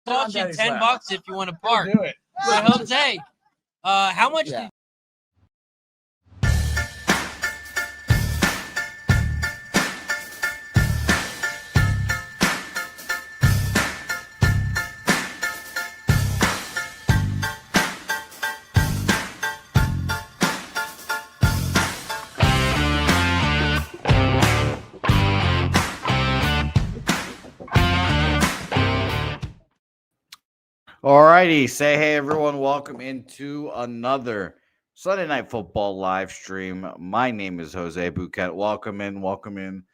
cost you $10 if you want to park. Do it. But Jose, how much did Alrighty, say hey everyone, welcome into another Sunday Night Football live stream. My name is Jose Bouquet. Welcome in, and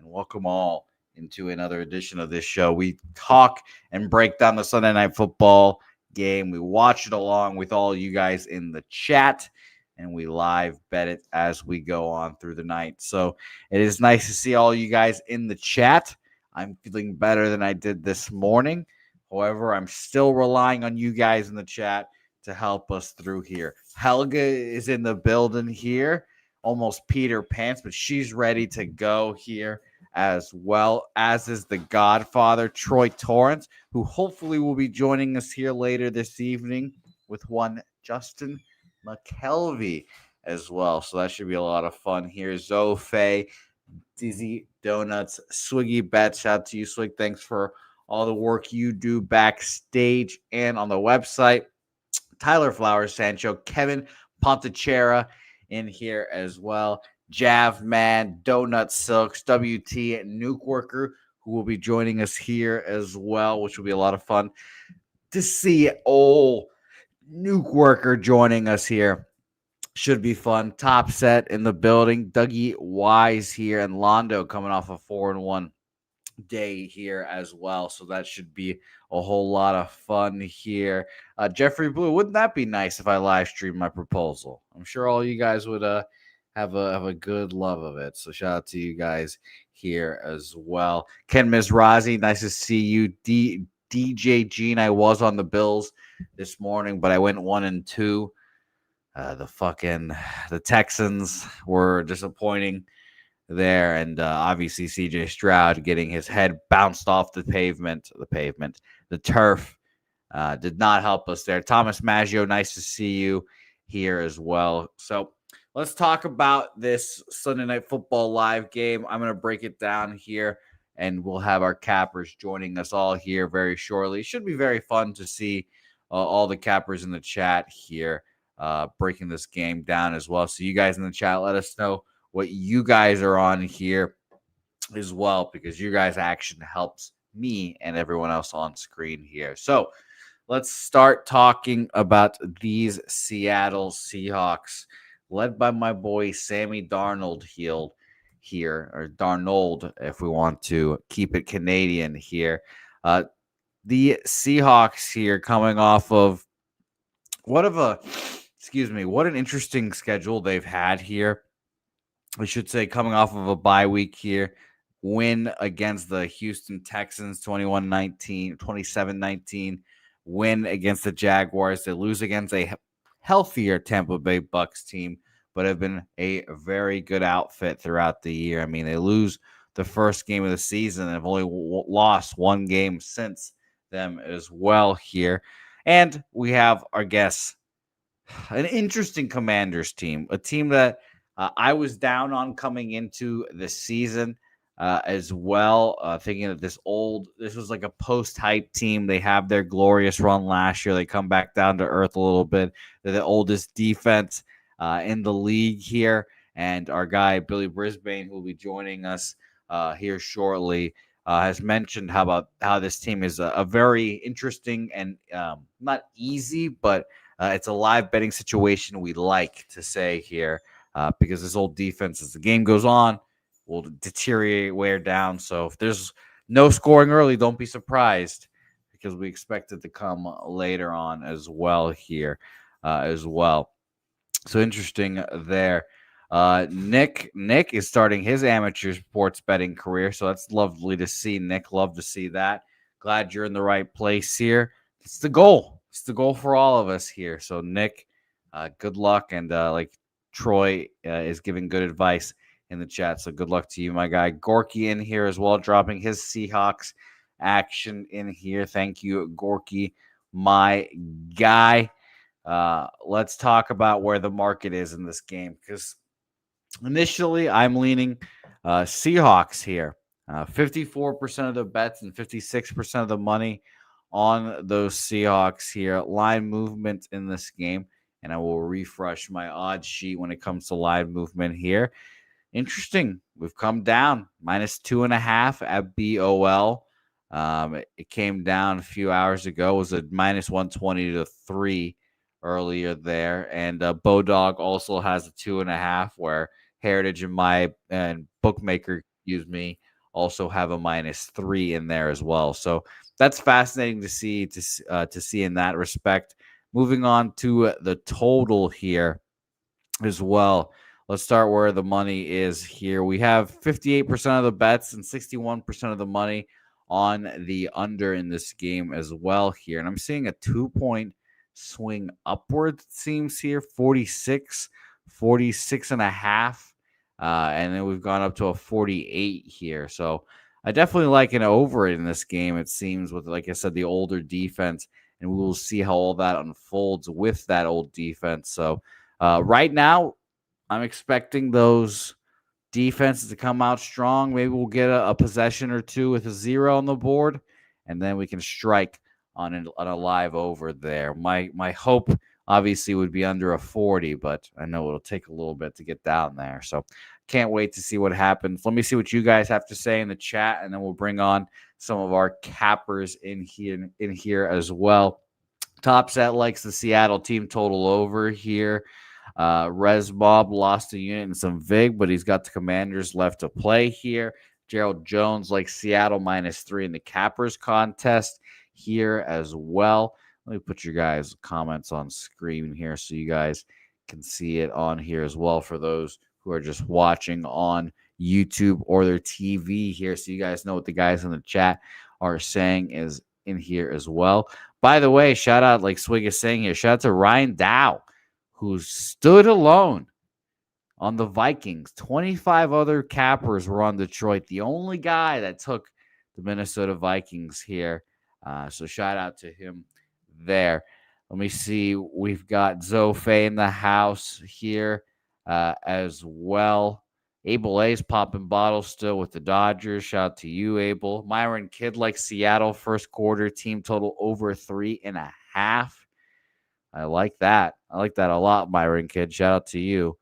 welcome all into another edition of this show. We talk and break down the Sunday Night Football game. We watch it along with all you guys in the chat, and we live bet it as we go on through the night. So it is nice to see all you guys in the chat. I'm feeling better than I did this morning. However, I'm still relying on you guys in the chat to help us through here. Helga is in the building here, almost Peter Pants, but she's ready to go here as well, as is the Godfather, Troy Torrance, who hopefully will be joining us here later this evening with one Justin McKelvey as well. So that should be a lot of fun here. Zoe, Dizzy Donuts, Swiggy Bet. Shout out to you, Swig. Thanks for all the work you do backstage and on the website. Tyler Flowers, Sancho, Kevin Pontichera in here as well. Jav Man, Donut Silks, WT, Nuke Worker, who will be joining us here as well, which will be a lot of fun to see old Nuke Worker joining us here. Should be fun. Top set in the building. Dougie Wise here and Londo coming off a 4-1 day here as well, so that should be a whole lot of fun here. Jeffrey Blue, wouldn't that be nice if I live streamed my proposal? I'm sure all you guys would have a good love of it. So shout out to you guys here as well. Ken Mizrazi, nice to see you. DJ Gene, I was on the Bills this morning, but I went 1-2. The Texans were disappointing there, and obviously CJ Stroud getting his head bounced off the turf did not help us there. Thomas Maggio, nice to see you here as well. So let's talk about this Sunday Night Football live game. I'm going to break it down here, and we'll have our cappers joining us all here very shortly. It should be very fun to see all the cappers in the chat here breaking this game down as well. So you guys in the chat, let us know what you guys are on here as well, because you guys' action helps me and everyone else on screen here. So let's start talking about these Seattle Seahawks, led by my boy Sammy Darnold here, or Darnold, if we want to keep it Canadian here. The Seahawks here coming off of what an interesting schedule they've had here. I should say, coming off of a bye week here, win against the Houston Texans 27-19, win against the Jaguars. They lose against a healthier Tampa Bay Bucks team, but have been a very good outfit throughout the year. I mean, they lose the first game of the season and have only lost one game since them as well here. And we have our guests, an interesting Commanders team, a team that I was down on coming into the season as well, thinking that this was like a post-hype team. They have their glorious run last year. They come back down to earth a little bit. They're the oldest defense in the league here. And our guy, Billy Brisbane, who will be joining us here shortly, has mentioned how this team is a very interesting and not easy, but it's a live betting situation we like to say here. Because this old defense, as the game goes on, will deteriorate, wear down. So if there's no scoring early, don't be surprised, because we expect it to come later on as well here as well. So interesting there. Nick is starting his amateur sports betting career, so that's lovely to see. Nick, love to see that. Glad you're in the right place here. It's the goal. It's the goal for all of us here. So Nick, good luck, and like Troy is giving good advice in the chat, so good luck to you, my guy. Gorky in here as well, dropping his Seahawks action in here. Thank you, Gorky, my guy. Let's talk about where the market is in this game, because initially I'm leaning Seahawks here. 54% of the bets and 56% of the money on those Seahawks here. Line movement in this game, and I will refresh my odds sheet when it comes to line movement here. Interesting. We've come down -2.5 at BOL. It came down a few hours ago. It was a -120 to 3 earlier there. And Bodog also has a 2.5, where Heritage and Bookmaker, also have a -3 in there as well. So that's fascinating to see in that respect. Moving on to the total here as well. Let's start where the money is here. We have 58% of the bets and 61% of the money on the under in this game as well here. And I'm seeing a 2-point swing upward, it seems here, 46, 46.5. And then we've gone up to a 48 here. So I definitely like an over in this game, it seems, with, like I said, the older defense. And we will see how all that unfolds with that old defense. So right now, I'm expecting those defenses to come out strong. Maybe we'll get a possession or two with a 0 on the board, and then we can strike on a live over there. My hope, obviously, would be under a 40, but I know it'll take a little bit to get down there. So can't wait to see what happens. Let me see what you guys have to say in the chat, and then we'll bring on some of our cappers in here as well. Top set likes the Seattle team total over here. Res Bob lost a unit and some VIG, but he's got the Commanders left to play here. Gerald Jones likes Seattle -3 in the cappers contest here as well. Let me put your guys' comments on screen here so you guys can see it on here as well, for those who are just watching on YouTube or their TV here, so you guys know what the guys in the chat are saying is in here as well. By the way, shout out, like Swig is saying here, shout out to Ryan Dow, who stood alone on the Vikings. 25 other cappers were on Detroit. The only guy that took the Minnesota Vikings here. So shout out to him there. Let me see. We've got Zofe in the house here as well. Abel A's popping bottles still with the Dodgers. Shout out to you, Abel. Myron Kidd likes Seattle first quarter team total over 3.5. I like that. I like that a lot, Myron Kidd. Shout out to you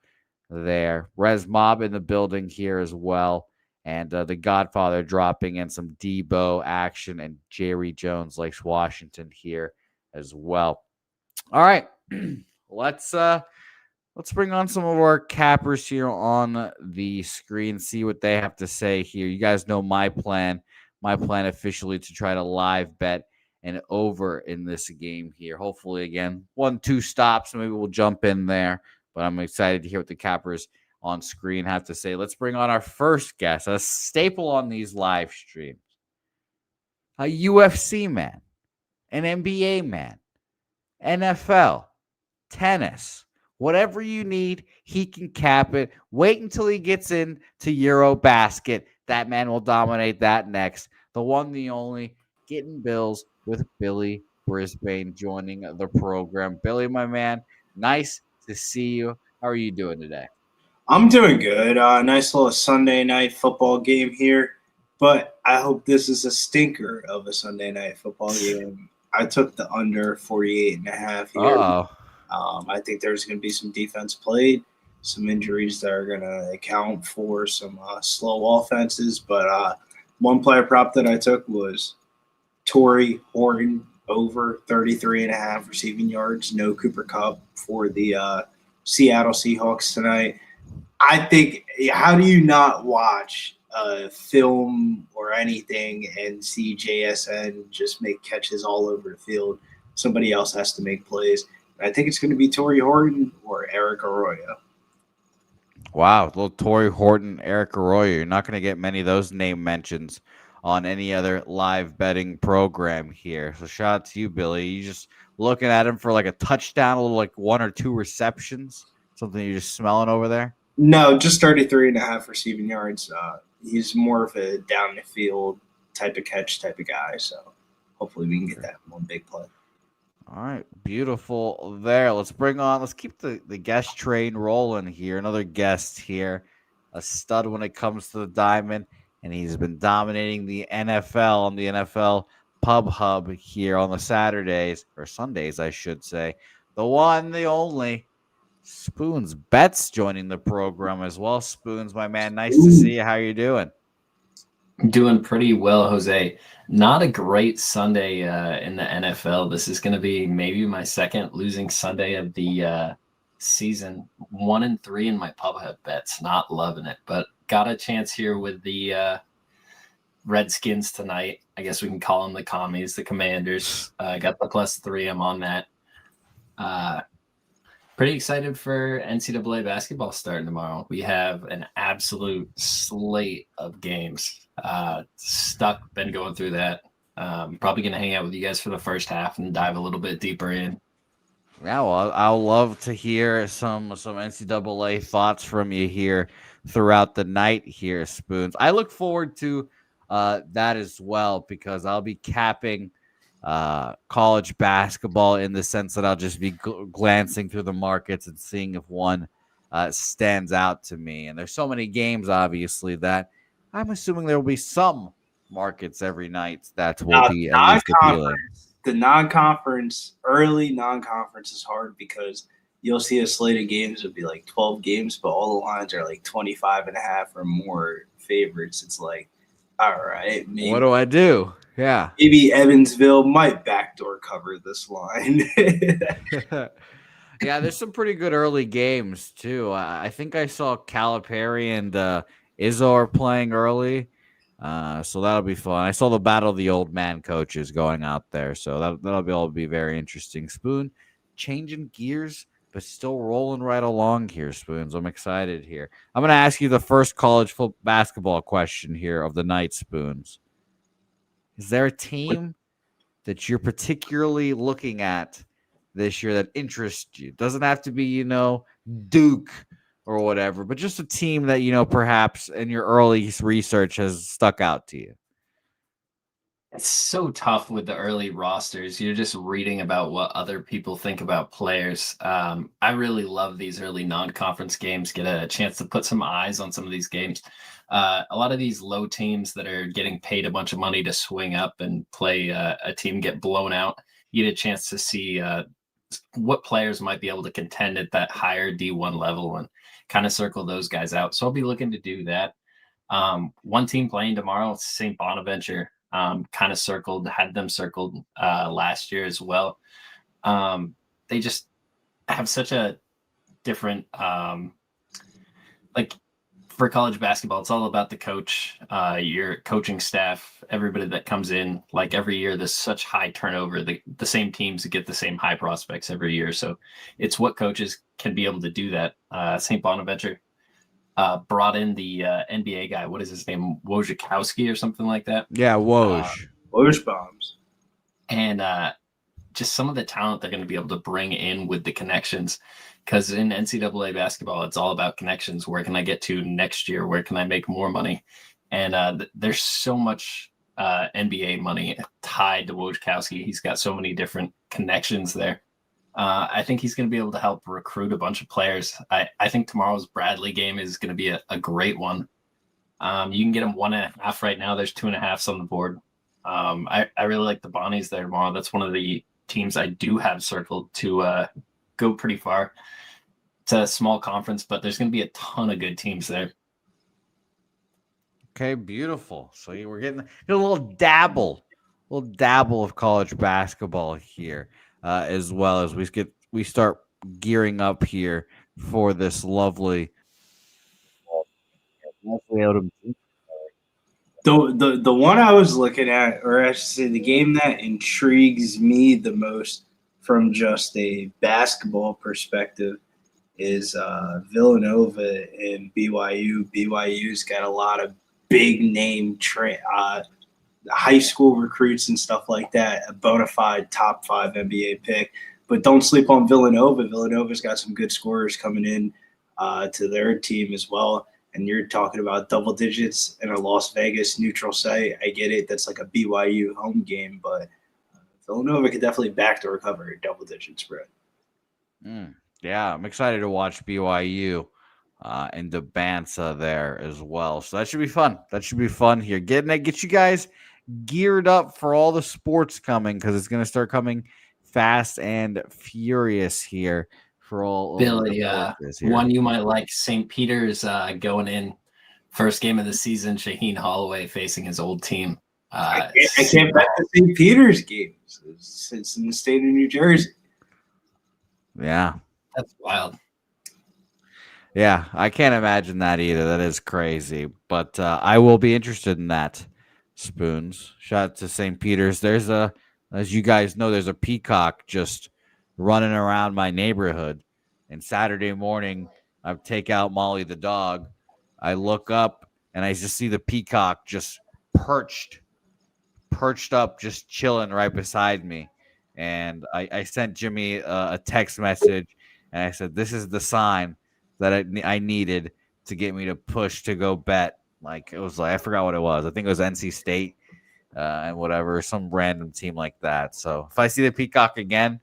there. Res Mob in the building here as well. And the Godfather dropping in some Debo action. And Jerry Jones likes Washington here as well. All right. Let's bring on some of our cappers here on the screen, see what they have to say here. You guys know my plan. My plan officially to try to live bet and over in this game here. Hopefully, again, 1-2 stops. Maybe we'll jump in there. But I'm excited to hear what the cappers on screen have to say. Let's bring on our first guest, a staple on these live streams. A UFC man, an NBA man, NFL, tennis, whatever you need, he can cap it. Wait until he gets into Eurobasket. That man will dominate that next. The one, the only, Getting Bills with Billy Brisbane joining the program. Billy, my man, nice to see you. How are you doing today? I'm doing good. Nice little Sunday night football game here, but I hope this is a stinker of a Sunday night football game. I took the under 48.5 here. I think there's going to be some defense played, some injuries that are going to account for some slow offenses. But one player prop that I took was Torrey Horton over 33.5 receiving yards. No Cooper Kupp for the Seattle Seahawks tonight. I think, how do you not watch film or anything and see JSN just make catches all over the field? Somebody else has to make plays. I think it's going to be Torrey Horton or Eric Arroyo. Wow, little Torrey Horton, Eric Arroyo. You're not going to get many of those name mentions on any other live betting program here. So shout out to you, Billy. You just looking at him for like a touchdown, a little like 1 or 2 receptions, something you're just smelling over there? No, just 33.5 receiving yards. He's more of a down the field type of catch type of guy. So hopefully we can get that one big play. All right, beautiful there. Let's keep the guest train rolling here. Another guest here, a stud when it comes to the diamond, and he's been dominating the NFL on the NFL Pub Hub here on the Saturdays, or Sundays, I should say. The one, the only, Spoons Betts joining the program as well. Spoons, my man, nice to see you. How you doing? Doing pretty well, Jose. Not a great Sunday in the NFL. This is going to be maybe my second losing Sunday of the season. 1-3 in my pub hub bets. Not loving it, but got a chance here with the Redskins tonight. I guess we can call them the Commies, the Commanders. Got the +3. I'm on that. Pretty excited for NCAA basketball starting tomorrow. We have an absolute slate of games. Been going through that. Probably going to hang out with you guys for the first half and dive a little bit deeper in. Yeah, well, I'll love to hear some NCAA thoughts from you here throughout the night here, Spoons. I look forward to that as well because I'll be capping college basketball in the sense that I'll just be glancing through the markets and seeing if one stands out to me. And there's so many games, obviously, that I'm assuming there will be some markets every night that will be at least appealing. The early non-conference is hard because you'll see a slate of games would be like 12 games, but all the lines are like 25.5 or more favorites. It's like, all right, maybe, what do I do? Yeah. Maybe Evansville might backdoor cover this line. Yeah, there's some pretty good early games, too. I think I saw Calipari and Izzo playing early, so that'll be fun. I saw the Battle of the Old Man coaches going out there, so that'll be very interesting. Spoon, changing gears, but still rolling right along here, Spoons. I'm excited here. I'm going to ask you the first college basketball question here of the night, Spoons. Is there a team that you're particularly looking at this year that interests you? Doesn't have to be, Duke or whatever, but just a team that, perhaps in your early research has stuck out to you. It's so tough with the early rosters. You're just reading about what other people think about players. I really love these early non-conference games, get a chance to put some eyes on some of these games. A lot of these low teams that are getting paid a bunch of money to swing up and play a team get blown out, you get a chance to see what players might be able to contend at that higher D1 level and kind of circle those guys out. So I'll be looking to do that. One team playing tomorrow, it's St. Bonaventure. Kind of had them circled last year as well. They just have such a different, for college basketball, it's all about the coach, your coaching staff, everybody that comes in. Like every year, there's such high turnover. The same teams get the same high prospects every year. So it's what coaches can be able to do that. St. Bonaventure brought in the NBA guy. What is his name? Wojciechowski or something like that. Yeah, Woj. Woj bombs. And just some of the talent they're going to be able to bring in with the connections. Because in NCAA basketball, it's all about connections. Where can I get to next year? Where can I make more money? And there's so much NBA money tied to Wojciechowski. He's got so many different connections there. I think he's going to be able to help recruit a bunch of players. I think tomorrow's Bradley game is going to be a great one. You can get him 1.5 right now. There's 2.5s on the board. I really like the Bonnies there tomorrow. That's one of the teams I do have circled to go pretty far. It's a small conference, but there's going to be a ton of good teams there. Okay, beautiful. So we're getting a little dabble of college basketball here, as well as we start gearing up here for this lovely. The one I was looking at, or I should say, the game that intrigues me the most from just a basketball perspective is Villanova and BYU. BYU's got a lot of big name high school recruits and stuff like that, a bona fide top 5 NBA pick. But don't sleep on Villanova. Villanova's got some good scorers coming in to their team as well. and you're talking about double digits in a Las Vegas neutral site. I get it. That's like a BYU home game, but Villanova could definitely back the recovery double digit spread. Yeah, I'm excited to watch BYU and the banter there as well. So that should be fun. That should be fun here. Get you guys geared up for all the sports coming because it's going to start coming fast and furious here for all Billy, the here. one you might like, St. Peter's going in first game of the season, Shaheen Holloway facing his old team. I can't bet the St. Peter's games. It's in the state of New Jersey. Yeah. That's wild. Yeah, I can't imagine that either. That is crazy. But I will be interested in that. Spoons. Shout out to St. Peter's. There's as you guys know, there's a peacock just running around my neighborhood. And Saturday morning, I take out Molly the dog. I look up and I just see the peacock just perched up, just chilling right beside me. And I sent Jimmy a text message and I said, this is the sign that I needed to get me to push to go bet. Like it was I forgot what it was. I think it was NC State and whatever, some random team like that. So if I see the peacock again,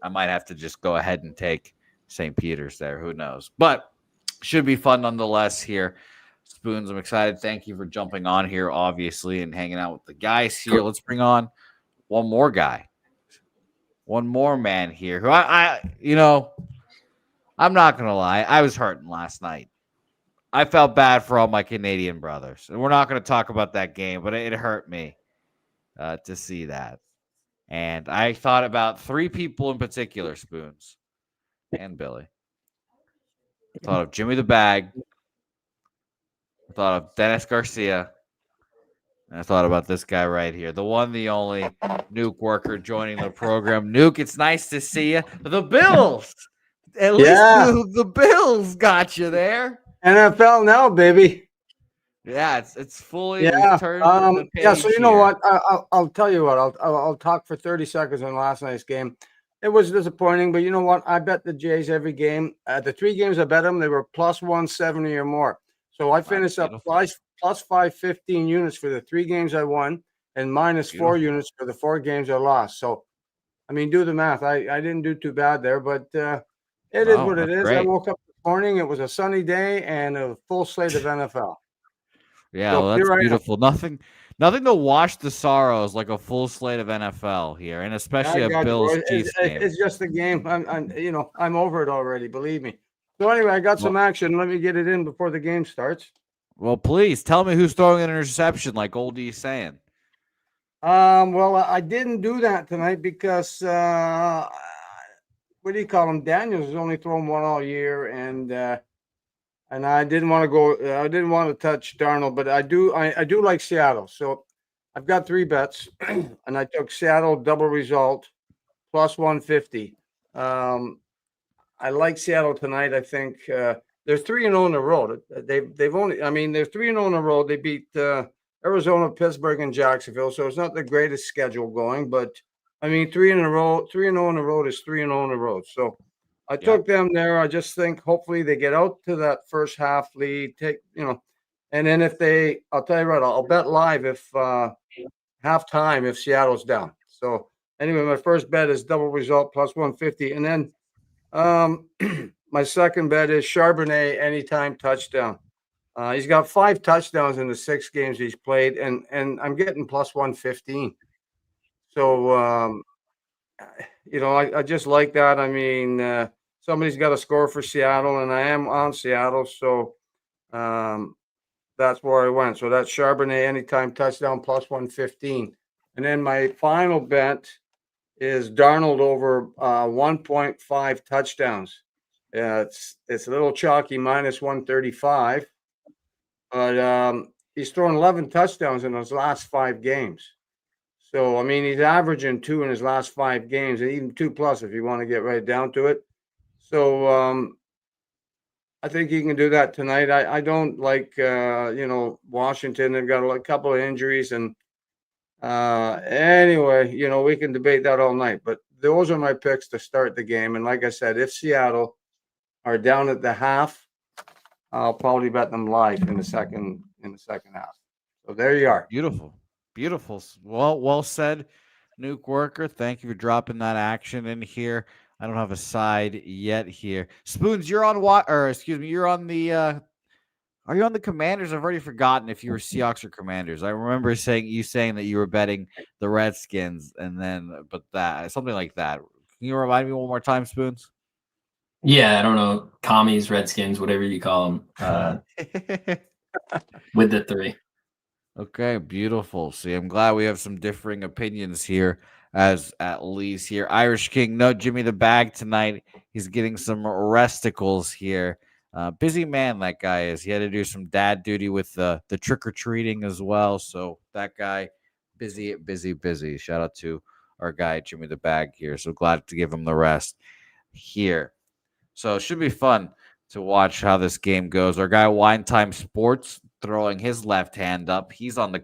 I might have to just go ahead and take St. Peter's there. Who knows? But should be fun nonetheless here. Spoons, I'm excited. Thank you for jumping on here, obviously, and hanging out with the guys here. Let's bring on one more guy. One more man here who I'm not going to lie. I was hurting last night. I felt bad for all my Canadian brothers. And we're not going to talk about that game, but it hurt me to see that. And I thought about three people in particular, Spoons and Billy. I thought of Jimmy the Bag. I thought of Dennis Garcia. And I thought about this guy right here, the one, the only Nuke Worker joining the program. Nuke, it's nice to see you. The Bills. At least the Bills got you there. NFL now, baby. Yeah, it's fully turned the page so you know what? I'll tell you what. I'll talk for 30 seconds on last night's game. It was disappointing, but you know what? I bet the Jays every game. The three games I bet them, they were plus 170 or more. So I finished up plus 515 units for the three games I won and minus 4 units for the 4 games I lost. So, I mean, do the math. I didn't do too bad there, but it is what it is. Great. I woke up this morning. It was a sunny day and a full slate of NFL. Yeah, so well, that's beautiful. Nothing to wash the sorrows like a full slate of NFL here, and especially a Bills Chiefs game. It's just a game. I'm over it already. Believe me. So anyway, I got some action. Let me get it in before the game starts. Well, please tell me who's throwing an interception, like Oldie's saying. Well, I didn't do that tonight because what do you call him? Daniels has only thrown one all year, and I didn't want to go. I didn't want to touch Darnold, but I do like Seattle. So I've got 3 bets, and I took Seattle double result plus 150. I like Seattle tonight. I think they're 3-0 in a row. They're 3-0 in a row. They beat Arizona, Pittsburgh, and Jacksonville. So it's not the greatest schedule going, but I mean 3 in a row. 3-0 in a row is 3-0 in a row. So I took them there. I just think hopefully they get out to that first half lead. And then I'll tell you what, I'll bet live if halftime if Seattle's down. So anyway, my first bet is double result plus 150, and then. My second bet is Charbonnet anytime touchdown. He's got 5 touchdowns in the 6 games he's played, and I'm getting plus 115. So, I just like that. I mean, somebody's got to score for Seattle, and I am on Seattle, so that's where I went. So that's Charbonnet anytime touchdown plus 115. And then my final bet is Darnold over 1.5 touchdowns. It's a little chalky, minus 135. But he's thrown 11 touchdowns in his last 5 games. So, I mean, he's averaging 2 in his last 5 games, and even 2+ if you want to get right down to it. So, I think he can do that tonight. I don't like, Washington. They've got a couple of injuries, and anyway, we can debate that all night, but those are my picks to start the game. And like I said, if Seattle are down at the half, I'll probably bet them live in the second half. So there you are. Beautiful. Beautiful. Well said, Nuke Worker. Thank you for dropping that action in here. I don't have a side yet here. Spoons, you're on what? Or excuse me, you're on the. Are you on the Commanders? I've already forgotten if you were Seahawks or Commanders. I remember saying that you were betting the Redskins, and then but that something like that. Can you remind me one more time, Spoons? Yeah, I don't know. Commies, Redskins, whatever you call them, with the 3. Okay, beautiful. See, I'm glad we have some differing opinions here, as at least here. Irish King, no Jimmy the Bag tonight. He's getting some resticles here. Busy man, that guy is. He had to do some dad duty with the trick or treating as well. So that guy, busy. Shout out to our guy Jimmy the Bag here. So glad to give him the rest here. So it should be fun to watch how this game goes. Our guy Wine Time Sports throwing his left hand up. He's on the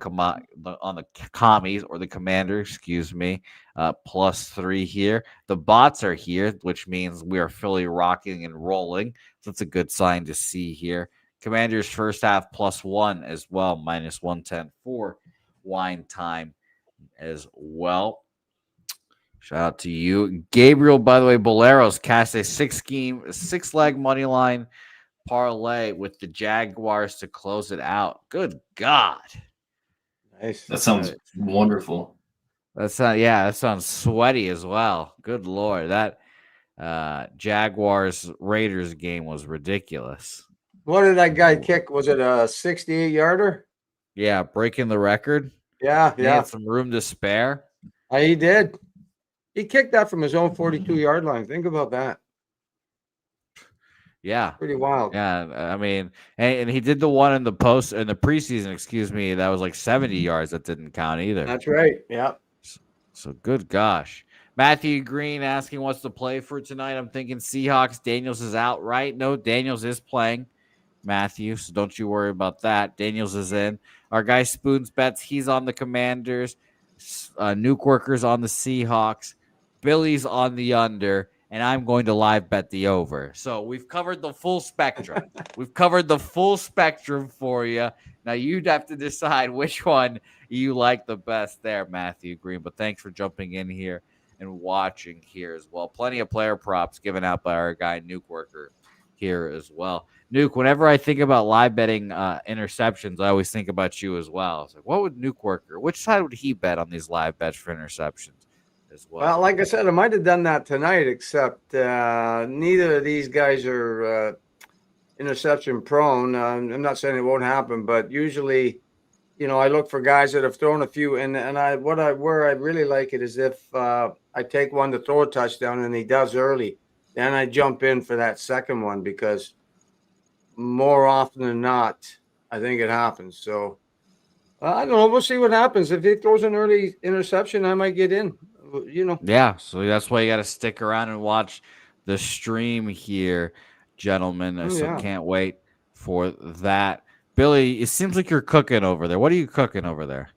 commies or the commander, excuse me. +3 here. The bots are here, which means we are fully rocking and rolling. So that's a good sign to see here. Commanders first half +1 as well, -110 for Wine Time as well. Shout out to you. Gabriel, by the way, Boleros cast a 6-leg money line parlay with the Jaguars to close it out. Good God. Nice. That sounds wonderful. That sounds sweaty as well. Good Lord. That Jaguars Raiders game was ridiculous. What did that guy kick? Was it a 68-yarder? Yeah, breaking the record. Yeah. He had some room to spare. He did. He kicked that from his own 42-yard line. Think about that. Yeah. Pretty wild. Yeah, I mean, and he did the one in the preseason, excuse me, that was like 70 yards. That didn't count either. That's right. Yeah. So good gosh. Matthew Green asking what's the play for tonight. I'm thinking Seahawks. Daniels is out, right? No, Daniels is playing, Matthew, so don't you worry about that. Daniels is in. Our guy Spoons bets he's on the Commanders. Nuke Workers on the Seahawks. Billy's on the under. And I'm going to live bet the over. So we've covered the full spectrum. We've covered the full spectrum for you. Now you'd have to decide which one you like the best there, Matthew Green. But thanks for jumping in here and watching here as well. Plenty of player props given out by our guy Nuke Worker here as well. Nuke, whenever I think about live betting interceptions, I always think about you as well. It's like, what would Nuke Worker? Which side would he bet on these live bets for interceptions? As well, like I said, I might have done that tonight, except neither of these guys are interception prone. I'm not saying it won't happen, but usually, I look for guys that have thrown a few. And where I really like it is if I take one to throw a touchdown and he does early, then I jump in for that second one because more often than not, I think it happens. So I don't know. We'll see what happens. If he throws an early interception, I might get in. Yeah, so that's why you got to stick around and watch the stream here, gentlemen. Can't wait for that. Billy, it seems like you're cooking over there. What are you cooking over there?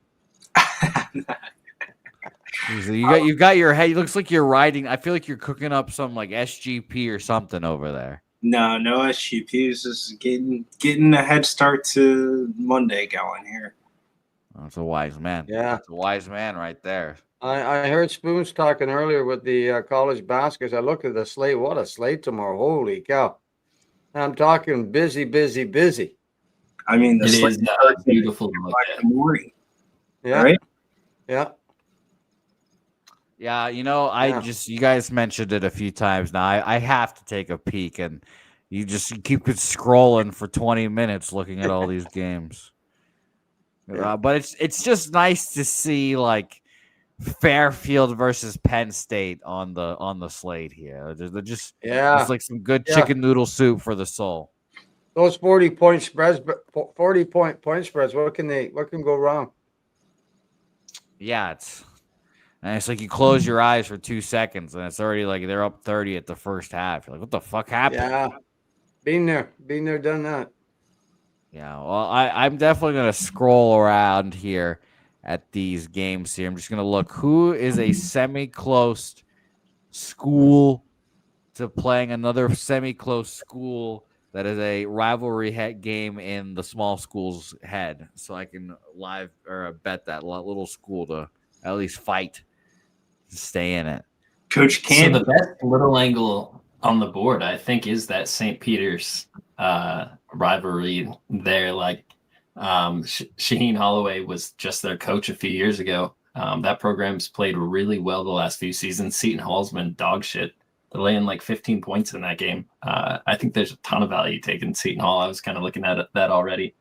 You got your head. It looks like you're riding. I feel like you're cooking up some like SGP or something over there. No SGPs. Just getting a head start to Monday going here. That's a wise man. Yeah, that's a wise man right there. I heard Spoons talking earlier with the college baskets. I looked at the slate. What a slate tomorrow. Holy cow. I'm talking busy. I mean, the slate is beautiful to look at. Morning. Yeah. Right? Yeah. Yeah, you guys mentioned it a few times now. I have to take a peek, and you keep it scrolling for 20 minutes looking at all these games. But it's just nice to see like Fairfield versus Penn State on the slate here. They're just it's like some good chicken noodle soup for the soul. Those 40-point spreads, 40-point spreads. What can go wrong? Yeah, it's like you close your eyes for 2 seconds and it's already like they're up 30 at the first half. You're like, what the fuck happened? Yeah, been there, done that. Yeah, well, I'm definitely gonna scroll around here at these games here. I'm just gonna look who is a semi-close school to playing another semi-close school That is a rivalry game in the small school's head, so I can live or bet that little school to at least fight to stay in it. Coach So Candy. the best little angle on the board, I think, is that St. Peter's rivalry there. Like Shaheen Holloway was just their coach a few years ago. That program's played really well the last few seasons. Seton Hall's been dog shit. They're laying like 15 points in that game. I think there's a ton of value taken Seton Hall. I was kind of looking at that already.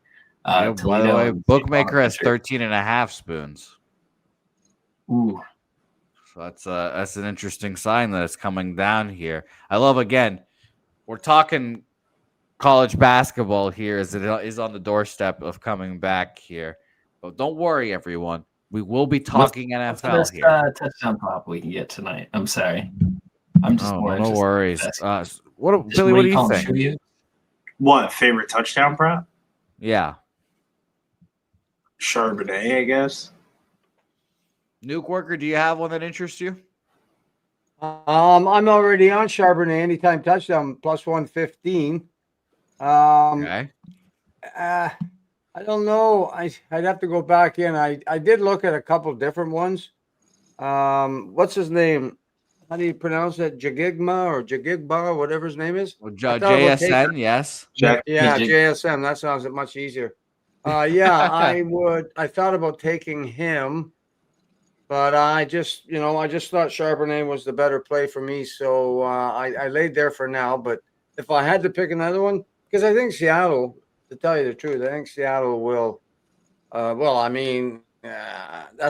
By the Toledo way, and bookmaker has Seton Hall. 13.5 spoons. Ooh. So that's an interesting sign that it's coming down here. I love, again, we're talking college basketball here as it is on the doorstep of coming back here. But don't worry, everyone. We will be talking What's the NFL best, here. touchdown prop we can get tonight? I'm sorry. I'm just more No interested in worries. basketball. Billy, what do you recall think? tribute. What favorite touchdown prop? Yeah. Charbonnet, I guess. Nuke Worker, do you have one that interests you? I'm already on Charbonnet anytime touchdown plus 115. Okay. I don't know. I'd have to go back in. I did look at a couple different ones. What's his name? How do you pronounce it? Jagigma or Jagigba or whatever his name is? Well, I thought about JSN, yes. Jack. Yeah, Jig- JSM. That sounds much easier. Yeah, I thought about taking him, but I just thought Charbonnet was the better play for me. So I laid there for now. But if I had to pick another one, because I think Seattle, to tell you the truth, I think Seattle will. That's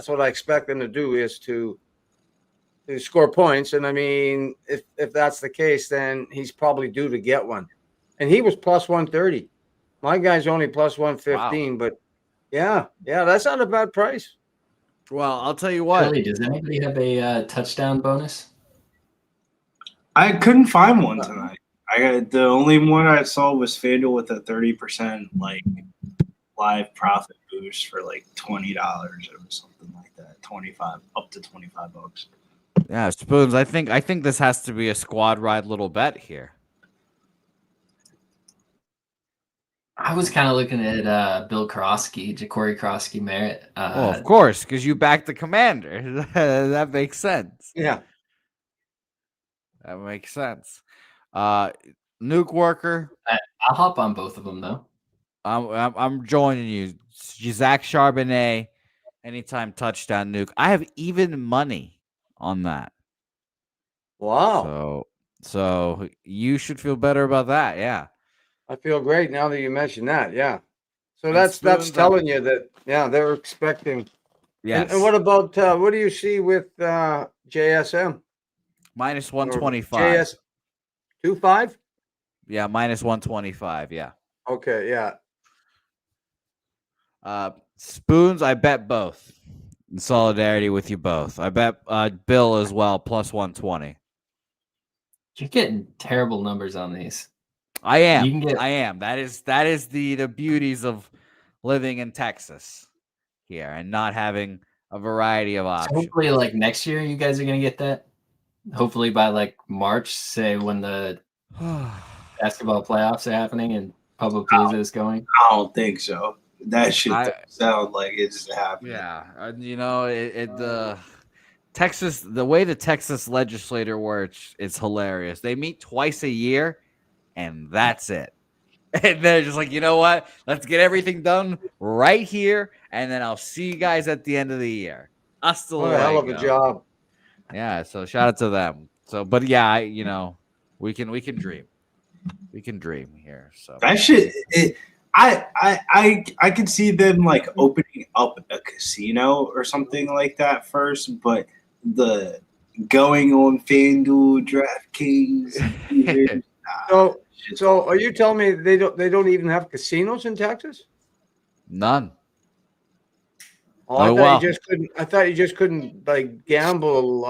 what I expect them to do, is to score points. And I mean, if that's the case, then he's probably due to get one. And he was plus 130. My guy's only plus 115, but yeah, that's not a bad price. Well, I'll tell you what. Billy, does anybody have a touchdown bonus? I couldn't find one tonight. The only one I saw was FanDuel with a 30% like live profit boost for like $20 or something like that. 25 up to $25. Yeah, Spoons, I think this has to be a squad ride little bet here. I was kind of looking at Bill Krosky, Ja'Cory Krosky Merritt. Well, of course, because you back the Commander. That makes sense. Yeah. That makes sense. Nuke Worker. I'll hop on both of them though. I'm joining you. Zach Charbonnet, anytime touchdown Nuke. I have even money on that. Wow. So you should feel better about that. Yeah. I feel great now that you mentioned that. Yeah. So And that's Spoons, telling you that, yeah, they're expecting. Yes. And what about what do you see with JSM? Minus Or 125. JS 25? Yeah, minus 125. Yeah. Okay, yeah. Spoons, I bet both. In solidarity with you both. I bet Bill as well, plus 120. You're getting terrible numbers on these. I am. You can get- I am. That is the beauties of living in Texas here and not having a variety of So options. hopefully, like next year, you guys are gonna get that. Hopefully by like March, say when the basketball playoffs are happening and Public Palooza is going. I don't think so. That shit doesn't sound like it's happening. Yeah, Texas, the way the Texas legislature works is hilarious. They meet twice a year, and that's it. And they're just like, you know what? Let's get everything done right here, and then I'll see you guys at the end of the year. Hasta What a hell of a luego. job. Yeah, so shout out to them. So, but yeah, we can dream. We can dream here. So That shit. I could see them like opening up a casino or something like that first, but the going on FanDuel, DraftKings. So are you telling me they don't even have casinos in Texas? None. Oh, I Oh, thought wow. you just couldn't. I thought you just couldn't like gamble.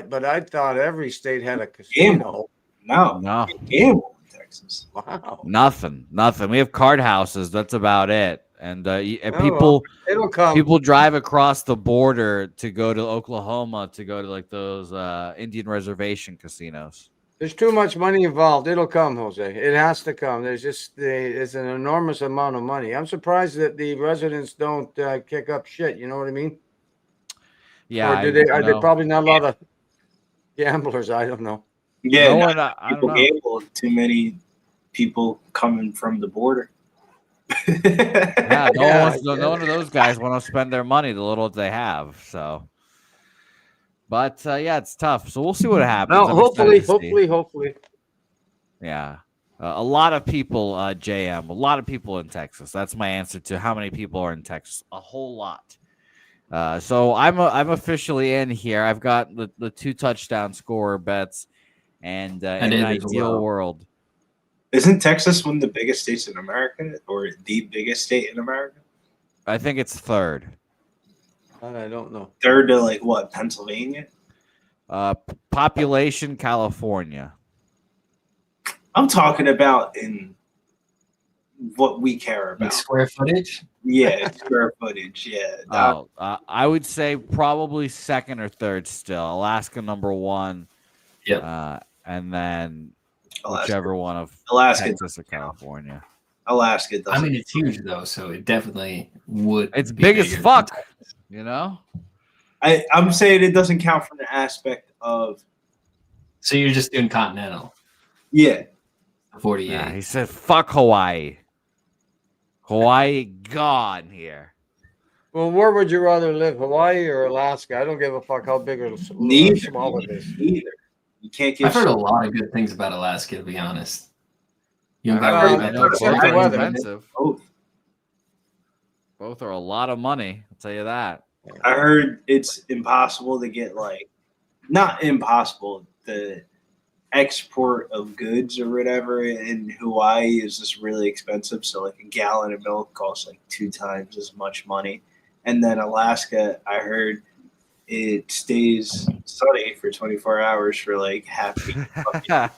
But I thought every state had a casino. No. Gamble in Texas. Wow. Nothing. We have card houses. That's about it. And Well, it'll come. people drive across the border to go to Oklahoma to go to like those Indian reservation casinos. There's too much money involved. It'll come, Jose. It has to come. It's an enormous amount of money. I'm surprised that the residents don't kick up shit. You know what I mean? Yeah, Or do they? Are there probably not a lot of gamblers? I don't know. Yeah, No, I don't know. Gamble, too many people coming from the border. Yeah, no one of those guys want to spend their money the little they have. So, but yeah, it's tough. So we'll see what happens. No, hopefully. Yeah, a lot of people, JM, a lot of people in Texas. That's my answer to how many people are in Texas. A whole lot. So I'm officially in here. I've got the 2 touchdown scorer bets, and in an ideal world. Isn't Texas one of the biggest states in America, or the biggest state in America? I think it's third. I don't know. Third to like what? Pennsylvania? Population, California. I'm talking about in what we care about. Like square footage? Yeah, square footage. Yeah. I would say probably second or third still. Alaska number 1. Yep. And then Alaska. Whichever one of Alaska, Texas or California. Alaska doesn't. I mean, it's huge though, so it definitely would. It's big as fuck, you know. I'm saying it doesn't count from the aspect of. So you're just doing continental. Yeah. 48. Yeah, he said, "Fuck Hawaii." Hawaii gone here. Well, where would you rather live, Hawaii or Alaska? I don't give a fuck how big or small it is. Neither. You can't get. I've heard a lot of good things about Alaska, to be honest. You I know both are expensive. Both are a lot of money. I'll tell you that. I heard it's impossible to get not impossible. The export of goods or whatever in Hawaii is just really expensive. So like a gallon of milk costs like 2 times as much money. And then Alaska, I heard it stays sunny for 24 hours for like half the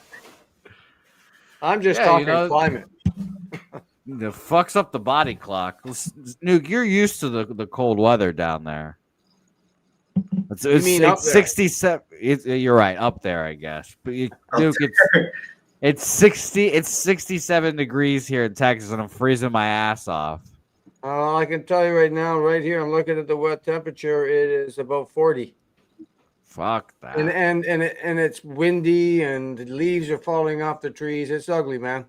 I'm just talking climate. The fucks up the body clock. Nuke, you're used to the cold weather down there. It's 67. You're right, up there, I guess. But Nuke, it's 67 degrees here in Texas, and I'm freezing my ass off. I can tell you right now, right here, I'm looking at the wet temperature. It is about 40. Fuck that. And it's windy, and the leaves are falling off the trees. It's ugly, man.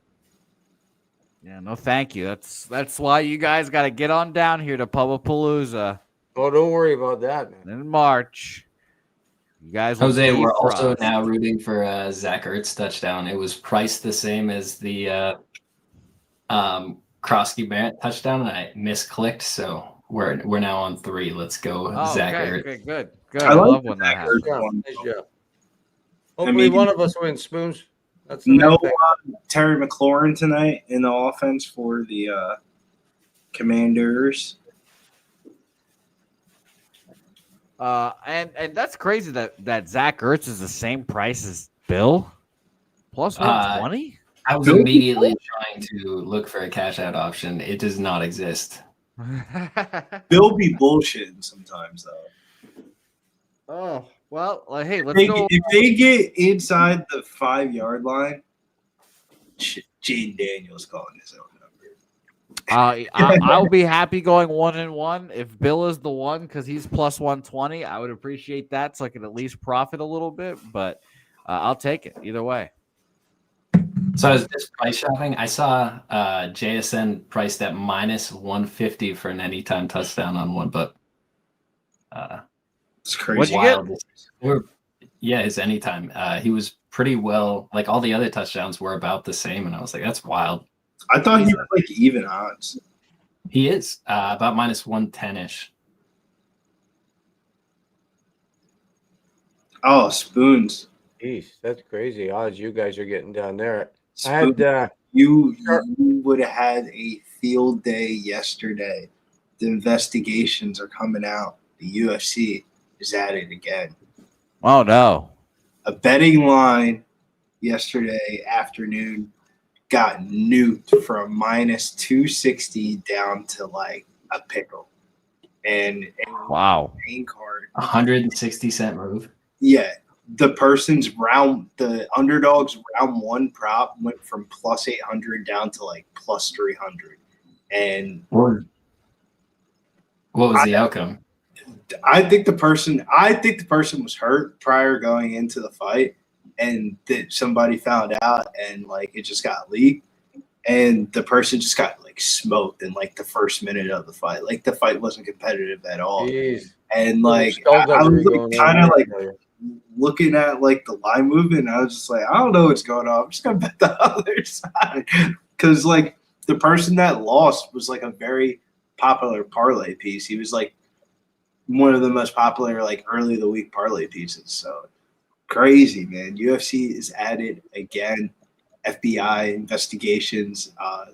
Yeah, no, thank you. That's why you guys got to get on down here to Pubblepalooza. Oh, don't worry about that, man. In March, you guys. Jose, we're also now rooting for Zach Ertz touchdown. It was priced the same as the Krosky Barrett touchdown, and I misclicked, so we're now on 3. Let's go, Zach Ertz. Okay, good. I love when that happens. Hopefully, one of us wins, Spoons. That's no Terry McLaurin tonight in the offense for the Commanders. And that's crazy that Zach Ertz is the same price as Bill, plus 120. I was immediately trying to look for a cash out option. It does not exist. Bill be bullshitting sometimes though. Oh well, hey, let's go. If they get inside the 5-yard line, Gene Daniels calling his own number. I'll be happy going 1-1 if Bill is the one because he's plus 120. I would appreciate that so I can at least profit a little bit, but I'll take it either way. So I was just price shopping. I saw JSN priced at minus 150 for an anytime touchdown on one, but it's crazy. What'd you get? Yeah, his anytime. He was pretty well. Like all the other touchdowns were about the same, and I was like, that's wild. I thought he was like even odds. He is about minus 110-ish. Oh, Spoons. Jeez, that's crazy odds you guys are getting down there. Spoons, I had you would have had a field day yesterday. The investigations are coming out. The UFC is at it again. Oh no. A betting line yesterday afternoon got nuked from minus 260 down to like a pickle. And wow. Main card. 160-cent move. Yeah. the underdog's round one prop went from plus 800 down to like plus 300. And What was the outcome? I think the person was hurt prior going into the fight, and that somebody found out, and like it just got leaked, and the person just got like smoked in like the first minute of the fight. Like the fight wasn't competitive at all. Jeez. And like I was like, kind of like looking at like the line movement, and I was just like, I don't know what's going on. I'm just gonna bet the other side, because like the person that lost was like a very popular parlay piece. He was like one of the most popular like early of the week parlay pieces. So crazy, man. UFC is at it again. FBI investigations.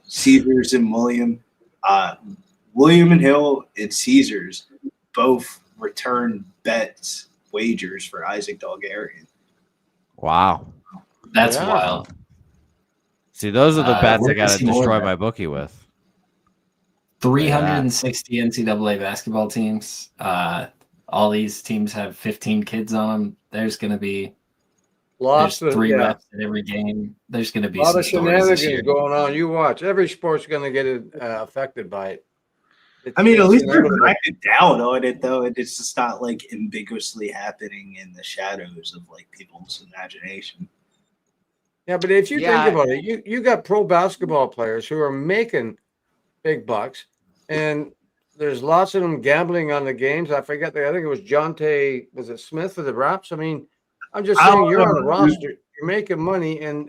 Caesars and William and Hill and Caesars both returned bets, wagers for Isaac Dolgarian. Wow. That's wild. See, those are the bets we're I got gonna to see more destroy of my that. bookie with. 360 NCAA basketball teams. All these teams have 15 kids on them. There's going to be Lots there's of 3 reps at every game. There's going to be a lot some of stories this year. shenanigans going on. You watch. Every sport's going to get affected by it. I mean, at It's least they're inevitable. cracking down on it, though. It's just not like ambiguously happening in the shadows of like people's imagination. Yeah, but if you Yeah, think about it, you got pro basketball players who are making big bucks, and there's lots of them gambling on the games. I think it was was it Smith for the Raps? I mean, I'm just saying you're on a roster, you're making money, and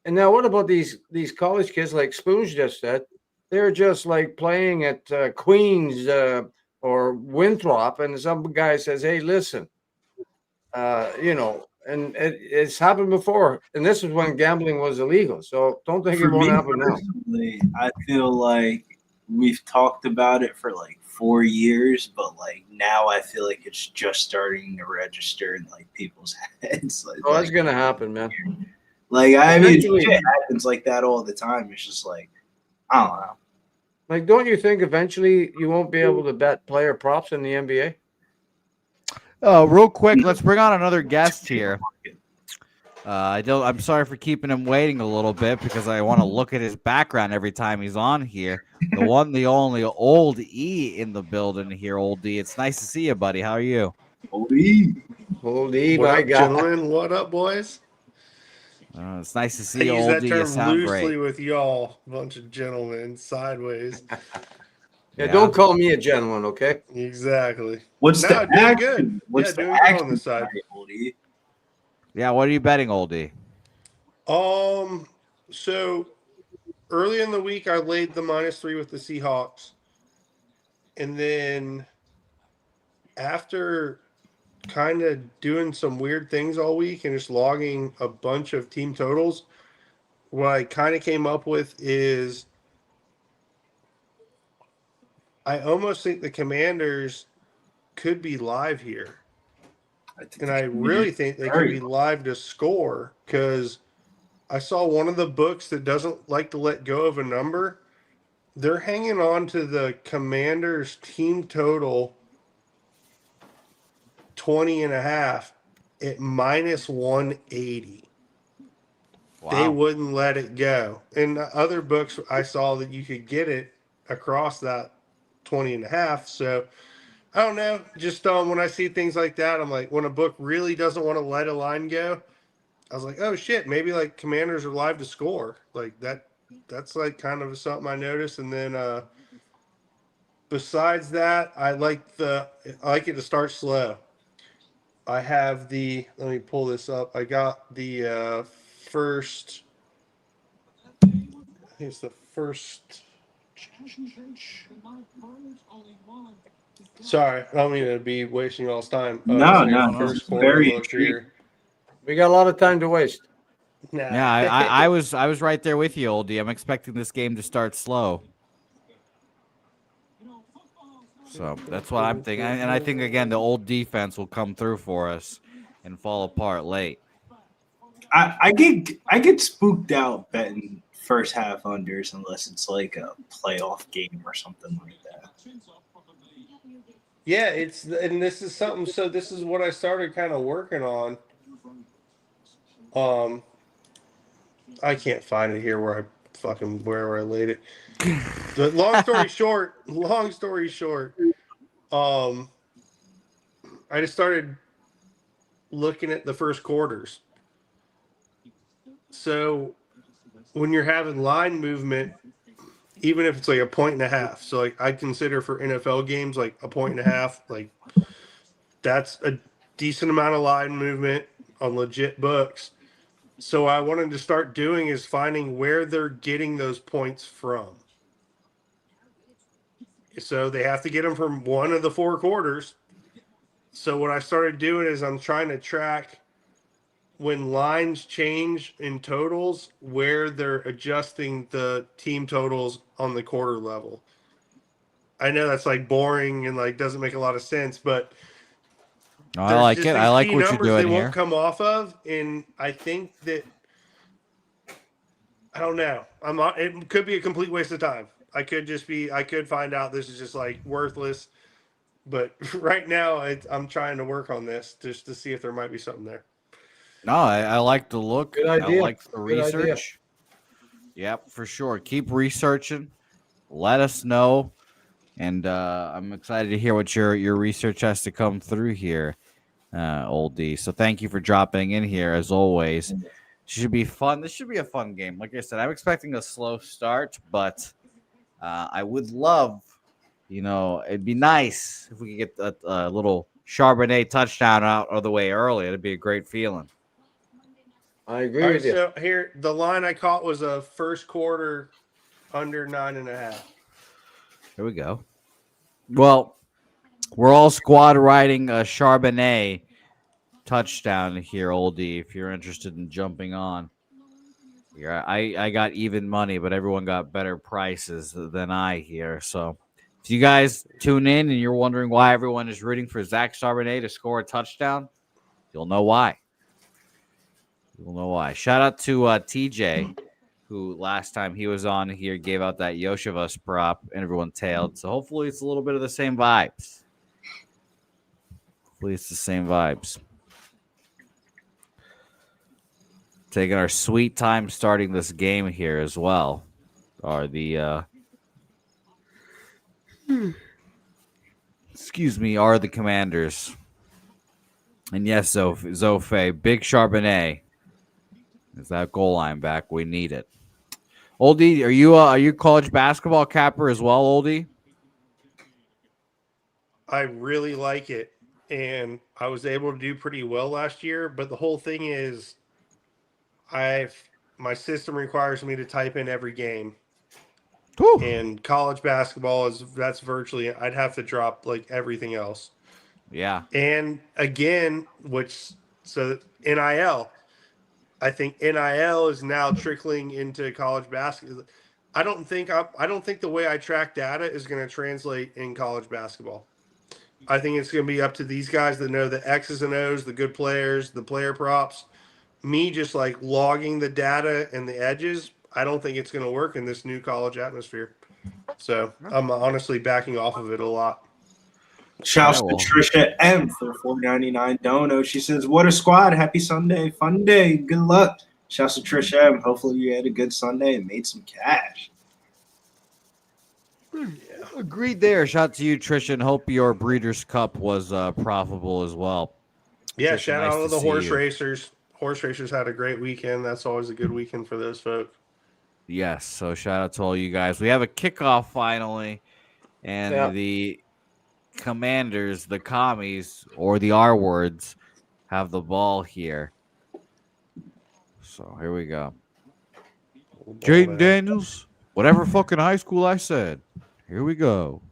now what about these college kids like Spoons just said? They're just like playing at Queens or Winthrop, and some guy says, "Hey, listen, and it's happened before, and this is when gambling was illegal. So don't think it won't happen now." Personally, I feel like we've talked about it for like 4 years, but like now I feel like it's just starting to register in like people's heads. Oh, that's gonna happen, man. Like I mean, Eventually- shit happens like that all the time. It's just like I don't know. Like, don't you think eventually you won't be able to bet player props in the NBA? Oh, real quick, let's bring on another guest here. I'm sorry for keeping him waiting a little bit because I want to look at his background every time he's on here. The one, the only, Old E in the building here, Old E. It's nice to see you, buddy. How are you? Holy. Holy What my up, God. gentlemen? What up, boys? It's nice to I see you, use Old that E. You term sound loosely great. with y'all, bunch of gentlemen, sideways. Yeah, don't call me a gentleman, okay? Exactly. What's No, the doing action? good. What's Yeah, the doing good on action this side. tonight, Holy? Yeah, what are you betting, Old E? So early in the week, I laid the -3 with the Seahawks, and then after kind of doing some weird things all week and just logging a bunch of team totals, what I kind of came up with is I almost think the Commanders could be live here. And I really think they could be live to score because I saw one of the books that doesn't like to let go of a number. They're hanging on to the Commanders team total 20.5 at -180. Wow. They wouldn't let it go. In other books, I saw that you could get it across that 20.5. So I don't know. Just when I see things like that, I'm like, when a book really doesn't want to let a line go, I was like, oh shit, maybe like Commanders are live to score. Like that's like kind of something I noticed. And then besides that, I like it to start slow. I have let me pull this up. I got the first, I think it's the first. Sorry, I don't mean to be wasting y'all's time. No, First it's quarter very look intriguing. here. We got a lot of time to waste. Nah. Yeah, I was right there with you, Old E. I'm expecting this game to start slow. So that's what I'm thinking. And I think, again, the old defense will come through for us and fall apart late. I get spooked out betting first half unders unless it's like a playoff game or something like that. Yeah, and this is something. So this is what I started kind of working on. I can't find it here where I laid it. But long story short, I just started looking at the first quarters. So when you're having line movement, even if it's like a point and a half, so like I consider for NFL games like a point and a half, like that's a decent amount of line movement on legit books. So I wanted to start doing is finding where they're getting those points from. So they have to get them from one of the 4 quarters. So what I started doing is I'm trying to track when lines change in totals, where they're adjusting the team totals on the quarter level. I know that's like boring and like doesn't make a lot of sense, but I like it. I like what you're doing they here. won't come off of, and I think that I don't know. It could be a complete waste of time. I could find out this is just like worthless. But right now, I'm trying to work on this just to see if there might be something there. No, I like the look. Good idea. I like the research. Yep, for sure. Keep researching. Let us know. And I'm excited to hear what your research has to come through here, Old D. So thank you for dropping in here, as always. Should be fun. This should be a fun game. Like I said, I'm expecting a slow start, but I would love, it'd be nice if we could get a little Charbonnet touchdown out of the way early. It'd be a great feeling. I agree All right, with you. so here, the line I caught was a first quarter under 9.5. Here we go. Well, we're all squad riding a Charbonnet touchdown here, Oldie, if you're interested in jumping on. Yeah, I got even money, but everyone got better prices than I here. So if you guys tune in and you're wondering why everyone is rooting for Zach Charbonnet to score a touchdown, you'll know why. You'll know why. Shout out to TJ, who last time he was on here gave out that Yoshivas prop and everyone tailed. So hopefully it's a little bit of the same vibes. Hopefully it's the same vibes. Taking our sweet time starting this game here as well are the are the Commanders. And yes, Zofe, big Charbonnet. Is that goal line back? We need it. Oldie, are you college basketball capper as well, Oldie? I really like it, and I was able to do pretty well last year. But the whole thing is, my system requires me to type in every game. Whew. And college basketball that's virtually, I'd have to drop like everything else. Yeah. And again, NIL. I think NIL is now trickling into college basketball. I don't think the way I track data is going to translate in college basketball. I think it's going to be up to these guys that know the X's and O's, the good players, the player props. Me just like logging the data and the edges, I don't think it's going to work in this new college atmosphere. So I'm honestly backing off of it a lot. Shouts to Trisha M for $4.99 dono. She says, "What a squad! Happy Sunday, fun day. Good luck." Shouts to Trisha M. Hopefully you had a good Sunday and made some cash. Agreed there. Shout out to you, Trisha, and hope your Breeders' Cup was profitable as well. Yeah, Trisha, shout nice out to the horse you. racers. Horse racers had a great weekend. That's always a good weekend for those folks. Yes, so shout out to all you guys. We have a kickoff finally, and the Commanders, the commies, or the R words, have the ball here. So here we go. Jaden Daniels, whatever fucking high school I said. Here we go.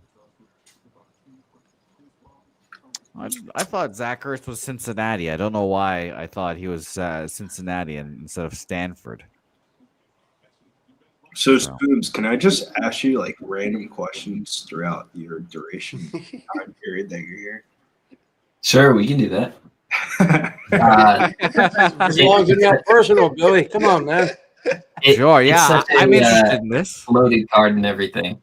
I thought Zach Ertz was Cincinnati. I don't know why I thought he was Cincinnati instead of Stanford. So, Spoons, can I just ask you like random questions throughout your duration time period that you're here? Sure, we can do that. As long as it's not personal, Billy. Come on, man. Sure, yeah. I'm interested in this. Loaded card and everything.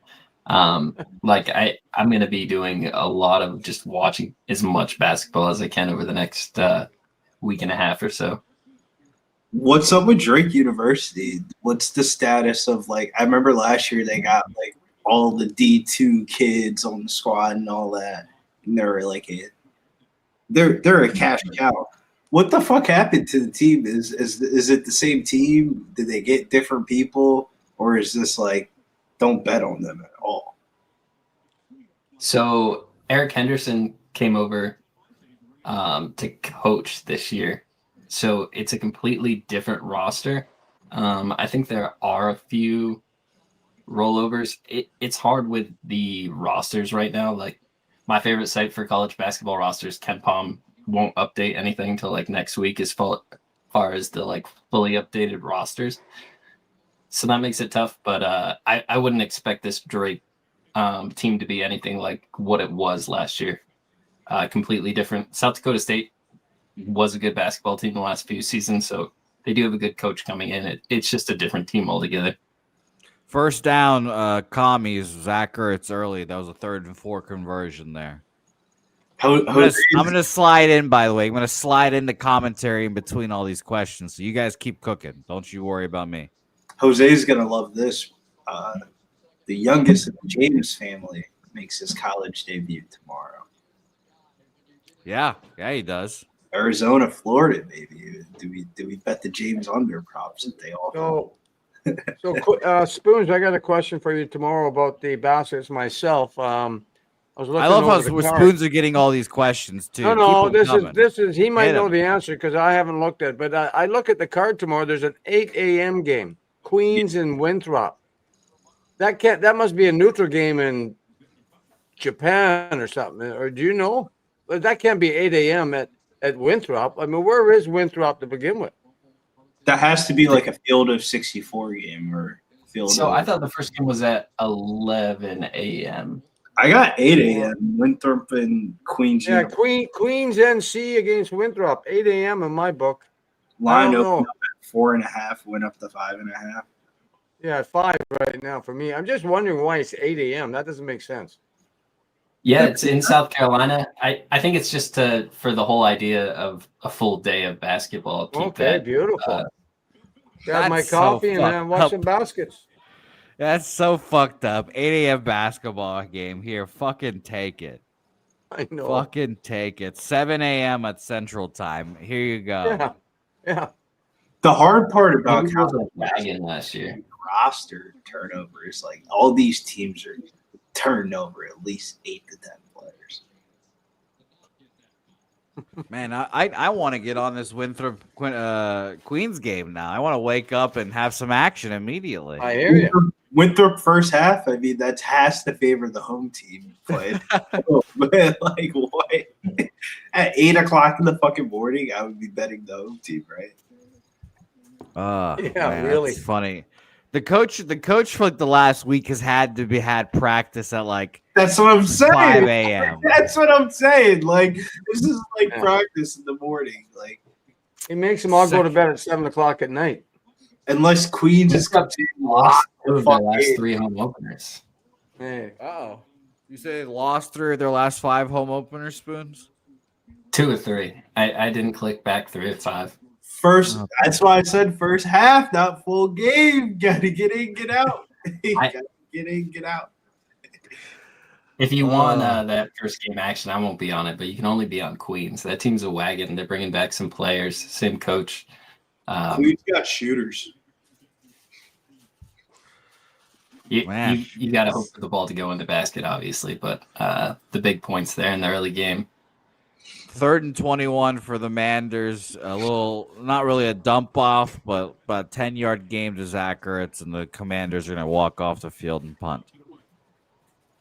Like I'm gonna be doing a lot of just watching as much basketball as I can over the next week and a half or so. What's up with Drake University? What's the status of like? I remember last year they got like all the D2 kids on the squad and all that, and they're like they're a cash cow. What the fuck happened to the team? Is it the same team? Did they get different people, or is this like don't bet on them at all? So Eric Henderson came over to coach this year. So it's a completely different roster. I think there are a few rollovers. It's hard with the rosters right now. Like my favorite site for college basketball rosters, KenPom, won't update anything until like next week as far as the like fully updated rosters. So that makes it tough. But I wouldn't expect this Drake team to be anything like what it was last year. Completely different. South Dakota State was a good basketball team the last few seasons, so they do have a good coach coming in. It's just a different team altogether. First down, commies, Zach Ertz early. That was a 3rd and 4 conversion there. I'm gonna slide in, by the way. I'm gonna slide in the commentary in between all these questions, so you guys keep cooking. Don't you worry about me. Jose's gonna love this. The youngest of the James family makes his college debut tomorrow. Yeah, he does. Arizona, Florida, baby. Do we bet the James under props that they all? So Spoons, I got a question for you tomorrow about the baskets myself. I love how Spoons are getting all these questions too. No, this is he might know the answer because I haven't looked at it. But I look at the card tomorrow. There's an 8 a.m. game, Queens and Winthrop. That must be a neutral game in Japan or something. Or do you know? But that can't be 8 a.m. at Winthrop. I mean, where is Winthrop to begin with? That has to be like a field of 64 game or field. So I thought the first game was at 11 a.m. I got 8 a.m. Winthrop and Queens. Yeah, Queens NC against Winthrop, 8 a.m. in my book. Line opened up at 4.5, went up to 5.5. Yeah, 5 right now for me. I'm just wondering why it's 8 a.m. That doesn't make sense. Yeah, it's in South Carolina. I think it's just for the whole idea of a full day of basketball. Beautiful. Grab my coffee and watch some baskets. That's so fucked up. 8 a.m. basketball game here. Fucking take it. I know. Fucking take it. 7 a.m. at Central Time. Here you go. Yeah. The hard part about wagon last year roster turnover is like all these teams are turning over at least 8 to 10 players. Man, I want to get on this Winthrop Queens game now. I want to wake up and have some action immediately. I hear you. Winthrop first half, I mean, that has to favor the home team. But like, what? At 8 o'clock in the fucking morning, I would be betting the home team, right? Yeah, man, really. That's funny. The coach for like the last week has had practice at like that's what I'm saying. 5 a.m. That's what I'm saying. Like this is like practice in the morning. Like it makes them all go to bed at 7 o'clock at night. Unless Queens is lost their last 3 home openers. Hey. Oh, you say they lost 3 of their last 5 home openers, Spoons? 2 or 3. I didn't click back 3 of 5. That's why I said first half, not full game. Gotta get in, get out. Gotta get in, get out. If you want that first game action, I won't be on it, but you can only be on Queens. That team's a wagon. They're bringing back some players, same coach. Queens got shooters. You got to hope for the ball to go in the basket, obviously, but the big points there in the early game. 3rd and 21 for the Manders. A little, not really a dump off, but about a 10-yard game to Zach Ertz, and the Commanders are going to walk off the field and punt.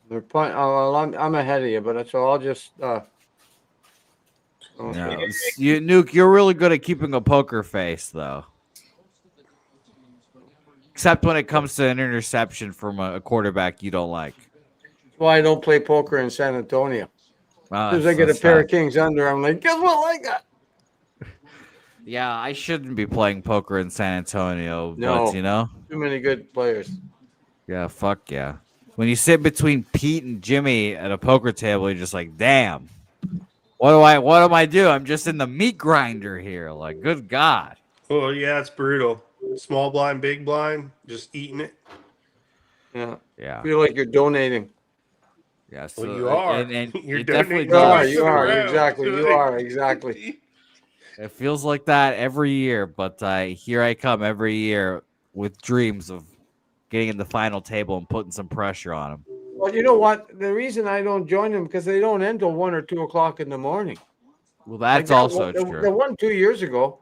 They're punt. Oh, well, I'm ahead of you, but so I'll just. Nuke, you're really good at keeping a poker face, though. Except when it comes to an interception from a quarterback you don't like. That's why I don't play poker in San Antonio. As soon as I get a pair of kings under, I'm like, guess what I got? Yeah, I shouldn't be playing poker in San Antonio, No, but, you know. Too many good players. Yeah, fuck yeah. when you sit between Pete and Jimmy at a poker table, you're just like, damn. What am I do? I'm just in the meat grinder here. Like, good God. Oh yeah, it's brutal. Small blind, big blind, just eating it. Yeah. Yeah. Feel like you're donating. Yeah. Well, So you are. and You're it definitely donating You are, does. you are, exactly. You are, exactly. It feels like that every year, but here I come every year with dreams of getting in the final table and putting some pressure on them. Well, you know what? The reason I don't join them because they don't end till 1 or 2 o'clock in the morning. Well, Like that's that also one, true. the one 2 years ago.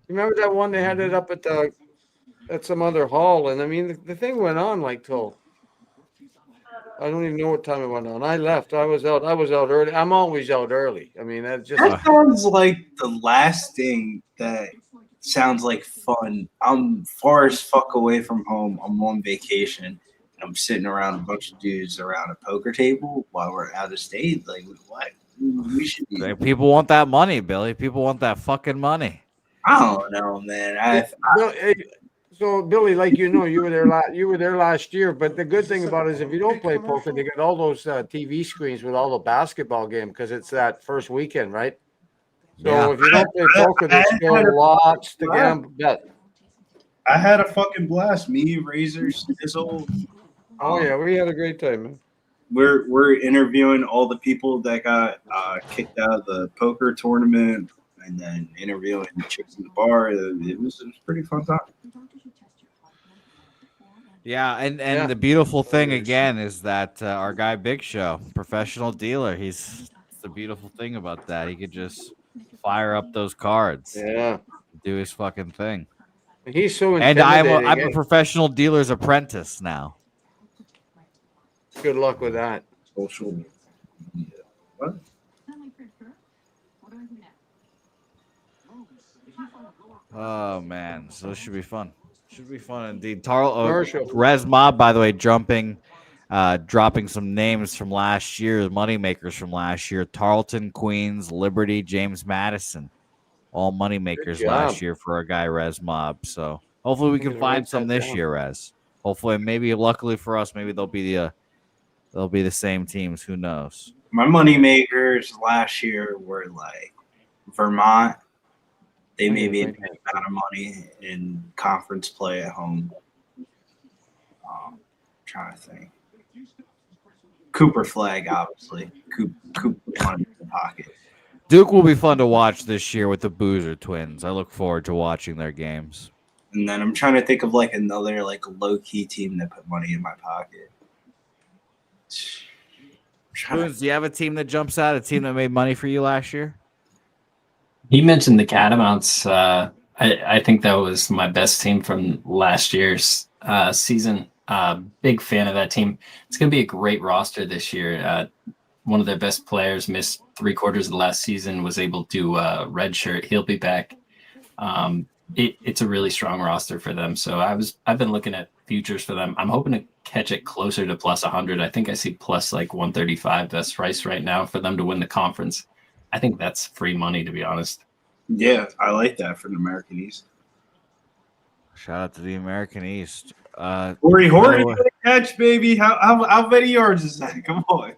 Remember that one they had it up at some other hall, and I mean the thing went on like till I don't even know what time it went on. I left. I was out early. I'm always out early. I mean that's just That sounds like the last thing that sounds like fun. I'm far as fuck away from home. I'm on vacation. And I'm sitting around a bunch of dudes around a poker table while we're out of state. Like, what? We should be. Like, people want that money, Billy. People want that fucking money. I don't know, man. Bill, so Billy, like you were there last year. But the good thing about it is if you don't play poker, they got all those TV screens with all the basketball game because it's that first weekend, right? So Yeah. if you don't play poker, there's still lots to gamble. I had a fucking blast. Me, Razor, Sizzle. Oh yeah, we had a great time, man. We're interviewing all the people that got kicked out of the poker tournament, and then interviewing the chicks in the bar. It was pretty fun time. Yeah, and Yeah. the beautiful thing again is that our guy Big Show, professional dealer, it's the beautiful thing about that. He could just fire up those cards, Yeah, do his fucking thing. he's so And intimidating. I'm a professional dealer's apprentice now. Good luck with that. Social media. What? Oh man, so this should be fun. Should be fun indeed. Commercial. Res Mob, by the way, dropping some names from last year, moneymakers from last year. Tarleton, Queens, Liberty, James Madison, all moneymakers Good last job. year for our guy Res Mob. So hopefully we I'm can gonna find write some that this down. year, Res. Hopefully, maybe luckily for us, maybe they'll be the same teams. Who knows? My money makers last year were like Vermont. They made me a big amount of money in conference play at home. Trying to think. Cooper Flag, obviously. Cooper money in the pocket. Duke will be fun to watch this year with the Boozer twins. I look forward to watching their games. And then I'm trying to think of like another like low key team that put money in my pocket. Spoons, do you have a team that jumps out? A team that made money for you last year? He mentioned the Catamounts. I think that was my best team from last year's season. Big fan of that team. It's going to be a great roster this year. One of their best players missed 3/4 of the last season, was able to redshirt. He'll be back. It's a really strong roster for them. So I've been looking at futures for them. I'm hoping to catch it closer to plus 100. I think I see plus like 135 best price right now for them to win the conference. I think that's free money, to be honest. Yeah, I like that for the American East. Shout out to the American East. Corey Horton catch, baby. How many yards is that? Come on.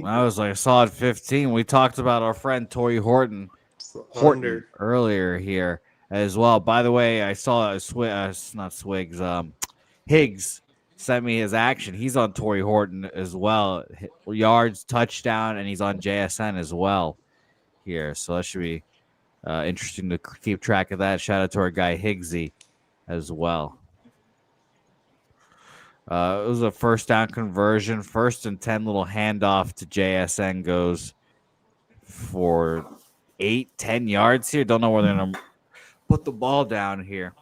I was like a solid 15. We talked about our friend Torrey Horton earlier here as well. By the way, I saw Higgs sent me his action. He's on Torrey Horton as well. Yards, touchdown, and he's on JSN as well here. So that should be interesting to keep track of that. Shout out to our guy Higgsy as well. It was a first down conversion, 1st and 10, little handoff to JSN goes for 8-10 yards here. Don't know where they're gonna put the ball down here.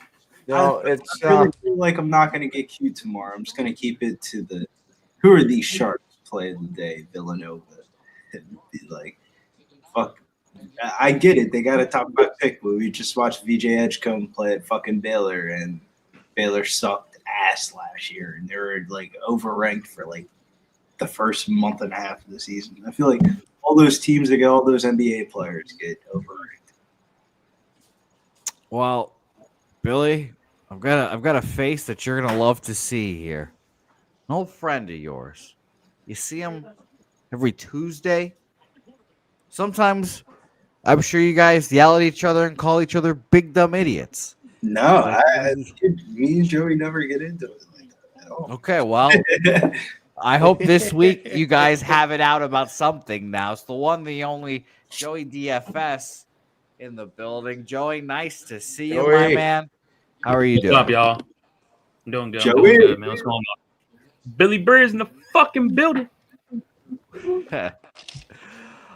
No, I really feel like I'm not gonna get cute tomorrow. I'm just gonna keep it to the who are these Sharks play of the day, Villanova. Be like, fuck. I get it. They got a top 5 pick, but we just watched VJ Edgecombe play at fucking Baylor, and Baylor sucked ass last year, and they were like overranked for like the first month and a half of the season. I feel like all those teams that get all those NBA players get overranked. Well, Billy, I've got a face that you're gonna love to see here. an old friend of yours. You see him every Tuesday. Sometimes I'm sure you guys yell at each other and call each other big dumb idiots. No, me and Joey never get into it like that at all. Okay, well, I hope this week you guys have it out about something now. It's the one, the only Joey DFS in the building. Joey, nice to see you, my Joey. man. How are you What's doing? up, y'all? I'm doing good. I'm Joey. doing good, man. What's going on? Billy Breer's in the fucking building.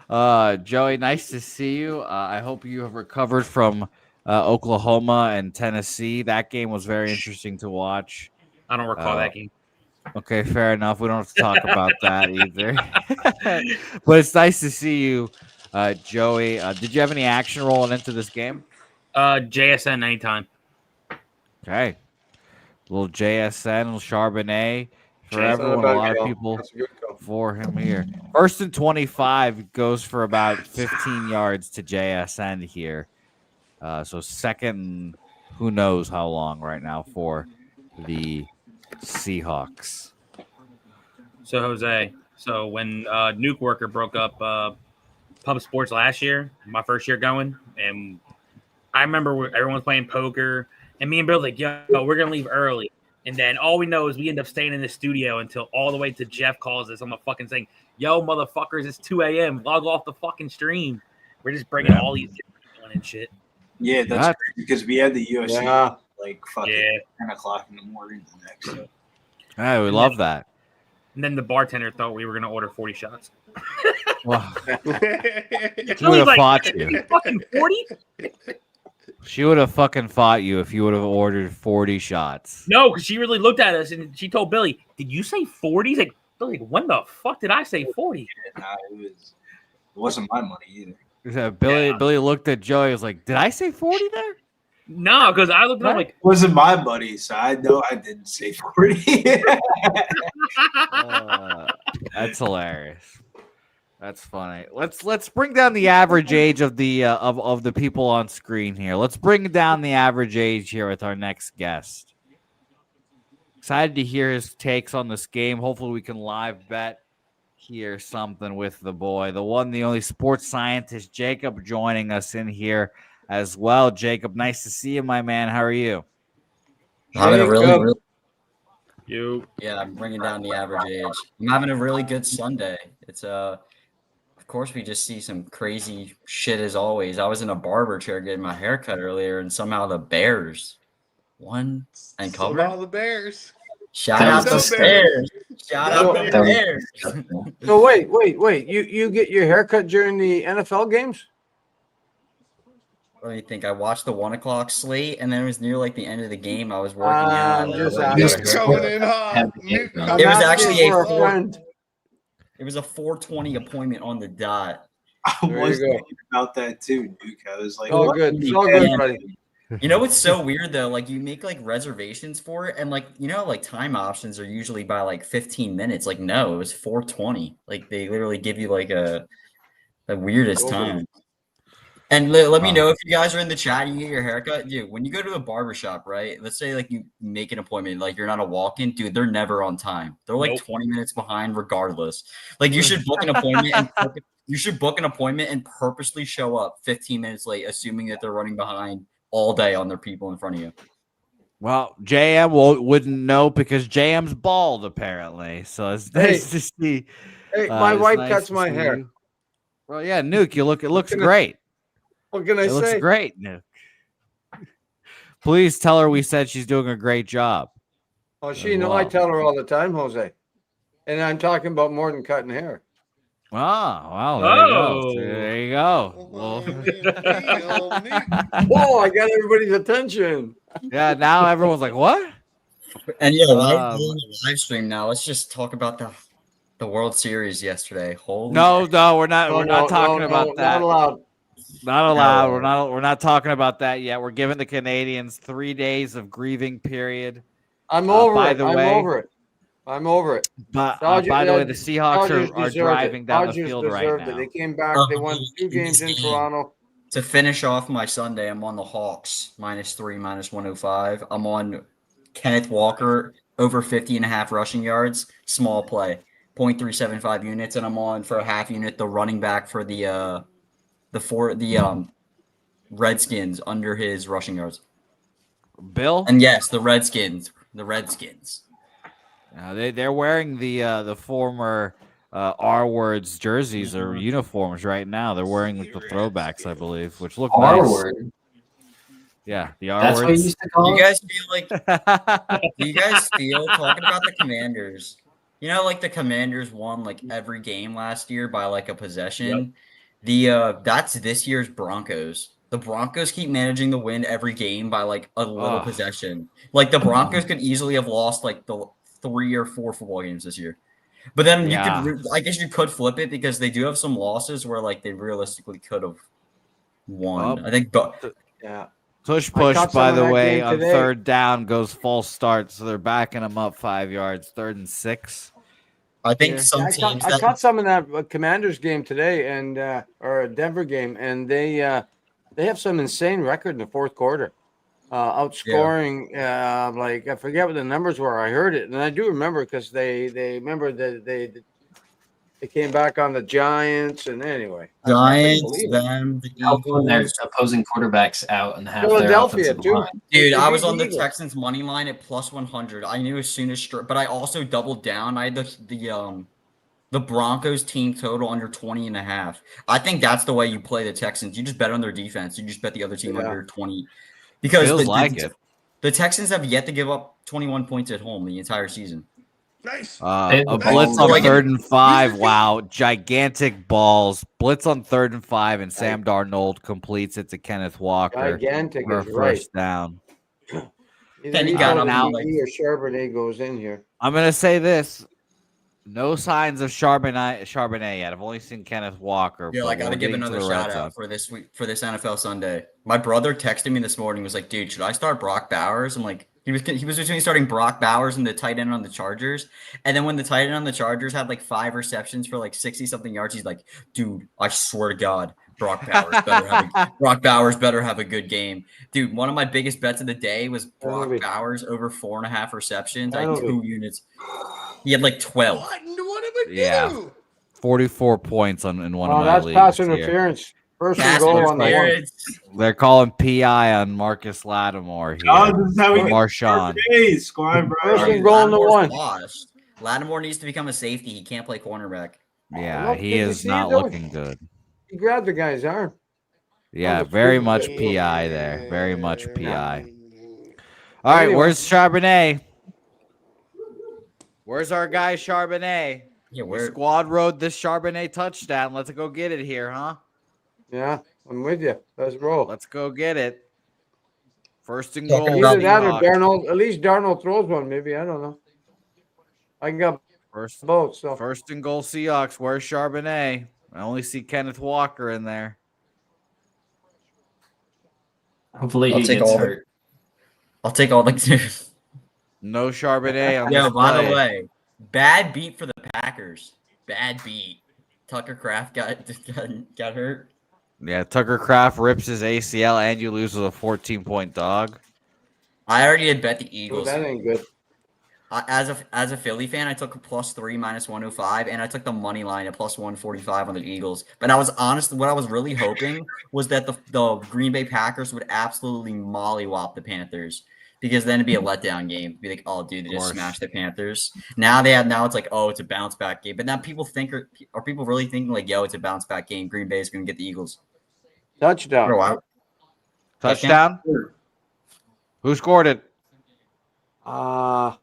Joey, nice to see you. I hope you have recovered from Oklahoma and Tennessee. That game was very interesting to watch. I don't recall that game. Okay, fair enough. We don't have to talk about that either. But it's nice to see you, Joey. Did you have any action rolling into this game? JSN anytime. Okay. Little JSN, little Charbonnet for That's everyone. not A bad lot of call. people That's a good call. for him here. First and 25 goes for about 15 yards to JSN here. So second, who knows how long right now for the Seahawks. So, Jose, when Nuke Worker broke up Pub Sports last year, my first year going, and I remember everyone was playing poker, and me and Bill like, yo, we're going to leave early. And then all we know is we end up staying in the studio until all the way to Jeff calls us on the fucking saying, yo, motherfuckers, it's 2 a.m. Log off the fucking stream. We're just bringing all these different and shit. Yeah, that's great because we had the UFC like fucking 10 o'clock in the morning the next day. Hey, we love that. And then the bartender thought we were going to order 40 shots. Well, she He would was have like, fought you. fucking 40? She would have fucking fought you if you would have ordered 40 shots. No, because she really looked at us and she told Billy, did you say 40? He's like, Billy, when the fuck did I say 40? It wasn't my money either. Billy looked at Joey. Was like, "Did I say 40 there?" No, because I looked at him like, It wasn't my money, so I know I didn't say 40. That's hilarious. That's funny. Let's bring down the average age of the of the people on screen here. Let's bring down the average age here with our next guest. Excited to hear his takes on this game. Hopefully, we can live bet here something with the boy, the one, the only sports scientist, Jacob, joining us in here as well. Jacob, nice to see you, my man. How are you? Having a really you. I'm bringing down the average age. I'm having a really good Sunday. It's of course we just see some crazy shit as always. I was in a barber chair getting my hair cut earlier, and somehow the Bears won and covered. All the Bears. Shout out the Bears. Shout out the Bears. So wait. You get your haircut during the NFL games? What do you think? I watched the 1 o'clock slate, and then it was near like the end of the game. I was working out. Just coming in hot. It was actually it was a 4:20 appointment on the dot. I was thinking about that too, Duke. I was like, all good. It's all good, buddy. You know what's so weird though? Like you make like reservations for it, and like like time options are usually by like 15 minutes. Like no, it was 4:20. Like they literally give you like the weirdest time. And let me know if you guys are in the chat. You get your haircut, dude. When you go to a barbershop, right? Let's say like you make an appointment, like you're not a walk-in, dude. They're never on time. They're like 20 minutes behind, regardless. Like you should book an appointment. You should book an appointment and purposely show up 15 minutes late, assuming that they're running behind all day on their people in front of you. Well, JM wouldn't know because JM's bald apparently. So it's nice to see. Hey, my wife cuts my hair. You. Well, yeah, Nuke, it looks great. What can I say? It looks great, Nuke. Please tell her we said she's doing a great job. Oh, I tell her all the time, Jose. And I'm talking about more than cutting hair. Oh, wow. There you go. Well, whoa, I got everybody's attention. Yeah, now everyone's like, what? And yeah, live stream now. Let's just talk about the World Series yesterday. No, we're not. We're not talking about that. Not allowed. Not allowed. We're not talking about that yet. We're giving the Canadians 3 days of grieving period. I'm over it. I'm over it. But by the way, the Seahawks are driving down the field right now. They came back. They won 2 games in Toronto. To finish off my Sunday, I'm on the Hawks -3, -105. I'm on Kenneth Walker over 50.5 rushing yards, small play, 0.375 units, and I'm on for a half unit the running back for the Redskins under his rushing yards. Bill? And yes, the Redskins. They're wearing the former R words jerseys or uniforms right now. They're wearing the throwbacks, I believe, which look R nice. word. Yeah, the R That's what you words. used to call Do it? you guys feel like do you guys feel talking about the Commanders? You know, like the Commanders won like every game last year by like a possession. That's this year's Broncos. The Broncos keep managing to win every game by like a little possession. Like the Broncos could easily have lost like the 3 or 4 football games this year. But then I guess you could flip it because they do have some losses where like they realistically could have won. I think Yeah. Push, I caught by some the of that way, game on today. 3rd down goes false start, so they're backing them up 5 yards, 3rd and 6. I think Yeah. some I teams caught some in that Commanders game today, and or a Denver game, and they have some insane record in the fourth quarter, outscoring like I forget what the numbers were. I heard it, and I do remember because they remember that they came back on the Giants, and anyway, I couldn't Giants, believe it. them, the Helping their Eagles. opposing quarterbacks out and have their Philadelphia offensive too. line. Dude, They I beat was on the Eagles. Texans money line at plus 100. I knew as soon as, but I also doubled down. I had the Broncos team total under 20.5. I think that's the way you play the Texans. You just bet on their defense. You just bet the other team under 20 because Feels like it. The Texans have yet to give up 21 points at home the entire season. Nice. A Nice. blitz on Like- 3rd and 5. Wow, gigantic balls. Blitz on 3rd and 5, and Sam Darnold completes it to Kenneth Walker Gigantic for a is right. first down. Either Kenny he got goes up now- TD or Charbonnet goes in here. I'm gonna say this: no signs of Charbonnet yet. I've only seen Kenneth Walker. Yeah, but I got to we're give getting to another the red shout zone. out for this week for this NFL Sunday. My brother texted me this morning. Was like, "Dude, should I start Brock Bowers?" I'm like, he was between starting Brock Bowers and the tight end on the Chargers, and then when the tight end on the Chargers had like 5 receptions for like 60 something yards, he's like, "Dude, I swear to God, Brock Bowers better have a good game." Dude, one of my biggest bets of the day was Brock Penalty. Bowers over 4.5 receptions. I had Penalty. 2 units. He had like 12. What did I Yeah. do? 44 points in one of Oh, my that's leagues pass here. interference. First and Pass goal on the one. interference. They're calling PI on Marcus Lattimore here. Oh, this is how we get Marshawn. Hey, squad, First bro. and goal on the Lattimore's one. washed. Lattimore needs to become a safety. He can't play cornerback. Yeah, Look, he did you is see not it, though? looking good. He grabbed the guy's arm. Yeah, that's very good. much Yeah. PI there. Very much PI. Mm. All right, Anyway. where's Charbonnet? Where's our guy Charbonnet? Yeah, We where squad rode this Charbonnet touchdown. Let's go get it here, huh? Yeah, I'm with you. Let's roll. Let's go get it. First and Talking goal. about Either that or Seahawks. Darnold. At least Darnold throws one. Maybe I don't know. I got First, both. So first and goal Seahawks. Where's Charbonnet? I only see Kenneth Walker in there. Hopefully I'll he take gets all hurt. I'll take all the No Charbonnet on Yo, this by the play. way, bad beat for the Packers. Bad beat. Tucker Kraft got hurt. Yeah, Tucker Kraft rips his ACL and you lose with a 14-point dog. I already had bet the oh, Eagles. that ain't good. As a Philly fan, I took a +3 -105, and I took the money line at +145 on the Eagles. But I was honest. What I was really hoping was that the Green Bay Packers would absolutely mollywop the Panthers, because then it'd be a letdown game. Be like, oh, dude, they just course. smashed the Panthers. Now it's like, oh, it's a bounce back game. But now people think, are people really thinking like, yo, it's a bounce back game? Green Bay is going to get the Eagles. Touchdown. Bro, Touchdown? Who scored it? I'm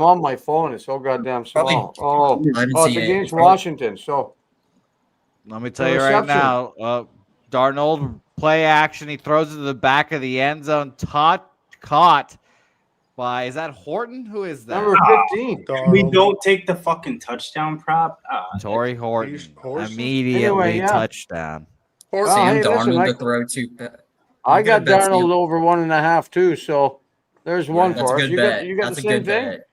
on my phone. It's so goddamn small. Probably- I didn't Oh, it's see it. against Probably- Washington. So Let me tell you right Reception. now. Darnold play action. He throws it to the back of the end zone. Caught by, is that Horton? Who is that? number 15. We Darnold. don't take the fucking touchdown prop. Torrey Horton. Horses? Immediately Anyway, yeah. touchdown. Horses. Oh, Sam hey, listen, Darnold I- to throw to. I You got bet, Steve. Darnold over 1.5 too. So there's one That's a for us. good You bet. got you got That's the a same good thing. bet.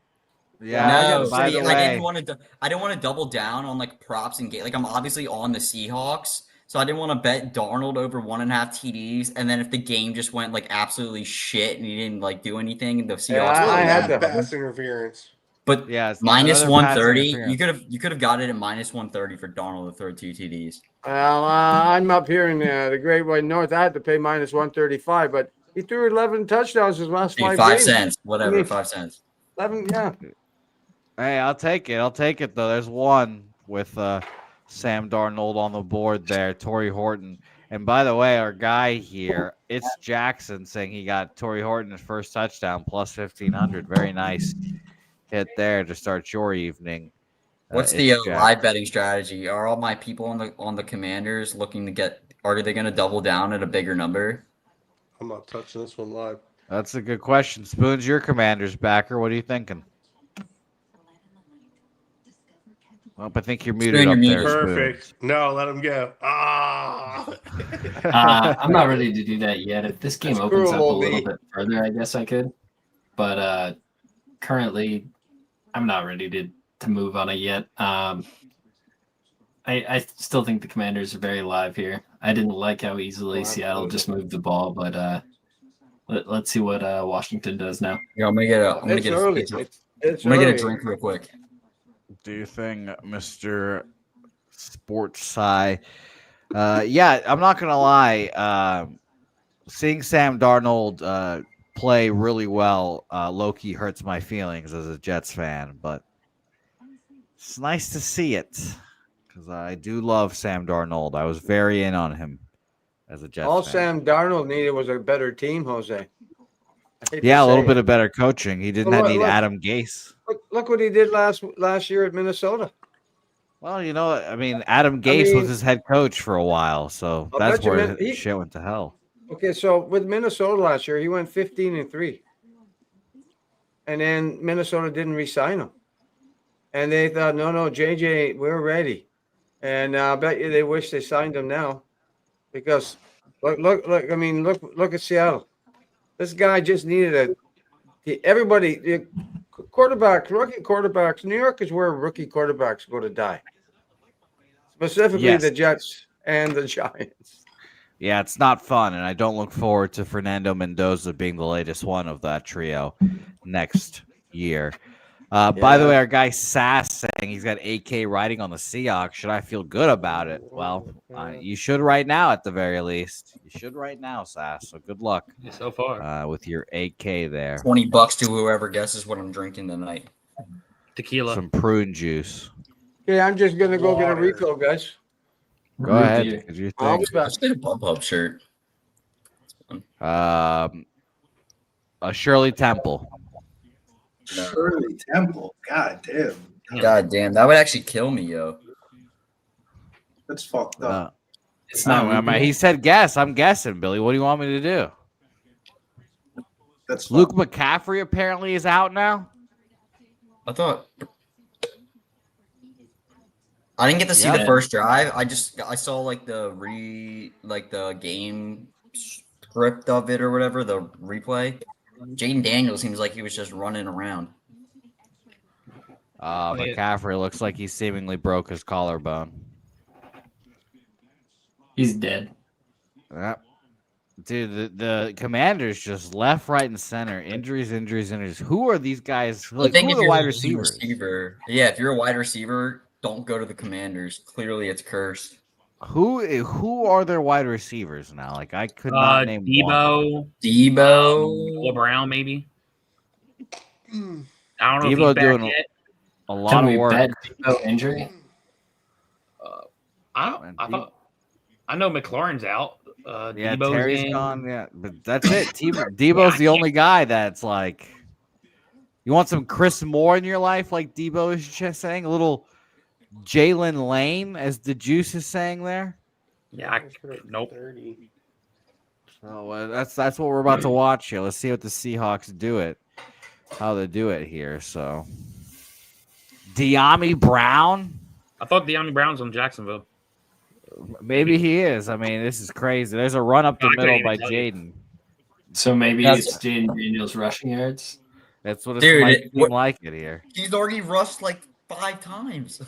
Yeah. No, by see, the I way, didn't want to. I don't want to double down on like props and game. Like I'm obviously on the Seahawks, So I didn't want to bet Darnold over 1.5 TDs, and then if the game just went like absolutely shit and he didn't like do anything, the Seahawks. Yeah, Well, I had that to. pass interference. But Yeah, it's minus another pass 130, interference. you could have got it at minus 130 for Darnold to throw 2 TDs. Well, I'm up here in the Great White North. I had to pay minus 135, but he threw 11 touchdowns his last Hey, 5 5 games. cents, whatever, I mean, 5 cents. 11, yeah. Hey, I'll take it. I'll take it though. There's one with Sam Darnold on the board there, Torrey Horton. And by the way, our guy here, it's Jackson saying he got Torrey Horton's first touchdown plus 1,500. Very nice hit there to start your evening. What's the live betting strategy? Are all my people on the Commanders looking to get? Are they going to double down at a bigger number? I'm not touching this one live. That's a good question. Spoons, your Commanders backer. What are you thinking? Well, I think you're muted up there. Perfect. Spoons. No, let him go. Ah. I'm not ready to do that yet. If this game opens up a little bit further, I guess I could. But currently, I'm not ready to move on it yet. I still think the Commanders are very live here. I didn't like how easily Seattle just moved the ball, but let's see what Washington does now. Yeah, I'm gonna get a drink real quick. Do you think, Mr. Sports Sci? Yeah, I'm not gonna lie. Seeing Sam Darnold play really well, low-key hurts my feelings as a Jets fan, but it's nice to see it because I do love Sam Darnold. I was very in on him as a Jets All fan. Sam Darnold needed was a better team, Jose. Yeah, a little bit of better coaching. He didn't need Adam Gase. Look what he did last year at Minnesota. Well, you know, I mean, Adam Gase was his head coach for a while, so that's where shit went to hell. Okay, so with Minnesota last year, he went 15-3. And then Minnesota didn't re-sign him. And they thought, no, JJ, we're ready. And I bet you they wish they signed him now. Because look at Seattle. This guy just needed rookie quarterbacks. New York is where rookie quarterbacks go to die. Specifically the Jets and the Giants. Yeah, it's not fun, and I don't look forward to Fernando Mendoza being the latest one of that trio next year. By the way, our guy Sass saying he's got 8K riding on the Seahawks. Should I feel good about it? Well, you should right now at the very least. You should right now, Sass. So good luck so far with your 8K there. $20 to whoever guesses what I'm drinking tonight. Tequila. Some prune juice. Okay, I'm just going to go get a refill, guys. Go ahead. Let's get a bump up shirt. A Shirley Temple. Shirley Temple. God damn. God damn. That would actually kill me, yo. That's fucked up. It's not. He said guess. I'm guessing, Billy. What do you want me to do? That's Luke McCaffrey apparently is out now. I didn't get to see the first drive. I saw like the game script of it or whatever, the replay. Jaden Daniels seems like he was just running around. McCaffrey looks like he seemingly broke his collarbone. He's dead. Yep. Dude, the Commanders just left, right, and center. Injuries. Who are these guys? Like, who are the wide receivers? Yeah, if you're a wide receiver, don't go to the Commanders. Clearly, it's cursed. Who are their wide receivers now? Like, I could not name one. Debo, Brown, maybe. I don't know Debo if he's doing back yet. a lot of work. Debo injury? I know McLaurin's out. Yeah, Debo's Terry's gone. Yeah, but that's it. Debo's the only guy that's like. You want some Chris Moore in your life, like Debo is just saying? A little Jalen Lane, as the juice is saying there. Yeah, nope. So that's what we're about to watch here. Let's see what the Seahawks do how they do it here. So, De'Ami Brown. I thought De'Ami Brown's on Jacksonville. Maybe he is. I mean, this is crazy. There's a run up the middle by Jaden. So maybe it's Jaden Daniels rushing yards. That's what it might seem like it here. He's already rushed like 5 times.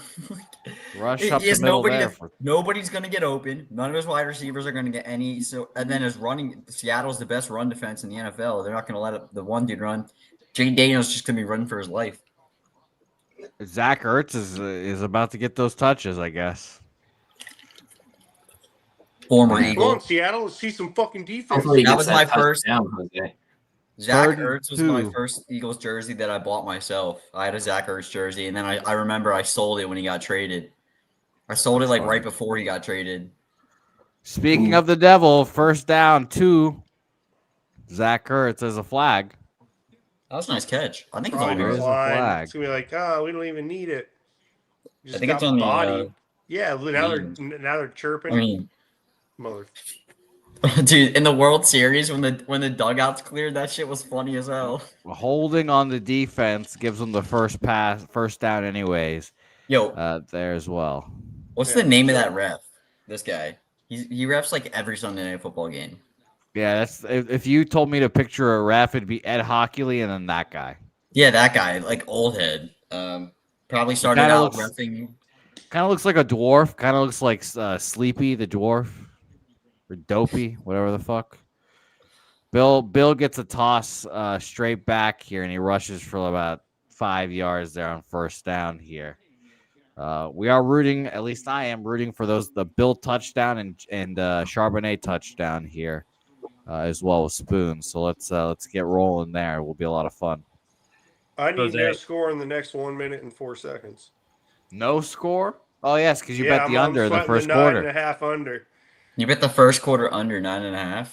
Rush up the middle there. Nobody's going to get open. None of his wide receivers are going to get any. So, and then Seattle's the best run defense in the NFL. They're not going to let the one dude run. Jay Daniels just going to be running for his life. Zach Ertz is about to get those touches, I guess. Former Come Eagle. on, Seattle. Let's see some fucking defense. Hopefully he That gets was my first. touchdown, Jose. Zach Third and Ertz was my 2. first Eagles jersey that I bought myself. I had a Zach Ertz jersey, and then I remember I sold it when he got traded. I sold it like right before he got traded. Speaking of the devil, first down 2. Zach Ertz as a flag. That was a nice catch. I think it's Probably on There is yours. a line. flag. It's gonna be like, oh, we don't even need it. I think it's on the. Yeah, now they're chirping. I mean, Mother. dude, in the World Series when the dugouts cleared, that shit was funny as hell. Holding on the defense gives them the first down anyways. Yo, there as well. what's the name of that ref? This guy. He refs like every Sunday night football game. Yeah, that's if you told me to picture a ref, it'd be Ed Hockley and then that guy. Yeah, that guy, like old head. Probably started out reffing. Kind of looks like a dwarf. Kind of looks like Sleepy the dwarf. Or Dopey, whatever the fuck. Bill gets a toss straight back here, and he rushes for about 5 yards there on first down here. We are rooting, at least I am rooting for the Bill touchdown and Charbonnet touchdown here as well with Spoon. So let's get rolling there. It will be a lot of fun. I need no score in the next 1 minute and 4 seconds. No score? Oh yes, because you bet the under in the first the quarter. 9.5 under. You bet the first quarter under 9.5.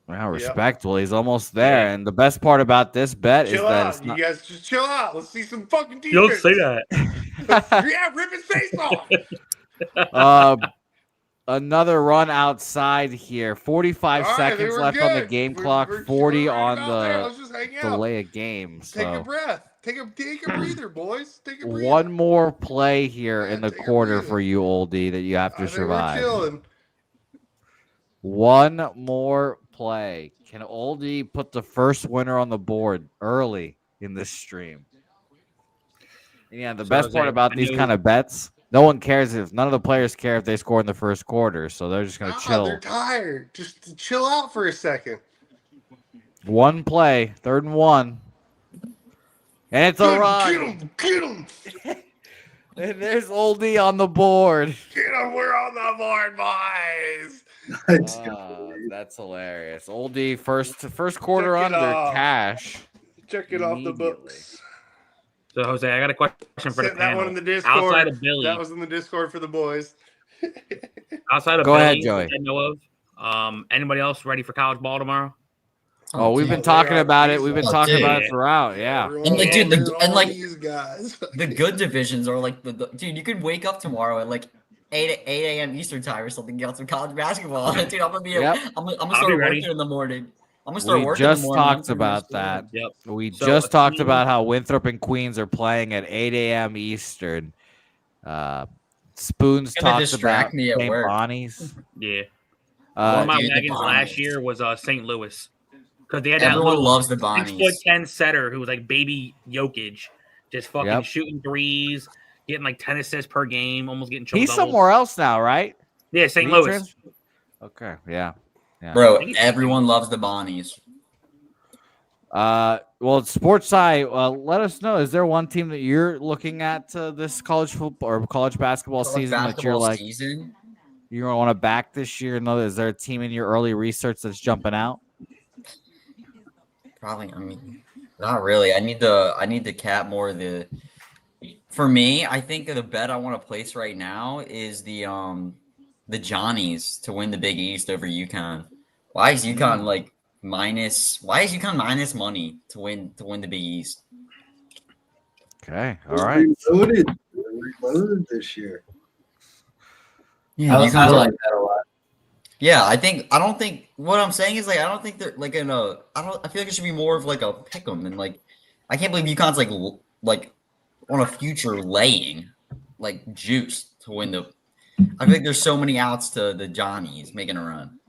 Wow, respectful. He's almost there. And the best part about this bet is that it's you not... guys just chill out. Let's see some fucking defense. You don't say that. Yeah, rip his face off. Another run outside here. 45 seconds left on the game clock. 40 on the delay of game. So. Take a breath. Take a breather, boys. Take a breather. One more play here in the quarter for you, oldie, that you have to survive. One more play. Can oldie put the first winner on the board early in this stream? Yeah, the best part about these kind of bets, no one cares none of the players care if they score in the first quarter, so they're just going to chill. They're tired. Just chill out for a second. One play, 3rd and 1. And it's a run. Get him. And there's oldie on the board. Get him. We're on the board, boys. That's hilarious. Oldie, first quarter under cash. Check it off the books. So, Jose, I got a question for the panel. That one in the Discord. Outside of Billy. That was in the Discord for the boys. Outside of Go Billy, ahead, Joey. I know of. Anybody else ready for college ball tomorrow? Oh, we've been talking about it. We've been talking about it throughout. Yeah. And like, dude, these guys. The good divisions are like dude. You could wake up tomorrow at like 8 a.m. Eastern time or something. Get some college basketball. Dude, I'm gonna be. Yep. I'm gonna start working in the morning. I'm gonna start we working. just in the morning. talked about that. Yep. We just talked about how Winthrop and Queens are playing at 8 a.m. Eastern. Spoons talked about me at St. work. Bonnie's. Yeah. One of my dude, wagons last year was St. Louis because they had that Everyone little loves the Bonnies. 6'10" setter who was like baby Jokic, just fucking shooting threes, getting like 10 assists per game, almost getting triple He's doubles. somewhere else now, right? Yeah, St. Louis. Okay, yeah. Bro, everyone loves the Bonnies. Well, sports side, let us know. Is there one team that you're looking at this college football or college basketball season that you're like you want to back this year? Is there a team in your early research that's jumping out? Probably. I mean, not really. I need to cap more of the. For me, I think the bet I want to place right now is the Johnnies to win the Big East over UConn. Why is UConn Why is UConn minus money to win the Big East? Okay, all right. Reloaded this year. Yeah, I like that a lot. Yeah, I don't think what I'm saying is I don't think they're like I feel like it should be more of like a pick'em and like I can't believe UConn's like on a future laying like juice to win the. I feel like there's so many outs to the Johnnies making a run.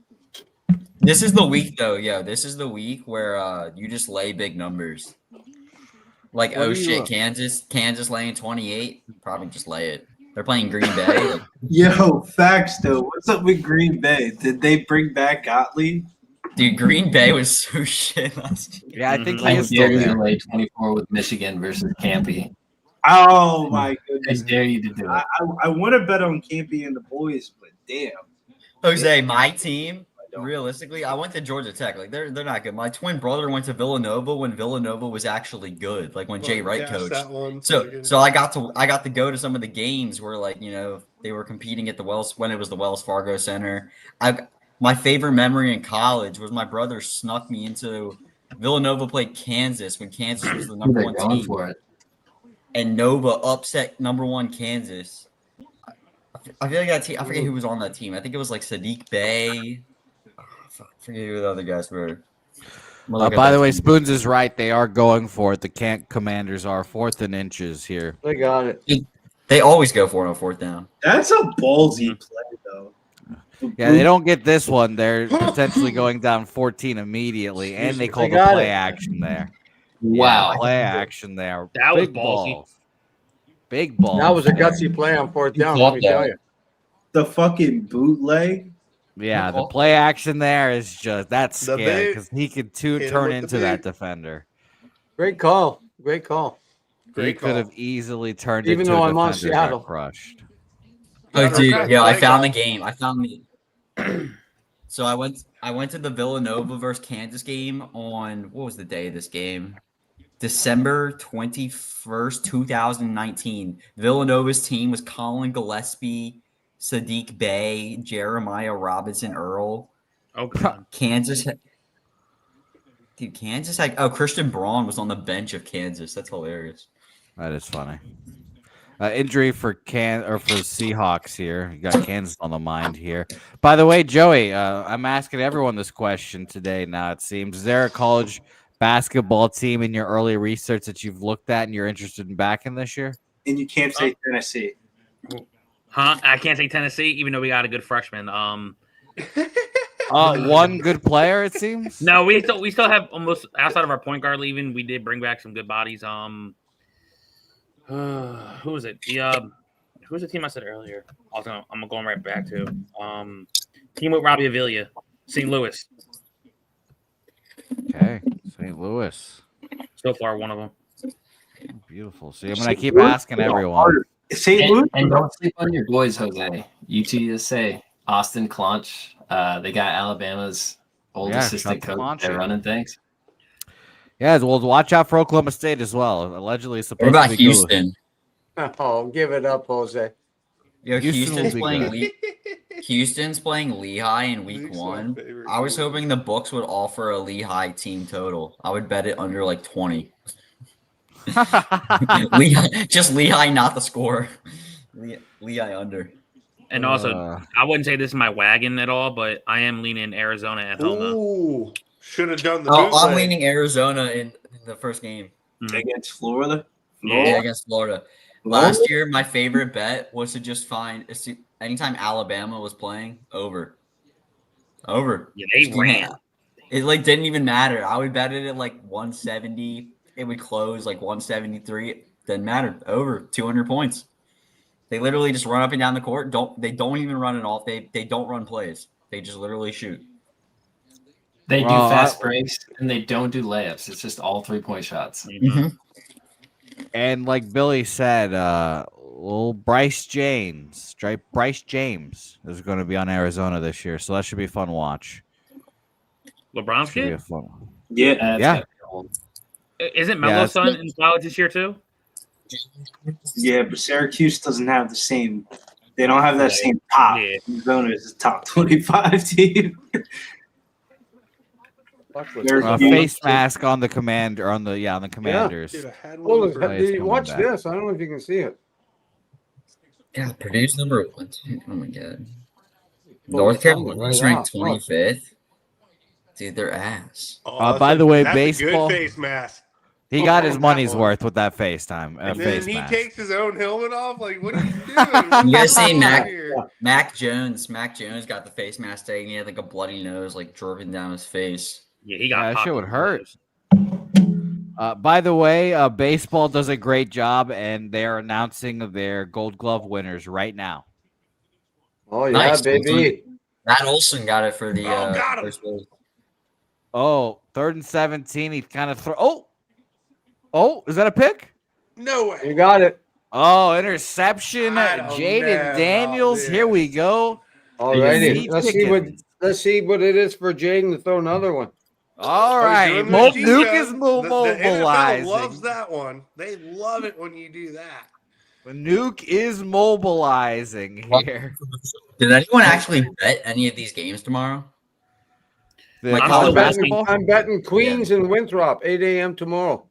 This is the week though, yeah. This is the week where you just lay big numbers. Like, What oh do you, shit, Kansas laying 28. Probably just lay it. They're playing Green Bay. Like, Yo, facts though. What's up with Green Bay? Did they bring back Gottlieb? dude, Green Bay was so shit last year. Yeah, I think Mhm. he I is still dare you to there. lay 24 with Michigan versus Campy. Oh my I goodness. dare you to do it. I want to bet on Campy and the boys, but damn. Jose, my team, realistically, I went to Georgia Tech. Like, they're not good. My twin brother went to Villanova when Villanova was actually good, like when Jay Wright Cash coached. that one. So I got to go to some of the games where, like, you know, they were competing at when it was the Wells Fargo Center. My favorite memory in college was my brother snuck me into Villanova played Kansas when Kansas was the number They're one going team, for it. and Nova upset number one Kansas. I feel like that team. I forget who was on that team. I think it was like Sadiq Bey. I forget who the other guys were. By the way, Spoons is right. They are going for it. The Commanders are 4th and inches here. They got it. They always go for it on 4th down. That's a ballsy play though. Yeah, they don't get this one. They're potentially going down 14 immediately, and they call They the got play it. action there. Wow. Yeah, play action there. That was Big ballsy. balls. Big balls. That was a there. gutsy play on 4th down. caught Let me that. tell you. The fucking bootleg. Yeah, the play action there is that's The scary big- because he could hit him turn with the into that big. defender. Great call. Great call. He Great could have call. easily turned Even into though a I'm on defender and got Seattle. crushed. Oh, Matter of dude, fact, yeah, I great found the call. game. I found the. So I went to the Villanova versus Kansas game on what was the day of this game? December 21st, 2019. Villanova's team was Colin Gillespie, Sadiq Bey, Jeremiah Robinson Earl. Oh, God. Kansas had Christian Braun was on the bench of Kansas. That's hilarious. That is funny. Injury for Seahawks here. You got Kansas on the mind here. By the way, Joey, I'm asking everyone this question today. Now it seems, is there a college basketball team in your early research that you've looked at and you're interested in backing this year? And you can't say Tennessee. Huh? I can't say Tennessee, even though we got a good freshman. One good player, it seems. No, we still have almost outside of our point guard leaving. We did bring back some good bodies. Who was it? Who was the team I said earlier? I'm going right back to team with Robbie Avila, St. Louis. Okay, St. Louis. So far, one of them. Beautiful. See, I'm gonna keep asking everyone. St. Louis. And don't sleep on your boys, Jose. UTSA, Austin Clunch. They got Alabama's old assistant coach. Clunchy. They're running things. Yeah, well, watch out for Oklahoma State as well. Allegedly, it's What supposed about to be Houston? Oh, give it up, Jose. Yo, Houston will be good. Houston's playing Lehigh in week Luke's my 1. favorite I was team. hoping the books would offer a Lehigh team total. I would bet it under like 20. Just Lehigh, not the score. Lehigh under. And also, I wouldn't say this is my wagon at all, but I am leaning Arizona at home. Though. Ooh, should have done the Oh, I'm bootleg. leaning Arizona in the first game. Against Florida. Yeah, against Florida. Last year, my favorite bet was to just find anytime Alabama was playing, over. Yeah, they ran. It like didn't even matter. I would bet it at like 170. It would close like 173. Didn't matter. Over 200 points. They literally just run up and down the court. They don't even run it off. They don't run plays. They just literally shoot. They do fast breaks and they don't do layups. It's just all 3-point shots. Mm-hmm. And like Billy said, little Bryce James is going to be on Arizona this year, so that should be a fun watch. LeBron's Should be kid? a fun one. Yeah. Yeah. Isn't Melo's son in college this year too? Yeah, but Syracuse doesn't have the same. They don't have that same pop. Yeah. Arizona is a top 25 team. Face mask on the Commanders. Dude, I had Hold one on, for- Coming watch back. this. I don't know if you can see it. Yeah, Purdue's number 1. Oh my god. Well, North it's on Carolina's right ranked now. 25th. Dude, they're ass. Oh, By the way, that's baseball- a good face mask. He got Oh, his that money's one. worth with that FaceTime. And Face then he mask. takes his own helmet off. Like, what are you doing? You guys see Mac? Mac Jones got the face mask taken. He had like a bloody nose, like dripping down his face. Yeah, he got Yeah, that popped shit would in the hurt. nose. By the way, baseball does a great job, and they are announcing their Gold Glove winners right now. Oh yeah, Nice. baby. Matt Olson got it for the got him. first base. Oh, 3rd and 17. He kind of Oh, is that a pick? No way. You got it. Oh, interception. I don't know Jaden Daniels. about Here we this. go. Alrighty. Pete Let's Pickens. see what it is for Jaden to throw another one. All Oh, right. doing the Nuke G-Go. is The mobilizing. NFL loves that one. They love it when you do that. Nuke is mobilizing here. Did anyone actually bet any of these games tomorrow? The Like, college I'm basketball? I'm betting Queens and Winthrop, 8 a.m. tomorrow.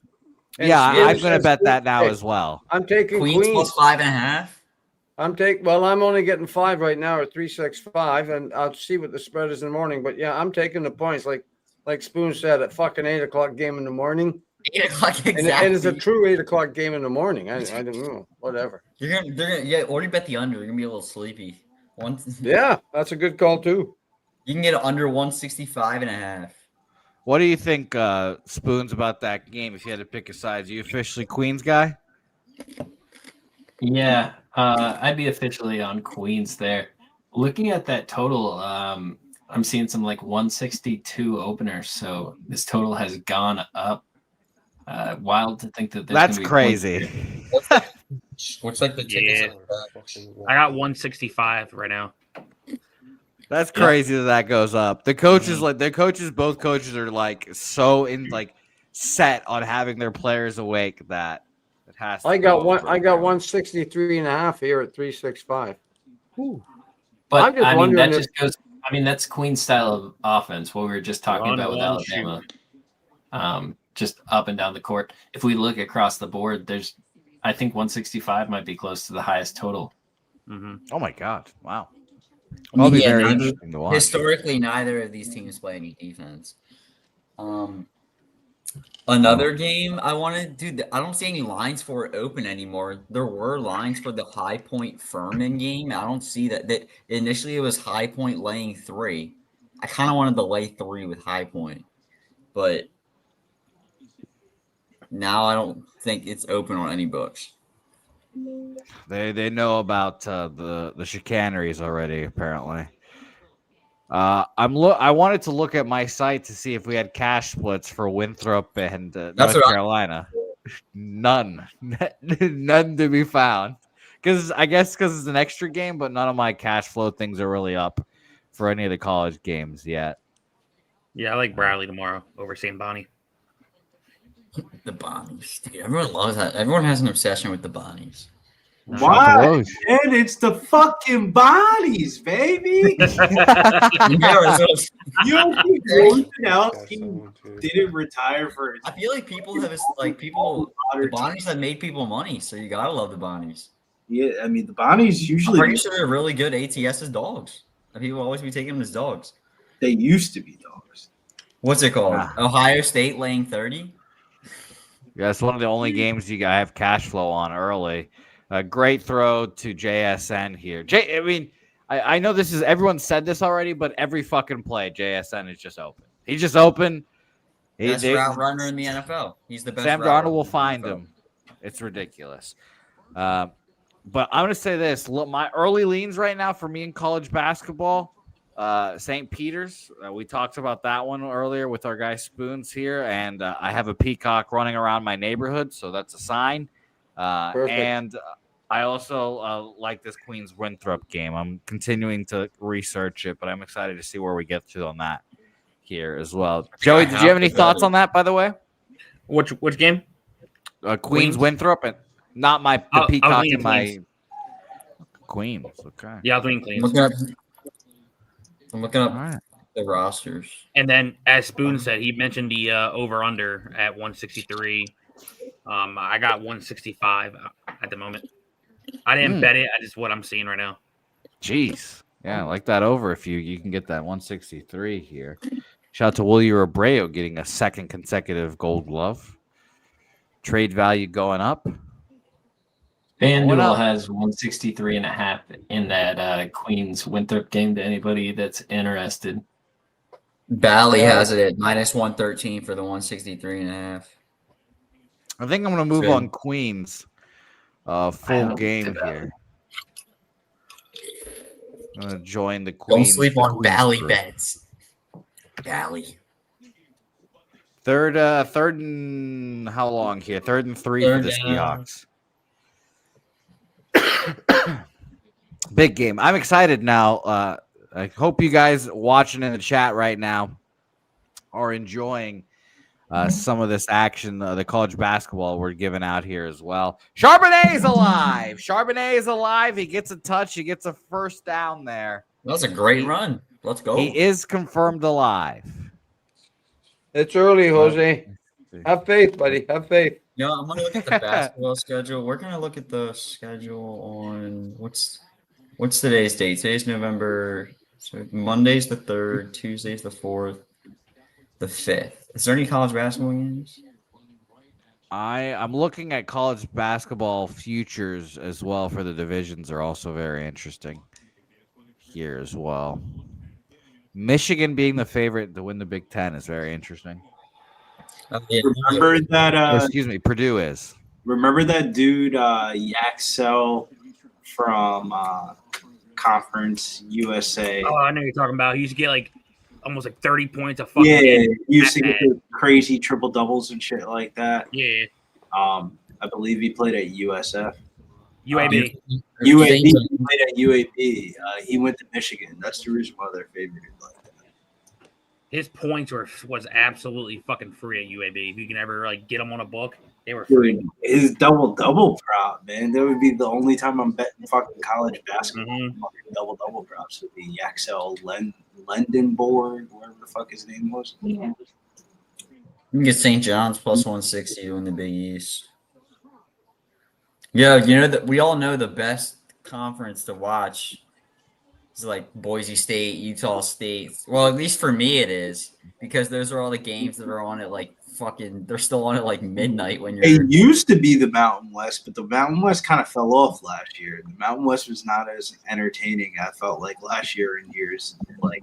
And Yeah, Spears I'm going to says bet that now Queens. as well. I'm taking Queens Queens. plus 5.5. Well, I'm only getting 5 right now at 365, and I'll see what the spread is in the morning. But yeah, I'm taking the points. Like Spoon said, at fucking 8:00 game in the morning. 8:00 exactly. And it's a true 8:00 game in the morning. I don't know, whatever. They're gonna already bet the under. You're gonna be a little sleepy. Yeah, that's a good call too. You can get it under 165.5. What do you think, Spoons, about that game? If you had to pick a side, are you officially Queens guy? Yeah, I'd be officially on Queens there. Looking at that total, I'm seeing some like 162 openers, so this total has gone up. Wild to think that That's gonna be crazy. What's like the Yeah. I got 165 right now. That's crazy that goes up. The coaches, both coaches are like so set on having their players awake that it has to I got go over. 163.5 here at 365. I'm But just I mean, wondering that if- just goes. I mean, that's Queen's style of offense. What we were just talking Run, about with one, Alabama, just up and down the court. If we look across the board, I think 165 might be close to the highest total. Mm-hmm. Oh my god! Wow. That'll be very interesting to watch. Historically, neither of these teams play any defense. Another game I want to do. I don't see any lines for it open anymore. There were lines for the High Point Furman game. I don't see that. That initially it was High Point laying 3. I kind of wanted to lay 3 with High Point, but now I don't think it's open on any books. They know about the chicaneries already. Apparently, I wanted to look at my site to see if we had cash splits for Winthrop and North Carolina. None to be found. Because it's an extra game, but none of my cash flow things are really up for any of the college games yet. Yeah, I like Bradley tomorrow over St. Bonnie. The Bonnies, dude. Everyone loves that. Everyone has an obsession with the Bonnies. Why? And it's the fucking bodies, baby. You don't keep rolling out. He didn't retire for his. I feel like people have the Bonnies have made people money, so you gotta love the Bonnies. Yeah, I mean the Bonnies usually. I'm pretty sure they're really good ATS as dogs. People always be taking them as dogs. They used to be dogs. What's it called? Ohio State laying 30. Yeah, it's one of the only games you have cash flow on early. A great throw to JSN here. I know this is everyone said this already, but every fucking play, JSN is just open. He's just open. Best route runner in the NFL. He's the best. Sam Darnold will find him. It's ridiculous. But I'm gonna say this: look, my early leans right now for me in college basketball, St. Peter's. We talked about that one earlier with our guy Spoons here, and I have a peacock running around my neighborhood, so that's a sign. And I also like this Queens Winthrop game. I'm continuing to research it, but I'm excited to see where we get to on that here as well. Joey, did you have any thoughts on that, by the way? Which game? Queens Winthrop, and not the peacock in my Queens. Okay. Yeah, I'll lean Queens. I'm looking up the rosters. And then, as Spoon said, he mentioned the over/under at 163. I got 165 at the moment. I didn't bet it. I just what I'm seeing right now. Jeez. Yeah, I like that over if you can get that 163 here. Shout out to Willie Abreu getting a second consecutive Gold Glove. Trade value going up. FanDuel has 163.5 in that Queens Winthrop game to anybody that's interested. Bally has it at -113 for the 163.5. I think I'm going to move Good. on Queens. Full game here. I'm going to join the Queens. Don't sleep on Queens Bally group. bets. Bally. Third and how long here? 3rd and 3 for Third the down. Seahawks. Big game. I'm excited now. I hope you guys watching in the chat right now are enjoying some of this action, the college basketball we're giving out here as well. Charbonnet's alive. Charbonnet is alive. He gets a touch. He gets a first down there. That was a great run. Let's go. He is confirmed alive. It's early, Jose. Have faith, buddy. Have faith. Yeah, I'm gonna look at the basketball schedule. We're gonna look at the schedule on what's today's date? Today's November. So Monday's the 3rd, Tuesday's the 4th, the 5th. Is there any college basketball games? I'm looking at college basketball futures as well for the divisions are also very interesting here as well. Michigan being the favorite to win the Big Ten is very interesting. Yeah. Remember that? Excuse me, Purdue is. Remember that dude Yaxel from Conference USA? Oh, I know you're talking about. He used to get like almost like 30 points a fucking Yeah, game. he used to get the crazy triple doubles and shit like that. Yeah. I believe he played at USF. UAB. UAB. He played at UAB. He went to Michigan. That's the reason why they're favored like that. His points was absolutely fucking free at UAB. If you can ever like get them on a book, they were free. Dude, his double prop, man. That would be the only time I'm betting fucking college basketball. Mhm. Double props would be Yaxel Lendenborg, whatever the fuck his name was. You can get St. John's plus 160 to win the Big East. Yeah, you know that we all know the best conference to watch is like Boise State, Utah State. Well, at least for me it is, because those are all the games that are on at like fucking they're still on at like midnight when you're It used to be the Mountain West, but the Mountain West kind of fell off last year. The Mountain West was not as entertaining, I felt like, last year and years like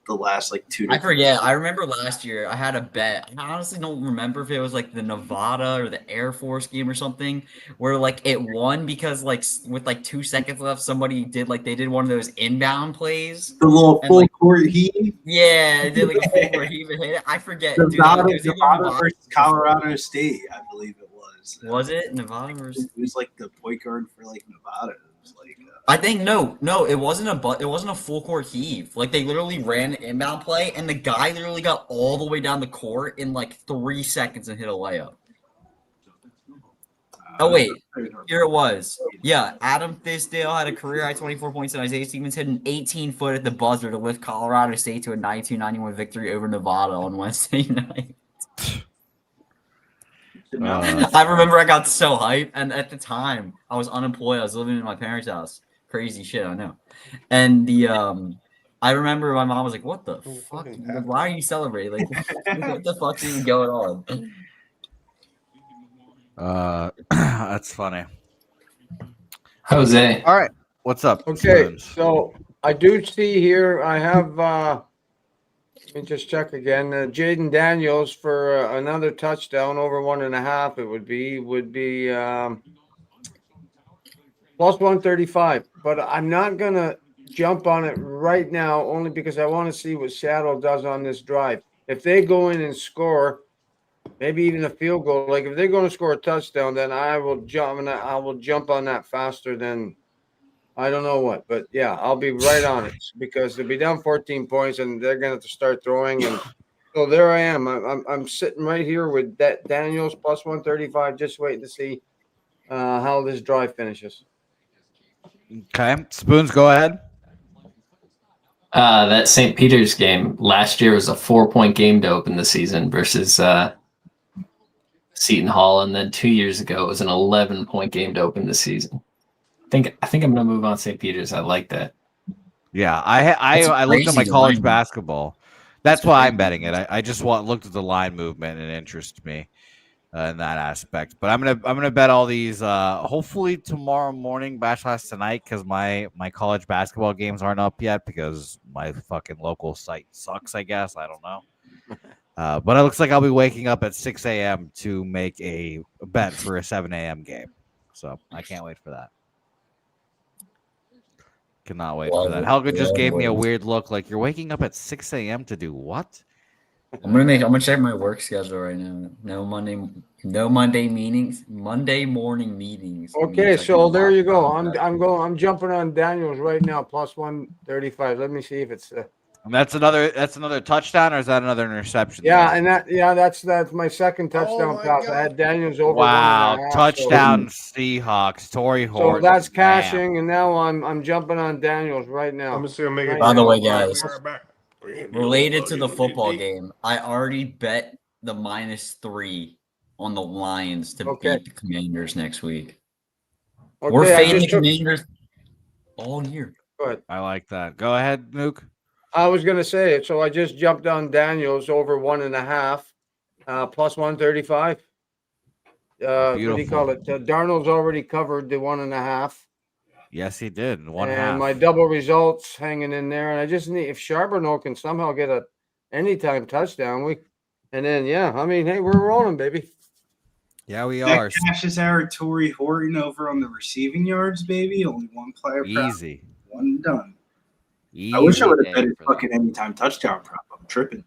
the last like 2 I forget. I remember last year I had a bet. I honestly don't remember if it was like the Nevada or the Air Force game or something where like it won because like with like 2 seconds left, somebody did like they did one of those inbound plays. The little And, full like, court heat. Yeah, it did like a full where he even hit it. I forget. Dude, Nevada, it was either Nevada Nevada versus Colorado State, I believe it was. Was it Nevada versus? It was like the point guard for like Nevada. It was like I think no, it wasn't a full court heave. Like they literally ran an inbound play, and the guy literally got all the way down the court in like 3 seconds and hit a layup. Oh wait, here it was. Yeah, Adam Fisdale had a career high 24 points, and Isaiah Stevens hit an 18-foot at the buzzer to lift Colorado State to a 92-91 victory over Nevada on Wednesday night. I remember I got so hyped, and at the time I was unemployed. I was living in my parents' house. Crazy shit, I know. And the I remember my mom was like, "What the fuck? Like, why are you celebrating? Like, what the fuck's even going on?" That's funny. Jose. All right, what's up? Okay, Spoons? so I do see here I have let me just check again. Jaden Daniels for another touchdown over 1.5. It would be plus 135. But I'm not gonna jump on it right now, only because I want to see what Seattle does on this drive. If they go in and score, maybe even a field goal, like if they're going to score a touchdown, then I will jump and I will jump on that faster than I don't know what. But yeah, I'll be right on it because they'll be down 14 points and they're going to have to start throwing. And so there I am. I'm sitting right here with that Daniels plus 135, just waiting to see how this drive finishes. Okay, Spoons, go ahead. That St. Peter's game last year was a 4-point game to open the season versus Seton Hall, and then 2 years ago it was an 11-point game to open the season. I think I'm gonna move on St. Peter's. I like that. Yeah, I looked at my crazy college line. basketball. That's why I'm betting it. I just looked at the line movement and it interests me in that aspect. But I'm gonna bet all these hopefully tomorrow morning, / tonight, because my college basketball games aren't up yet because my fucking local site sucks. I guess I don't know. But it looks like I'll be waking up at 6 a.m. to make a bet for a 7 a.m. game. So I can't wait for that. Cannot wait for that. Helga just gave me a weird look like, you're waking up at 6 a.m. to do what? I'm gonna check my work schedule right now. No Monday meetings. Monday morning meetings. Okay, so there you go. I'm jumping on Daniels right now, plus 135. Let me see if it's And that's another touchdown, or is that another interception? that's my second touchdown pass. I had Daniels over. Wow, 1.5, touchdown Seahawks. Torrey Horton. So that's cashing, and now I'm jumping on Daniels right now. I'm just gonna make it. By the way, guys, related to the football game, I already bet the -3 on the Lions to beat the Commanders next week. Okay, We're fading the Commanders all year. Good. I like that. Go ahead, Nuke. I was gonna say it, so I just jumped on Daniels over 1.5, plus 135. What do you call it? Darnold's already covered the 1.5. Yes, he did. And my double results hanging in there, and I just need if Charbonneau can somehow get a anytime touchdown, hey, we're rolling, baby. Yeah, we are. Cashes our Torrey Horton over on the receiving yards, baby. Only one player. Easy. One done. Easy. I wish I would have bet a fucking anytime touchdown prop. I'm tripping.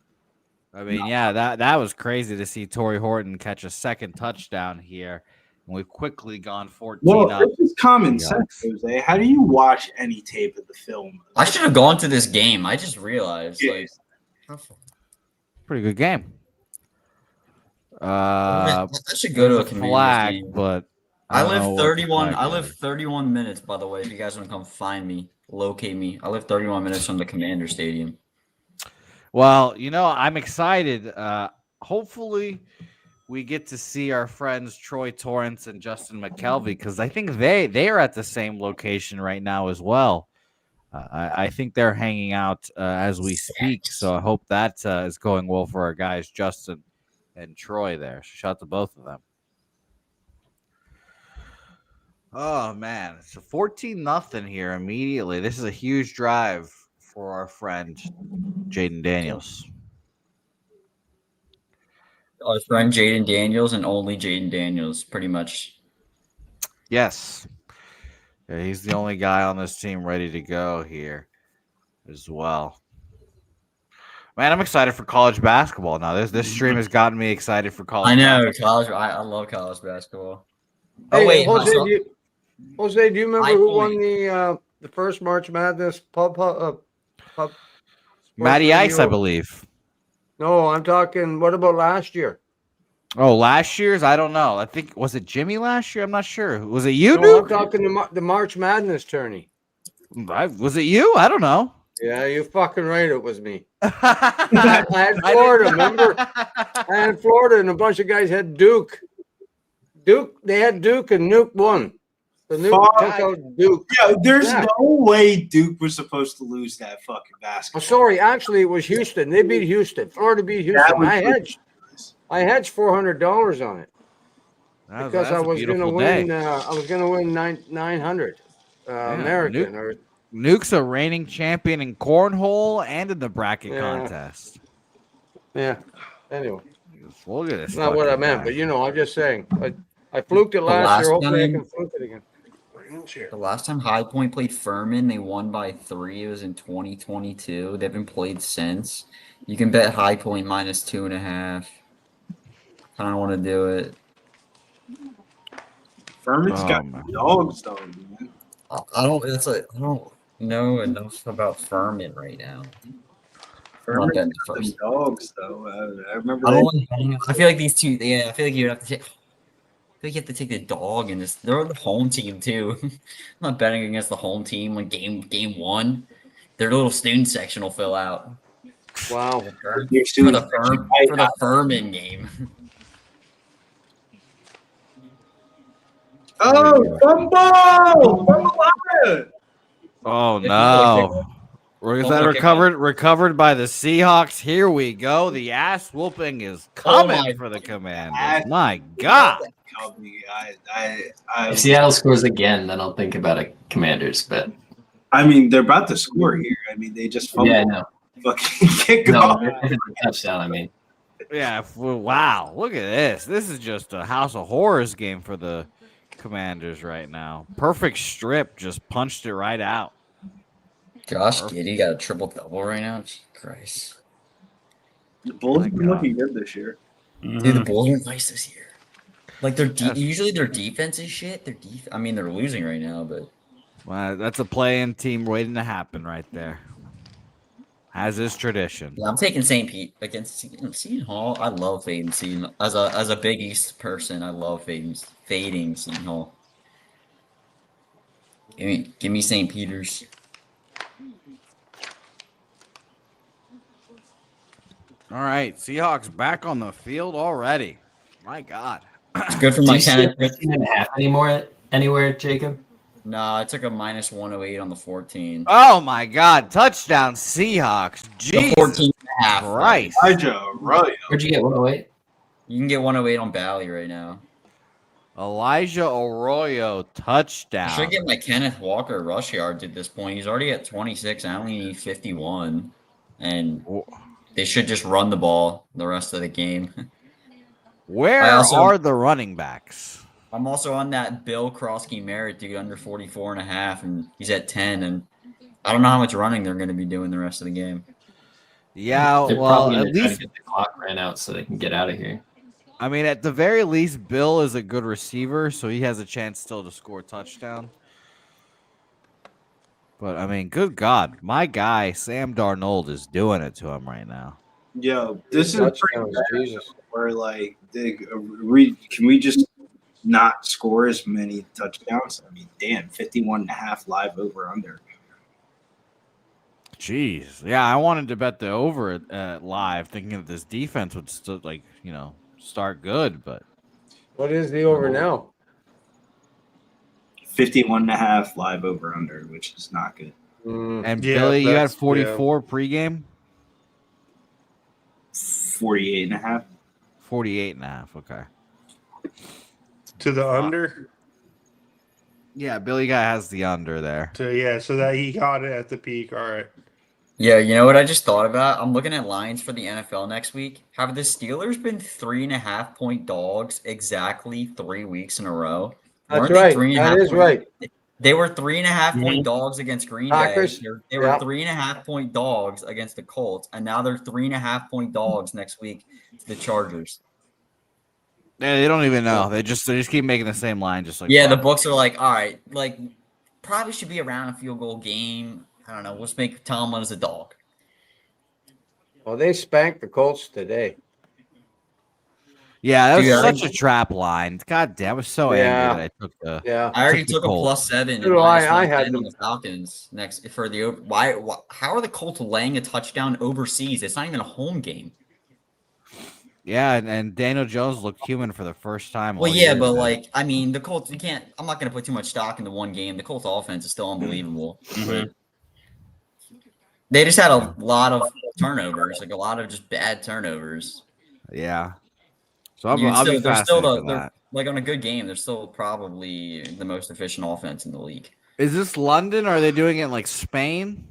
I mean, yeah, that was crazy to see Torrey Horton catch a second touchdown here. And we've quickly gone 14 up. This is common sense, Jose. How do you watch any tape of the film? I should have gone to this game. I just realized, pretty good game. I should go to a flag, game. But I live 31. I live 31 minutes. By the way, if you guys want to come find me, locate me. I live 31 minutes from the Commander Stadium. Well, I'm excited. Hopefully, we get to see our friends Troy Torrance and Justin McKelvey, because I think they are at the same location right now as well. I think they're hanging out as we speak, so I hope that is going well for our guys Justin and Troy there. Shout out to both of them. Oh man, it's a 14-0 here immediately. This is a huge drive for our friend Jaden Daniels. Our friend Jaden Daniels and only Jaden Daniels, pretty much. Yes. Yeah, he's the only guy on this team ready to go here as well. Man, I'm excited for college basketball now. This stream has gotten me excited for college. I know basketball. I love college basketall. Hey, oh wait, Jose, do you remember who won the first March Madness pub Matty Ice, I believe. No, I'm talking. What about last year? Oh, last year's? I don't know. I think was it Jimmy last year? I'm not sure. Was it you? No, I'm talking the March Madness tourney. Was it you? I don't know. Yeah, you fucking right. It was me. I had Florida. Remember? I had Florida, and a bunch of guys had Duke. They had Duke, and Nuke won. The Nuke took out Duke. Yeah, there's no way Duke was supposed to lose that fucking basketball. Oh, sorry, actually, it was Houston. They beat Houston. Florida beat Houston. I hedged $400 on it because I was going to win. I was going to win 900 American. Nuke's a reigning champion in cornhole and in the bracket contest. Yeah. Anyway, look at this. That's not what I meant, but I'm just saying. I fluked it last year. Hopefully, I can fluke it again. The last time High Point played Furman, they won by 3. It was in 2022. They haven't played since. You can bet High Point -2.5. I don't want to do it. Furman's got dogs, though, man. I don't know enough about Furman right now. Furman's got the dogs, though. I remember. I feel like these two. Yeah, I feel like you have to take. I think you have to take the dog and they're the home team too. I'm not betting against the home team when game 1. Their little student section will fill out. Wow. For the Furman game. Oh, fumble! Oh no. Is that recovered by the Seahawks? Here we go. The ass whooping is coming for the Commanders. My God. If Seattle scores again, then I'll think about a Commanders. But I mean, they're about to score here. I mean, they just fumbled. Yeah, no. Fucking kick off. Touchdown. I mean, Yeah. Wow. Look at this. This is just a House of Horrors game for the Commanders right now. Perfect strip. Just punched it right out. Josh Giddey got a triple double right now. Christ. The Bulls My have been God. looking good this year. Dude, the Bulls are nice this year. Like Yes. usually their defense is shit. I mean, they're losing right now, but Well, that's a play-in team waiting to happen right there. As is tradition. yeah, I'm taking St. Pete against Seton Hall. I love fading Seton. As a Big East person, I love fading Seton Hall. Give me St. Peter's. All right, Seahawks back on the field already. My God. It's good for Do my you see Kenneth. 13.5 anywhere, Jacob? Nah, I took a minus 108 on the 14. Oh my God! Touchdown Seahawks. The Jesus 14 and a half. Christ. Elijah Arroyo. Where'd you get 108? You can get 108 on Bally right now. Elijah Arroyo I touchdown. should get my Kenneth Walker rush yards at this point. He's already at 26. I only need 51. And they should just run the ball the rest of the game. Where also- are the running backs? I'm also on that Bill Krosky Merritt dude under 44 and a half, and he's at 10. And I don't know how much running they're going to be doing the rest of the game. Yeah, They're well, probably at gonna try to least get the clock ran out so they can get out of here. I mean, at the very least, Bill is a good receiver, so he has a chance still to score a touchdown. But I mean, good God, my guy Sam Darnold is doing it to him right now. Yo, this is Touchdowns, pretty bad. Jesus. Where like, can we just not score as many touchdowns? I mean, damn, 51.5 live over under. Jeez, yeah, I wanted to bet the over live, thinking that this defense would still start good, but What is the over now? 51.5 live over under, which is not good. and Yeah, Billy, you had that's- 44 pregame, 48.5. 48.5. Okay. To the under. Yeah, Billy guy has the under there. So that he got it at the peak. All right. Yeah, you know what I just thought about? I'm looking at lines for the NFL next week. Have the Steelers been 3.5-point dogs exactly 3 weeks in a row? That's Weren't they right. 3.5 That is point- right. They were 3.5-point dogs against Green Packers, Bay. They were yeah. 3.5-point dogs against the Colts, and now they're 3.5-point dogs next week to the Chargers. Yeah, they don't even know. They just keep making the same line, just like Yeah, the fuck. books are like, all right, like probably should be around a field goal game. I don't know. Let's make Tomlin as a dog. Well, they spanked the Colts today. Yeah, that was Dude, I such a think- trap line. God damn, I was so Yeah. angry that I took the. Yeah. I already Took the took a Colts. +7 and So do I. minus I had 110 on them. the Falcons next for the over. Why? How are the Colts laying a touchdown overseas? It's not even a home game. Yeah, and Daniel Jones looked human for the first time. Well, all yeah, year but today. like, I mean, the Colts. You can't. I'm not going to put too much stock into one game. The Colts offense is still unbelievable. But they just had a lot of turnovers, like a lot of just bad turnovers. Yeah. So I'll They're be still fascinated for they're that. like on a good game. They're still probably the most efficient offense in the league. Is this London? Or are they doing it in like Spain?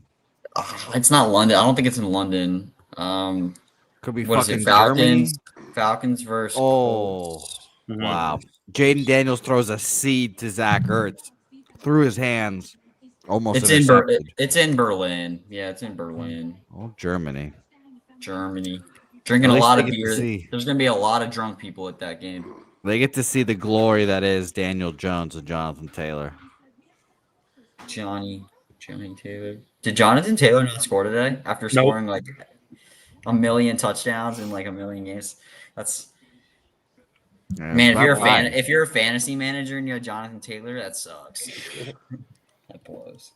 It's not London. I don't think it's in London. Could be What is fucking it? Germany. Falcons versus. Oh, wow. Jaden Daniels throws a seed to Zach Ertz through his hands. Almost It's in intercepted. It's in Berlin. Yeah, it's in Berlin, Oh, Germany. Germany. Drinking At a least lot they of get to beer. see. There's gonna be a lot of drunk people at that game. They get to see the glory that is Daniel Jones and Jonathan Taylor. Johnny Taylor. Did Jonathan Taylor not score today after scoring like a million touchdowns in like a million games? That's Yeah, man. it's not If you're a fantasy manager and you have Jonathan Taylor, that sucks. That blows.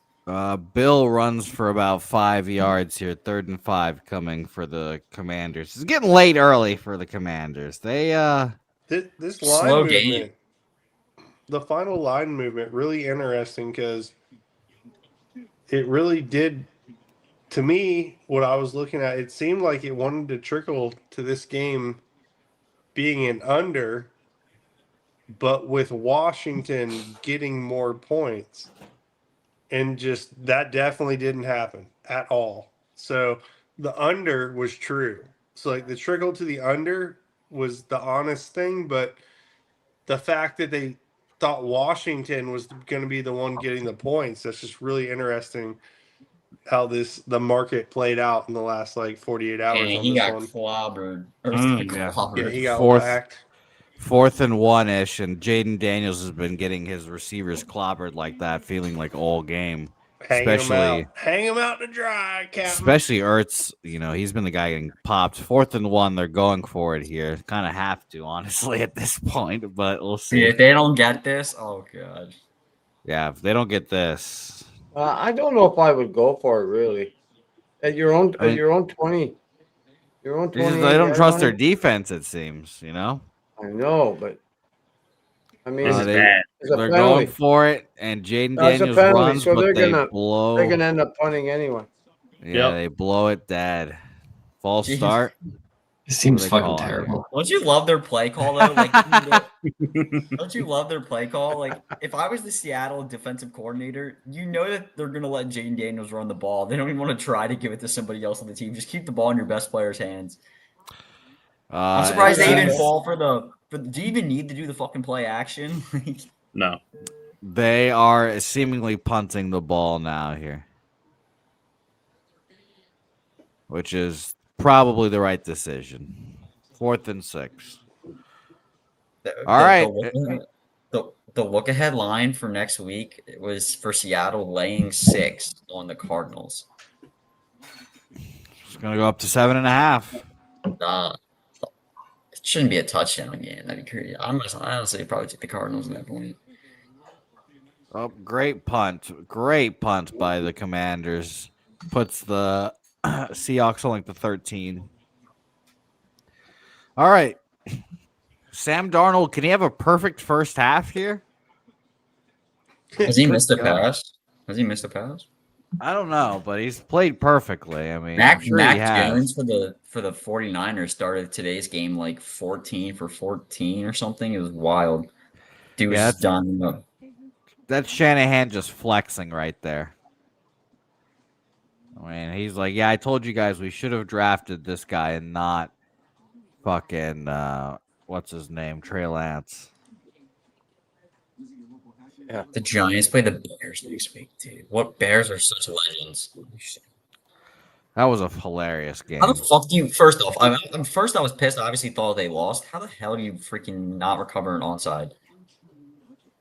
Bill runs for about 5 yards here. 3rd and 5 coming for the Commanders. It's getting late early for the Commanders. They This line Slow movement, game. the final line movement, really interesting because it really did. To me, what I was looking at, it seemed like it wanted to trickle to this game being an under, but with Washington getting more points. And just that definitely didn't happen at all. So the under was true. So like the trickle to the under was the honest thing, but the fact that they thought Washington was going to be the one getting the points, that's just really interesting how the market played out in the last like 48 hours And on he this got one. clobbered. Yeah. Yeah, he got Fourth. whacked. 4th and 1-ish, and Jaden Daniels has been getting his receivers clobbered like that, feeling like all game. Hang him out to dry, Captain. Especially Ertz, he's been the guy getting popped. 4th and 1, they're going for it here. Kind of have to, honestly, at this point, but we'll see. If they don't get this, oh god. Yeah, if they don't get this, I don't know if I would go for it really. At your own 20. Your own 20. they don't trust their defense. It seems, I know, but I mean, This is bad. it's a they're penalty. going for it, and Jaden No, it's a Daniels penalty, runs, so but they're they gonna blow. They're gonna end up punting anyway. Yeah, they blow it dead. False Jeez. start. It seems they fucking call it? terrible. Don't you love their play call though? Like, don't you love their play call? Like, if I was the Seattle defensive coordinator, you know that they're gonna let Jaden Daniels run the ball. They don't even want to try to give it to somebody else on the team. Just keep the ball in your best player's hands. I'm surprised they even fall for the. Do you even need to do the fucking play action? No. They are seemingly punting the ball now here, which is probably the right decision. 4th and 6. All right. The look ahead line for next week was for Seattle laying 6 on the Cardinals. It's gonna go up to 7.5. It shouldn't be a touchdown game. That'd be crazy. Honestly, probably take the Cardinals at that point. Oh, great punt. Great punt by the Commanders. Puts the Seahawks on like the 13. All right. Sam Darnold, can he have a perfect first half here? Has he missed a God. pass? Has he missed a pass? I don't know, but he's played perfectly. I mean, Mac I'm sure he has. Jones for the 49ers started today's game like 14 for 14 or something. It was wild. Dude was just done. That's Shanahan just flexing right there. I mean, he's like, yeah, I told you guys we should have drafted this guy and not fucking, what's his name, Trey Lance. Yeah. The Giants play the Bears next week, dude. What Bears are such legends. That was a hilarious game. How the fuck do you? First off, first I was pissed. I obviously thought they lost. How the hell do you freaking not recover an onside?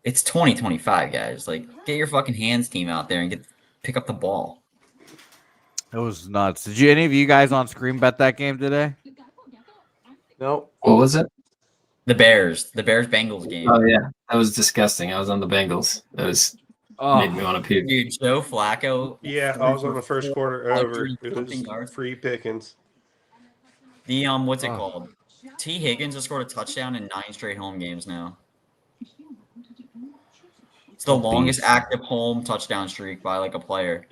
It's 2025, guys. Like, get your fucking hands team out there and pick up the ball. It was nuts. Did any of you guys on screen bet that game today? No. What was it? The Bears Bengals game. Oh yeah, that was disgusting. I was on the Bengals. That was made me want to puke. Dude, Joe Flacco. Yeah, I was on the first quarter over. It 100 was free pickings. The what's it called? T. Higgins has scored a touchdown in 9 straight home games now. It's the longest active home touchdown streak by like a player,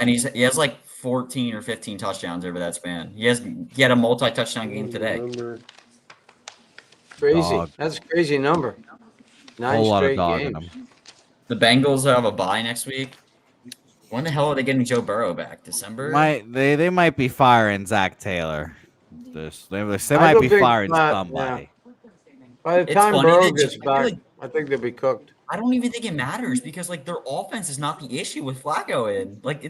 and he has like 14 or 15 touchdowns over that span. He had a multi-touchdown game today. Crazy. That's a crazy number. 9 Whole lot of straight dog in games. them. The Bengals have a bye next week. When the hell are they getting Joe Burrow back? December? They might be firing Zach Taylor. They I might don't be think firing that- somebody. By the It's time funny Burrow that gets I feel back, like- I think they'll be cooked. I don't even think it matters because like their offense is not the issue with Flacco in. Like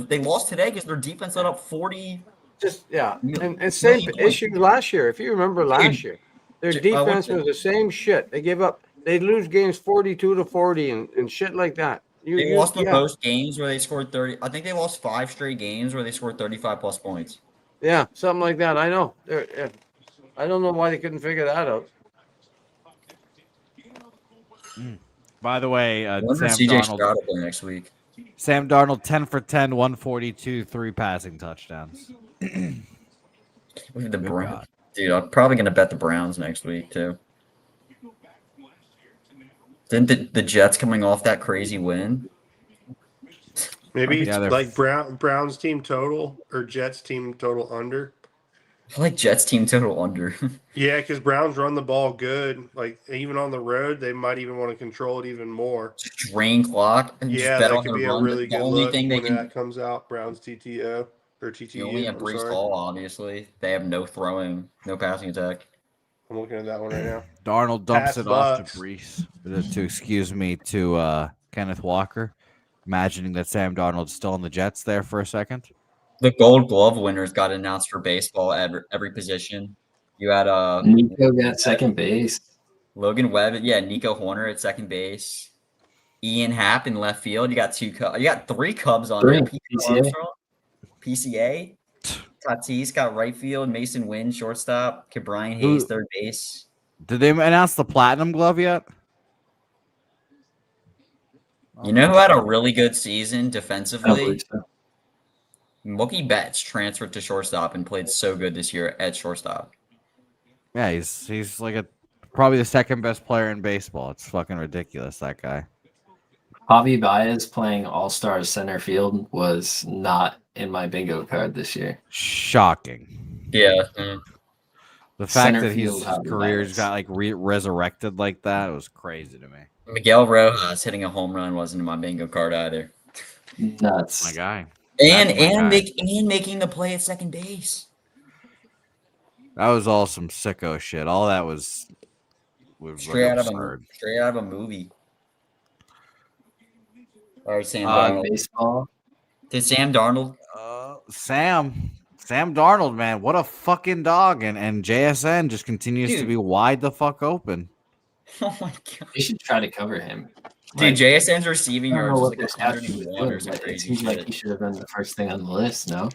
they lost today because their defense let up 40. Just and million same points. issue last year. If you remember last year, their defense what's was the same shit. They gave up. They lose games 42-40 and shit like that. They lost the most games where they scored 30. I think they lost 5 straight games where they scored 35 plus points. Yeah, something like that. I know. I don't know why they couldn't figure that out. By the way, Wonder Sam CJ Darnold, Stroud will play next week. Sam Darnold 10 for 10, 142, 3 passing touchdowns. Look at the Browns. Dude, I'm probably gonna bet the Browns next week too. Didn't the Jets coming off that crazy win? Maybe Yeah, they're- like Browns team total or Jets team total under. I like Jets team total under. Yeah, because Browns run the ball good. Like even on the road, they might even want to control it even more. Drain clock. And Yeah, just bet that on could their be a run. really The good only look thing they when can that comes out. Browns TTO or You only TTU. have I'm Brees sorry. Hall, obviously. They have no throwing, no passing attack. I'm looking at that one right now. Darnold dumps Pass it off to Bucks. Brees. To Kenneth Walker, imagining that Sam Darnold's still on the Jets there for a second. The Gold Glove winners got announced for baseball at every position. You had Nico got second base. Logan Webb, yeah, Nico Horner at second base, Ian Happ in left field. You got you got 3 Cubs on there. Three. Pete PCA. Armstrong, PCA. Tatis got right field. Mason Wynn shortstop. Brian Hayes third base. Did they announce the Platinum Glove yet? You know who had a really good season I don't defensively? believe so. Mookie Betts transferred to shortstop and played so good this year at shortstop. Yeah, he's like probably the second best player in baseball. It's fucking ridiculous, that guy. Javi Baez playing All-Star center field was not in my bingo card this year. Shocking. Yeah. The fact Center that field his Javi career's Baez. got like resurrected like that was crazy to me. Miguel Rojas hitting a home run wasn't in my bingo card either. Nuts. My guy. And That's my guy. making the play at second base. That was all some sicko shit. All that was Straight out absurd. of a movie. All right, Sam On Darnold. baseball. Did Sam Darnold? Sam Darnold, man, what a fucking dog, and JSN just continues to Dude. be wide the fuck open. Oh my god. They should try to cover him. Dude, JSN's receiving I don't yards know is what like their scout sheet was 101 or doing, some but it crazy seems like shit. he should have been the first thing on the list. No.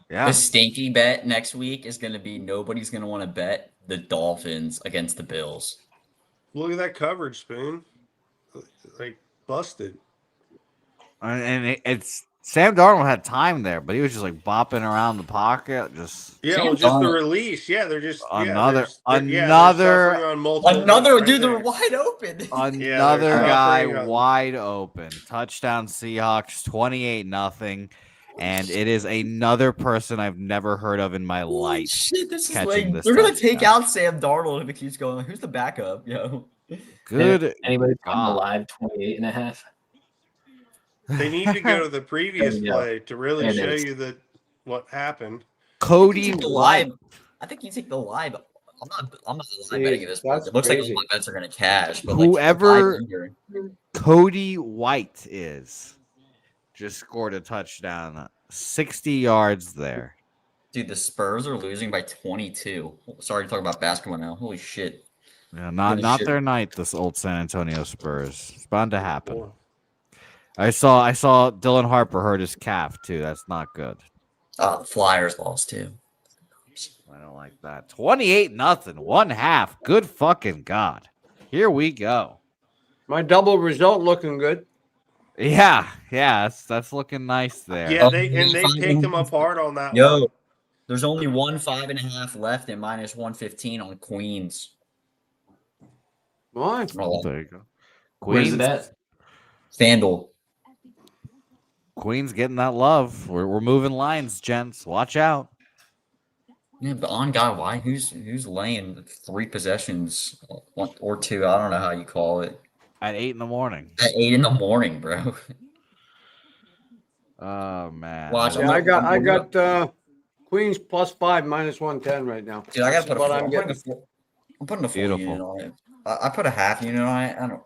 Yeah. The stinky bet next week is going to be nobody's going to want to bet the Dolphins against the Bills. Look at that coverage, Spoon. Like busted. And it's Sam Darnold had time there, but he was just like bopping around the pocket. Just Yeah, Sam well, just the Darnold. release. Yeah, they're just Another- they're another- suffering on multiple Another right dude, there. they're wide open. another they're guy suffering on- wide open. Touchdown Seahawks 28-0. And it is another person I've never heard of in my Holy life. shit, this is catching like this they're gonna take touchdown. out Sam Darnold if it keeps going. Who's the backup? Yo, Good. Anybody from the God. live 28.5? They need to go to the previous There you go. play to really There it show is. you what happened. Cody You take the White. live. I think you take the live. I'm not See, live betting at this point. that's It looks crazy. like all my bets are gonna cash. But Whoever- like, live under. Cody White is just scored a touchdown, 60 yards there. Dude, the Spurs are losing by 22. Sorry to talk about basketball now. Holy shit. Yeah, not Holy shit. their night. This old San Antonio Spurs. It's bound to happen. I saw Dylan Harper hurt his calf too. That's not good. Oh, the Flyers lost too. I don't like that. 28-0, 1/2. Good fucking God. Here we go. My double result looking good. Yeah, that's looking nice there. Yeah, they picked him apart on that one. Yo, there's only 1.5 left and minus 115 on Queens. What? Oh, There you go. Where's Queens, it at? FanDuel. Queens getting that love. We're moving lines, gents. Watch out. Yeah, but on God, why? Who's laying 3 possessions or 2? I don't know how you call it. At 8 a.m. At 8 in the morning, bro. Oh man. Watch, Yeah, I got Queens +5 minus 110 right now. Dude, I gotta put a That's full, what I'm putting a full Beautiful. unit on it. I put a half unit on it. I don't.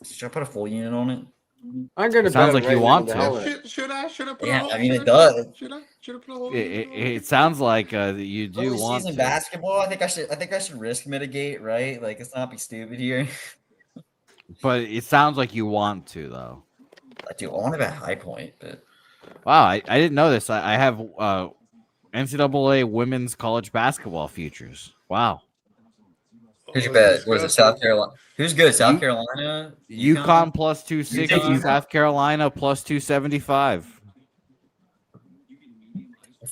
Should I put a full unit on it? I'm gonna It sounds bet like it you right want now, to. the hell with it. Should I put Yeah, a whole, I mean, should it I put a- does. Should I put a whole? It sounds like you do Early want season to. basketball. I think I should risk mitigate, right? Like, let's not be stupid here. But it sounds like you want to, though. I do. I want to bet High Point, but Wow, I didn't know this. I have NCAA women's college basketball futures. Wow. who's your bet? Was it South Carolina? Who's good? South U- Carolina. UConn plus 260, UConn? South Carolina plus 275.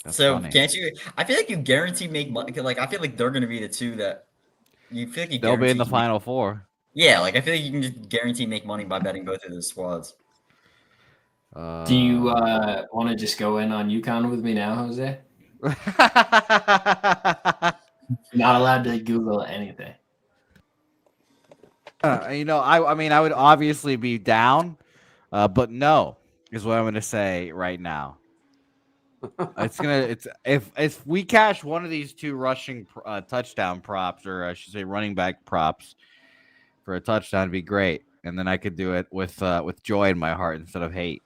That's So funny. can't you? I feel like you guarantee make money. Like I feel like they're gonna be the two that you feel like you. They'll be in guarantee the make- Final Four. Yeah, like I feel like you can just guarantee make money by betting both of those squads. Do you want to just go in on UConn with me now, Jose? Not allowed to Google anything. I mean, I would obviously be down, but no is what I'm going to say right now. It's if we cash one of these two rushing touchdown props, or I should say running back props for a touchdown, it'd be great. And then I could do it with joy in my heart instead of hate.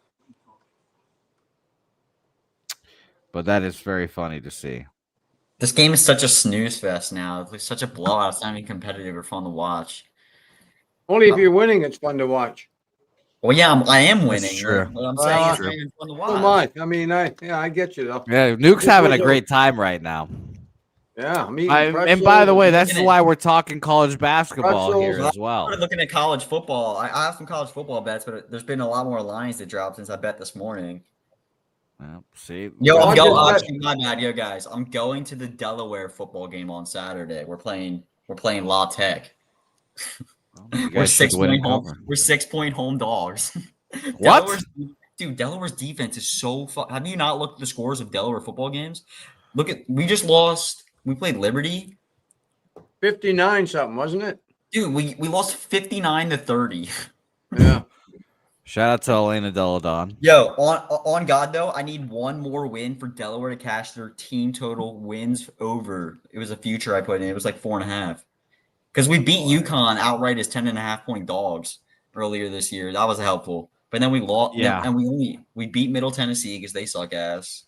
But that is very funny to see. This game is such a snooze fest now. It's such a blowout. It's not even competitive or fun to watch. Only if you're winning, it's fun to watch. Well, yeah, I am winning. true. But I'm Well, saying it's true. not even fun to So watch. am I. I mean, I get you though. Yeah, Nuke's This having a was a- great time right now. Yeah, I'm eating And by the way, that's Pretzels. why we're talking college basketball here Pretzels. as well. Started looking at college football. I have some college football bets, but there's been a lot more lines that dropped since I bet this morning. Well, see, Yo, I'm I going. just bet- Actually, my bad, yo, guys. I'm going to the Delaware football game on Saturday. We're playing La Tech. you We're guys should win and home. cover. We're 6-point home dogs. What? Delaware's defense is so fun. Have you not looked at the scores of Delaware football games? We just lost. We played Liberty. 59 something, wasn't it? Dude, we lost 59-30. Yeah. Shout out to Elena Deladon. Yo, on God though, I need one more win for Delaware to cash their team total wins over. It was a future I put in. It was like 4.5. Because we beat UConn outright as 10.5-point dogs earlier this year. That was helpful. But then we lost. Yeah. And we beat Middle Tennessee because they suck ass.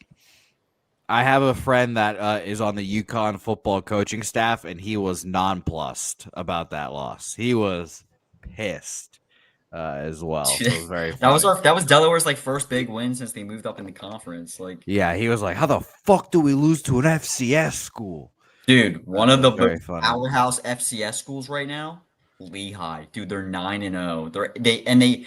I have a friend that is on the UConn football coaching staff, and he was nonplussed about that loss. He was pissed as well. So it was very funny. That was Delaware's like first big win since they moved up in the conference. Like, Yeah, he was like, "How the fuck do we lose to an FCS school?" dude, one of the Very funny. powerhouse FCS schools right now, Lehigh. Dude, they're 9-0.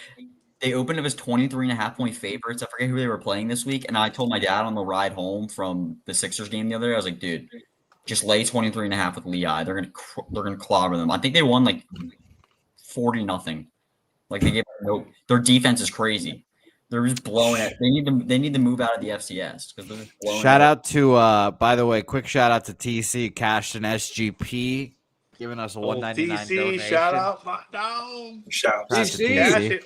They opened up as 23.5-point favorites. I forget who they were playing this week. And I told my dad on the ride home from the Sixers game the other day, I was like, dude, just lay 23.5 with Lehigh. They're gonna clobber them. I think they won like 40-0. Like they gave their defense is crazy. They're just blowing it. They need to move out of the FCS because they're just blowing Shout it. out to by the way, quick shout out to TC cashed an SGP, giving us a $1.99 TC, donation. shout out my dog. Shout out Shout out to to TC. Cash TC. it.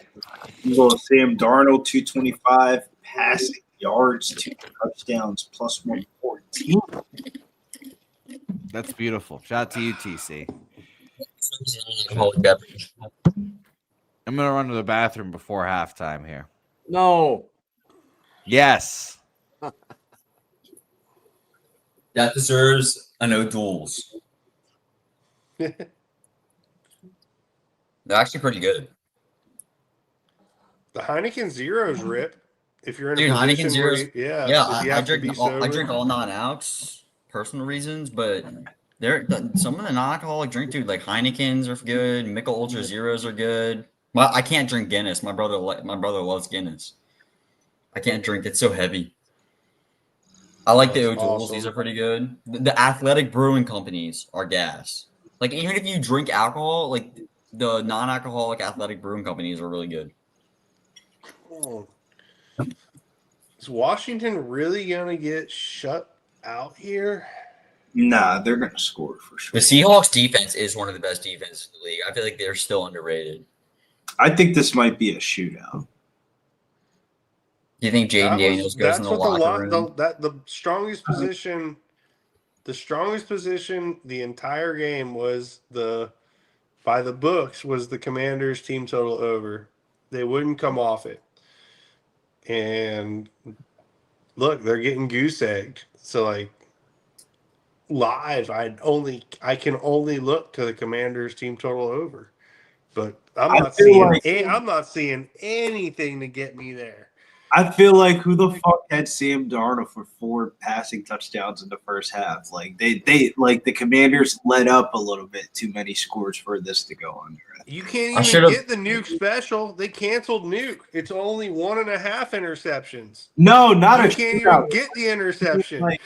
You go Sam Darnold, 225 passing yards, 2 touchdowns, plus 114. That's beautiful. Shout out to you, TC. I'm gonna run to the bathroom before halftime here. No. Yes. That deserves a no duels. They're actually pretty good. The Heineken Zeros rip. If you're in Dude, a Heineken position where Zeros. if Yeah, you I have to be drink. I sober. drink all non-alcs, personal reasons, but some of the non-alcoholic drink, dude, like Heinekens are good. Michelob Ultra Zeros are good. Well, I can't drink Guinness. My brother loves Guinness. I can't drink. It's so heavy. I like the That's O'Douls. awesome. These are pretty good. The athletic brewing companies are gas. Like even if you drink alcohol, like the non-alcoholic athletic brewing companies are really good. Oh. Is Washington really gonna get shut out here? Nah, they're going to score for sure. The Seahawks defense is one of the best defenses in the league. I feel like they're still underrated. I think this might be a shootout. Do you think Jaden Daniels goes in the locker room? The strongest position, the entire game was by the books was the Commanders team total over. They wouldn't come off it. And look, they're getting goose egged. So like live, I can only look to the Commanders team total over. But I'm not seeing anything to get me there. I feel like who the fuck had Sam Darnold for 4 passing touchdowns in the first half? Like they like the Commanders let up a little bit too many scores for this to go under. You can't I even should've- get the Nuke special. They canceled Nuke. It's only 1.5 interceptions. No, not You a can't shootout. even get the interception. Like,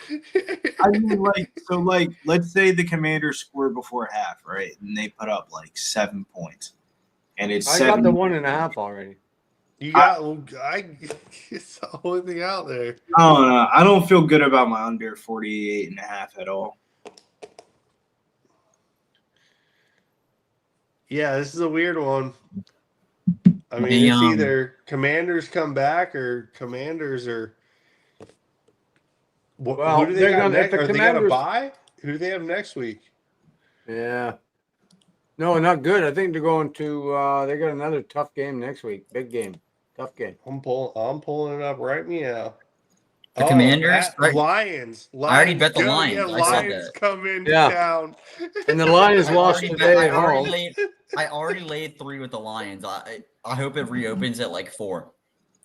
I mean, like, let's say the Commanders scored before half, right? And they put up like 7 points, and it's I 7. got the 1.5 already. You got it's the only thing out there. I don't know. I don't feel good about my under 48.5 at all. Yeah, this is a weird one. I mean, The, it's either Commanders come back or Commanders are Well, who do they they're got gonna- if next? the Are they going to Commanders- buy? Who do they have next week? Yeah. No, not good. I think they're going to. They got another tough game next week. Big game, tough game. I'm pulling it up right meow. The Commanders. Lions. I already bet the go. Lions. Yeah, I said Lions that. come into Yeah. town. And the Lions I lost already today bet- at home. I already laid 3 with the Lions. I hope it reopens at like 4.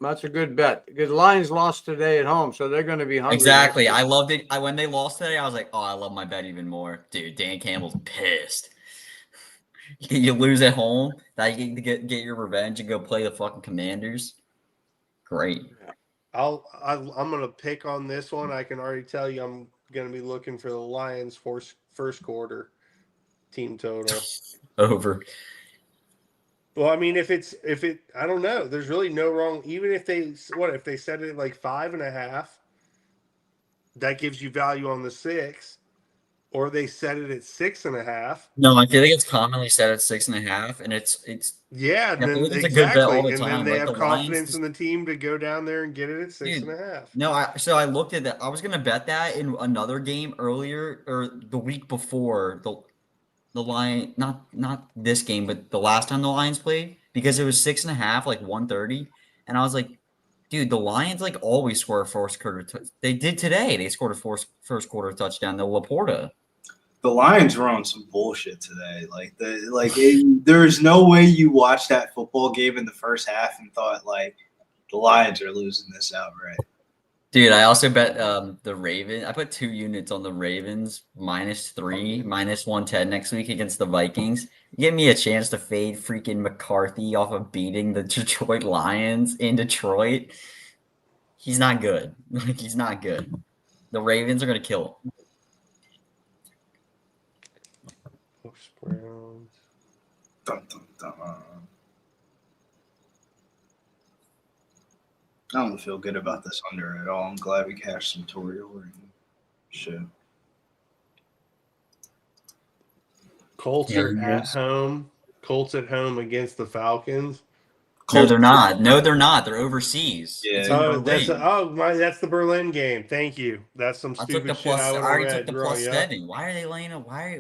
That's a good bet because the Lions lost today at home, so they're going to be hungry. Exactly. next I week. loved it. When they lost today, I was like, oh, I love my bet even more. Dude, Dan Campbell's pissed. You lose at home, now you get your revenge and go play the fucking Commanders. Great. I'm gonna pick on this one. I can already tell you I'm gonna be looking for the Lions first quarter team total. Over. Well, I mean, if I don't know. There's really no wrong. Even if they set it at like 5.5, that gives you value on the 6, or they set it at 6.5. No, I feel like it's commonly set at 6.5, and it's Yeah, I and then feel like it's a good bet all exactly, the and then time. they Like, have the Lions confidence just- in the team to go down there and get it at Dude, 6.5. No, I looked at that. I was gonna bet that in another game earlier or the week before the Lion not this game, but the last time the Lions played because it was 6.5, like 130, and I was like, dude, the Lions like always score a first quarter. They did today. They scored a first quarter touchdown. The Laporta. The Lions were on some bullshit today. There's no way you watched that football game in the first half and thought like the Lions are losing this outright. Dude, I also bet the Ravens. I put 2 units on the Ravens -3, -110 next week against the Vikings. Give me a chance to fade freaking McCarthy off of beating the Detroit Lions in Detroit. He's not good. Like, he's not good. The Ravens are gonna kill him. Browns. Dun, dun, dun. I don't feel good about this under at all. I'm glad we cashed some Toriel and shit. Colts Yeah, are at yes. home. Colts at home against the Falcons. No, they're not. No, they're not. They're overseas. Yeah. It's in Berlin. That's the Berlin game. Thank you. That's some I took stupid the shit plus. I I would have already read. took the Bro, plus yeah. 7. Why are they laying a? Why are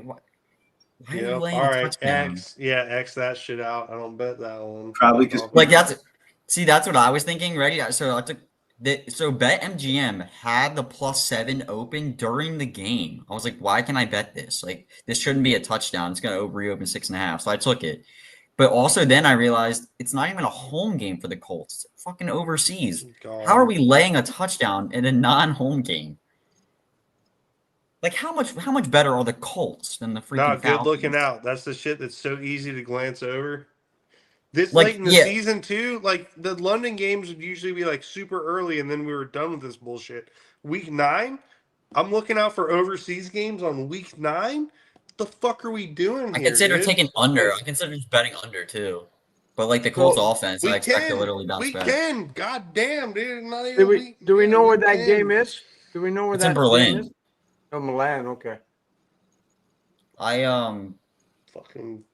you Yep. laying All a right, touchdown? X that shit out. I don't bet that one. Probably 'cause- Like that's what I was thinking. Ready? So I took so BetMGM had the +7 open during the game. I was like, why can I bet this? Like, this shouldn't be a touchdown. It's gonna reopen 6.5. So I took it. But also then I realized it's not even a home game for the Colts. It's fucking overseas. God. How are we laying a touchdown in a non-home game? Like, how much better are the Colts than the freaking Not good Falcons? looking out. That's the shit that's so easy to glance over. This Like, late in the yeah. season too, like the London games would usually be like super early, and then we were done with this bullshit. Week 9, I'm looking out for overseas games on week 9. What the fuck are we doing I here? consider dude? taking under. I consider just betting under too. But like the Colts Well, offense, week I expect to 10, literally bounce week back. 10. God damn, dude. Not even Do we week do we 10, know where week that 10. game is? Do we know where It's that in Berlin. game is? Oh, Milan. Okay. I Fucking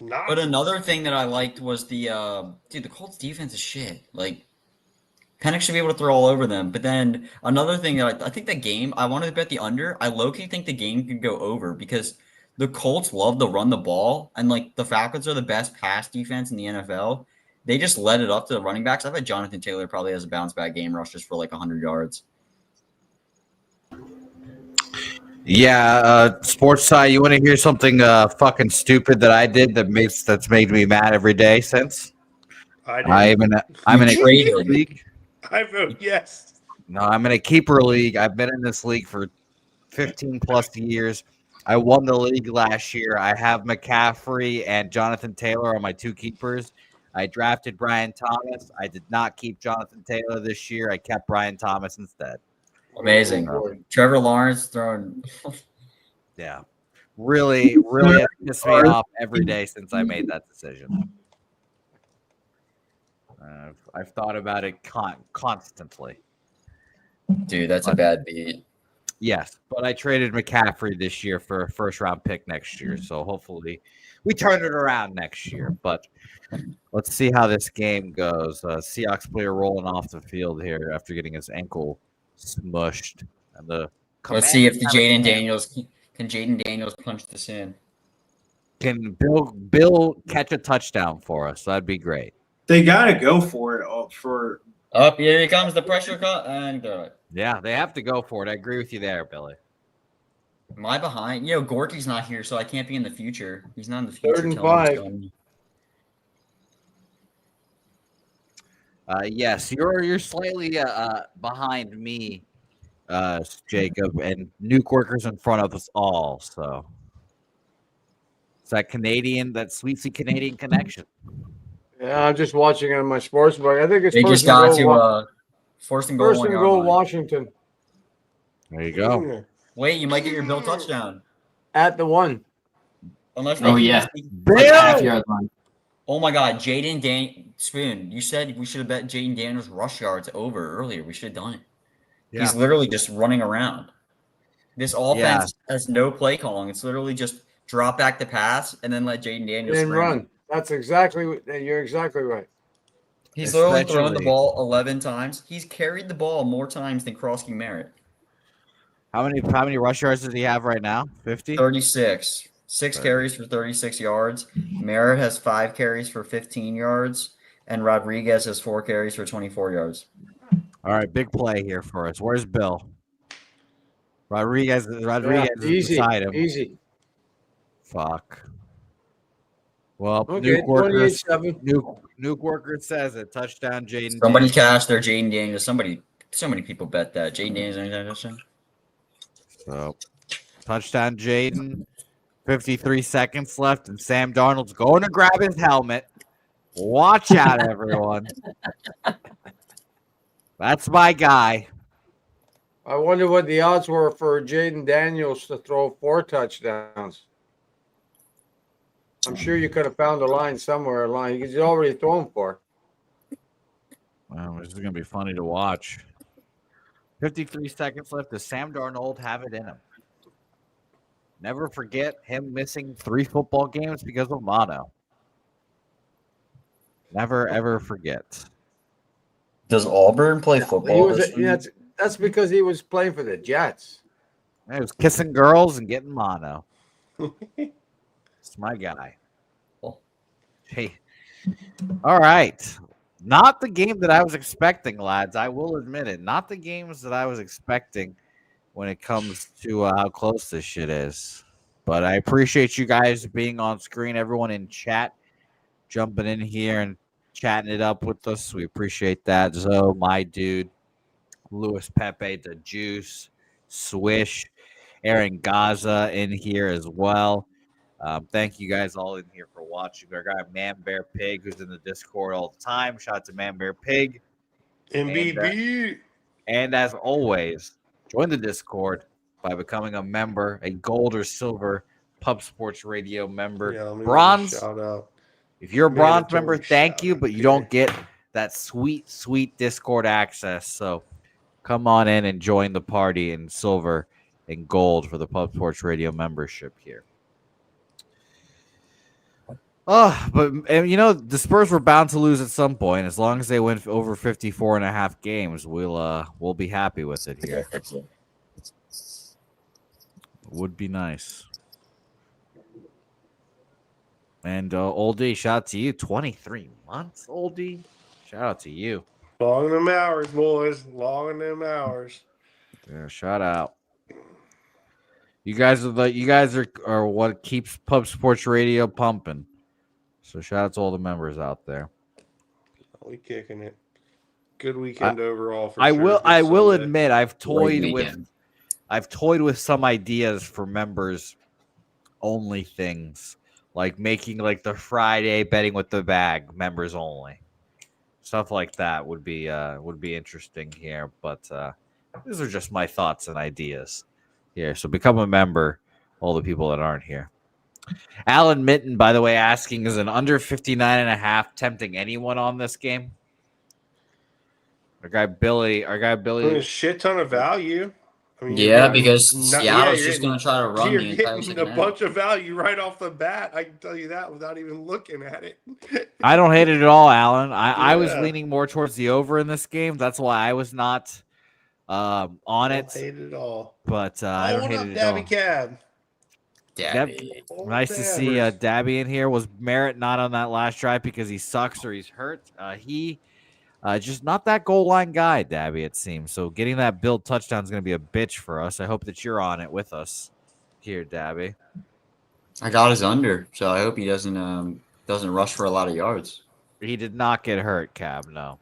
not. But another thing that I liked was the Colts defense is shit. Like, Penix should be able to throw all over them. But then another thing that I think the game, I wanted to bet the under. I low-key think the game could go over because the Colts love to run the ball, and like the Falcons are the best pass defense in the NFL. They just let it up to the running backs. I bet Jonathan Taylor probably has a bounce back game, rushes for like 100 yards. Yeah, sports side. You want to hear something fucking stupid that I did that's made me mad every day since? I'm in a keeper league. I vote yes. No, I'm in a keeper league. I've been in this league for 15 plus years. I won the league last year. I have McCaffrey and Jonathan Taylor on my 2 keepers. I drafted Brian Thomas. I did not keep Jonathan Taylor this year. I kept Brian Thomas instead. Amazing. Trevor Lawrence throwing. Yeah. Really pissed me off every day since I made that decision. I've thought about it constantly. Dude, that's a bad beat. Yes, but I traded McCaffrey this year for a first-round pick next year, so hopefully we turn it around next year. But let's see how this game goes. Seahawks player rolling off the field here after getting his ankle smushed. And the Let's see if the Jaden Jaden Daniels punch this in. Can Bill catch a touchdown for us? That'd be great. They gotta go for it. For Up here he comes, the pressure cut, and throw it. Yeah, they have to go for it. I agree with you there, Billy. Am I behind? Gorky's not here, so I can't be in the future. He's not in the future. 3rd and telling 5. Yes, you're slightly behind me, Jacob, and Nuke Worker's in front of us all. So it's that sweet Canadian connection. Yeah, I'm just watching it on my sports book. I think it's They just got to first and goal. First and goal, Washington. There you go. Wait, you might get your Bill touchdown. At the 1. Unless Oh, yeah. Bill! Half-yard line. Oh my God, Spoon, you said we should have bet Jaden Daniels rush yards over earlier. We should have done it. Yeah. He's literally just running around. This offense has no play calling. It's literally just drop back the pass and then let Jaden Daniels run. That's you're exactly right. He's literally thrown the ball 11 times. He's carried the ball more times than Krosky Merritt. How many rush yards does he have right now? 50? 36. 6 carries for 36 yards. Merritt has 5 carries for 15 yards. And Rodriguez has 4 carries for 24 yards. All right, big play here for us. Where's Bill? Rodriguez is beside him. Easy. Fuck. Well, okay, Nuke Worker says it. Touchdown, Jaden. Somebody cashed their Jaden Daniels. So many people bet that. Jaden Daniels. So, touchdown, Jaden. 53 seconds left, and Sam Darnold's going to grab his helmet. Watch out, everyone. That's my guy. I wonder what the odds were for Jaden Daniels to throw 4 touchdowns. I'm sure you could have found a line somewhere. He's already thrown 4. Wow, this is going to be funny to watch. 53 seconds left. Does Sam Darnold have it in him? Never forget him missing 3 football games because of mono. Never, ever forget. Does Auburn play football? That's because he was playing for the Jets. He was kissing girls and getting mono. It's my guy. Hey. All right. Not the game that I was expecting, lads. I will admit it. Not the games that I was expecting when it comes to how close this shit is. But I appreciate you guys being on screen. Everyone in chat jumping in here and chatting it up with us. We appreciate that. Zoe, my dude, Luis Pepe, the Juice, Swish, Aaron Gaza in here as well. Thank you guys all in here for watching. Our guy Man Bear Pig, who's in the Discord all the time. Shout out to Man Bear Pig. MBB. And as always, join the Discord by becoming a member, a gold or silver Pub Sports Radio member. Yeah, bronze. Shout out. If you're a bronze member, thank you, but you don't get that sweet, sweet Discord access. So come on in and join the party in silver and gold for the Pub Sports Radio membership here. But the Spurs were bound to lose at some point. As long as they win over 54.5 games, we'll be happy with it here. Would be nice. And Oldie, shout out to you. 23 months, Oldie. Shout out to you. Long them hours, boys. Long them hours. Yeah, shout out. You guys are what keeps Pub Sports Radio pumping. So shout out to all the members out there. We kicking it. Good weekend overall. I will admit I've toyed with some ideas for members only things, like making like the Friday betting with the bag members only. Stuff like that would be interesting here, but these are just my thoughts and ideas here. So become a member, all the people that aren't here. Alan Mitten, by the way, asking, is an under 59.5 tempting anyone on this game? Our guy Billy. A shit ton of value. I mean, because Seattle's just going to try to run you're the entire getting a bunch of value right off the bat. I can tell you that without even looking at it. I don't hate it at all, Alan. I was leaning more towards the over in this game. That's why I was not on Don't it, hate it all. but I don't Hold hate up, it at all. Dabby Cab. Dabby. Nice to see Dabby in here. Was Merritt not on that last drive because he sucks or he's hurt? He just not that goal line guy, Dabby, it seems. So getting that build touchdown is going to be a bitch for us. I hope that you're on it with us here, Dabby. I got his under, so I hope he doesn't rush for a lot of yards. He did not get hurt, Cab, no.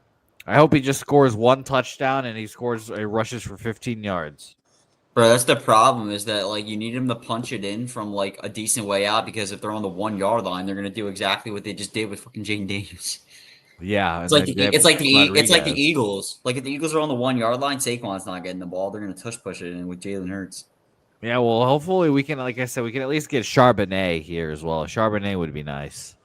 I hope he just scores one touchdown and he rushes for 15 yards. Bro, that's the problem is that, like, you need him to punch it in from, like, a decent way out because if they're on the 1 yard line, they're going to do exactly what they just did with fucking Jaden Daniels. Yeah. It's like the Eagles. Like, if the Eagles are on the 1 yard line, Saquon's not getting the ball. They're going to tush push it in with Jalen Hurts. Yeah, well, hopefully we can, like I said, we can at least get Charbonnet here as well. Charbonnet would be nice.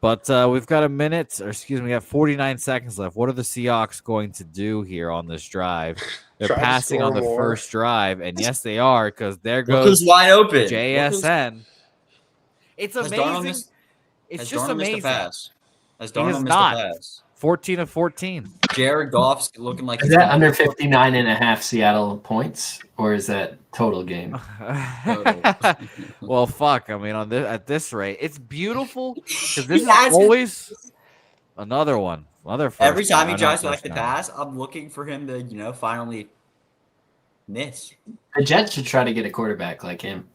But we've got a minute, or excuse me, we have 49 seconds left. What are the Seahawks going to do here on this drive? They're passing on the first drive, and yes, they are, because there goes wide open. JSN. It's amazing. It's just amazing. Has Darnold missed a pass? 14 of 14. Jared Goff's looking like is that under 59.5 Seattle points, or is that total game? Well, fuck. I mean, at this rate, it's beautiful because this is always another one. Every time he tries to the pass, I'm looking for him to, finally miss. The Jets should try to get a quarterback like him.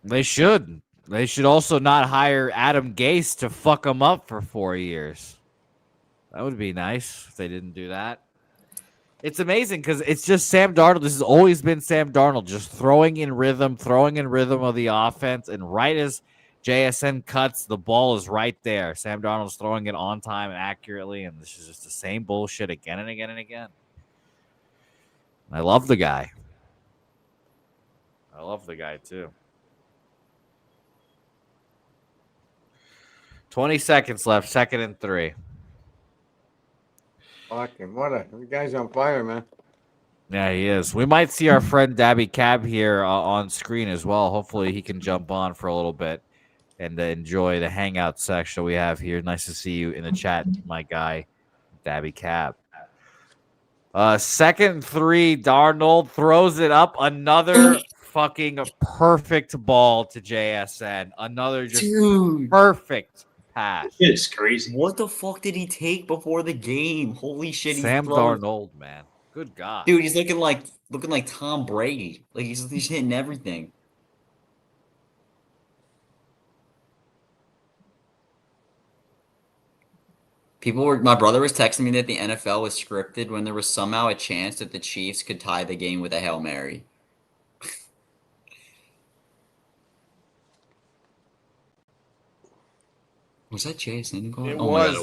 They should. They should also not hire Adam Gase to fuck him up for 4 years. That would be nice if they didn't do that. It's amazing because it's just Sam Darnold. This has always been Sam Darnold, just throwing in rhythm of the offense. And right as JSN cuts, the ball is right there. Sam Darnold's throwing it on time and accurately, and this is just the same bullshit again and again and again. I love the guy. I love the guy, too. 20 seconds left, 2nd and 3. Fucking the guy's on fire, man. Yeah, he is. We might see our friend Dabby Cab here on screen as well. Hopefully he can jump on for a little bit and enjoy the hangout section we have here. Nice to see you in the chat, my guy, Dabby Cab. 2nd and 3, Darnold throws it up. Another fucking perfect ball to JSN. Another just perfect pass. It's crazy. What the fuck did he take before the game? Holy shit! Sam Darnold, man. Good God, dude, he's looking like Tom Brady. Like he's hitting everything. My brother was texting me that the NFL was scripted when there was somehow a chance that the Chiefs could tie the game with a Hail Mary. Was that JSN going?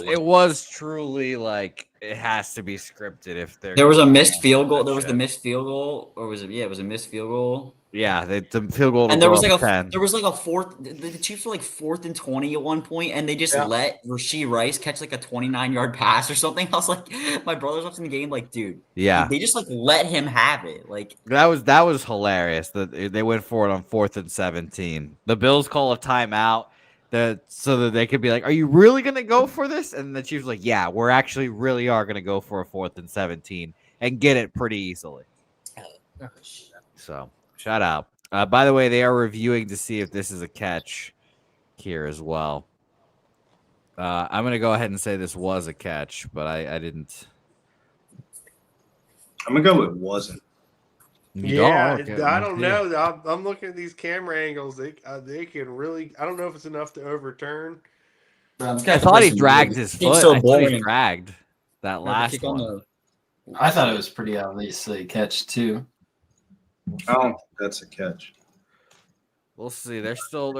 It was truly like it has to be scripted if there was a missed field goal. There was the missed field goal, or was it? Yeah, it was a missed field goal. Yeah, the field goal. And there was like a fourth. The Chiefs were like 4th and 20 at one point, and they just let Rashee Rice catch like a 29-yard pass or something. I was like, my brother's watching the game, like, dude, they just like let him have it. Like that was hilarious. That they went for it on 4th and 17. The Bills call a timeout. So that they could be like, are you really going to go for this? And the Chiefs like, yeah, we're actually really are going to go for a 4th and 17 and get it pretty easily. So shout out. By the way, they are reviewing to see if this is a catch here as well. I'm going to go ahead and say this was a catch, but I didn't. I'm going to go with wasn't. Yeah, I don't know. I'm looking at these camera angles. They can really. I don't know if it's enough to overturn. I thought he dragged his foot. I thought he dragged that last one. I thought it was pretty obviously a catch too. Oh, that's a catch. We'll see. They're still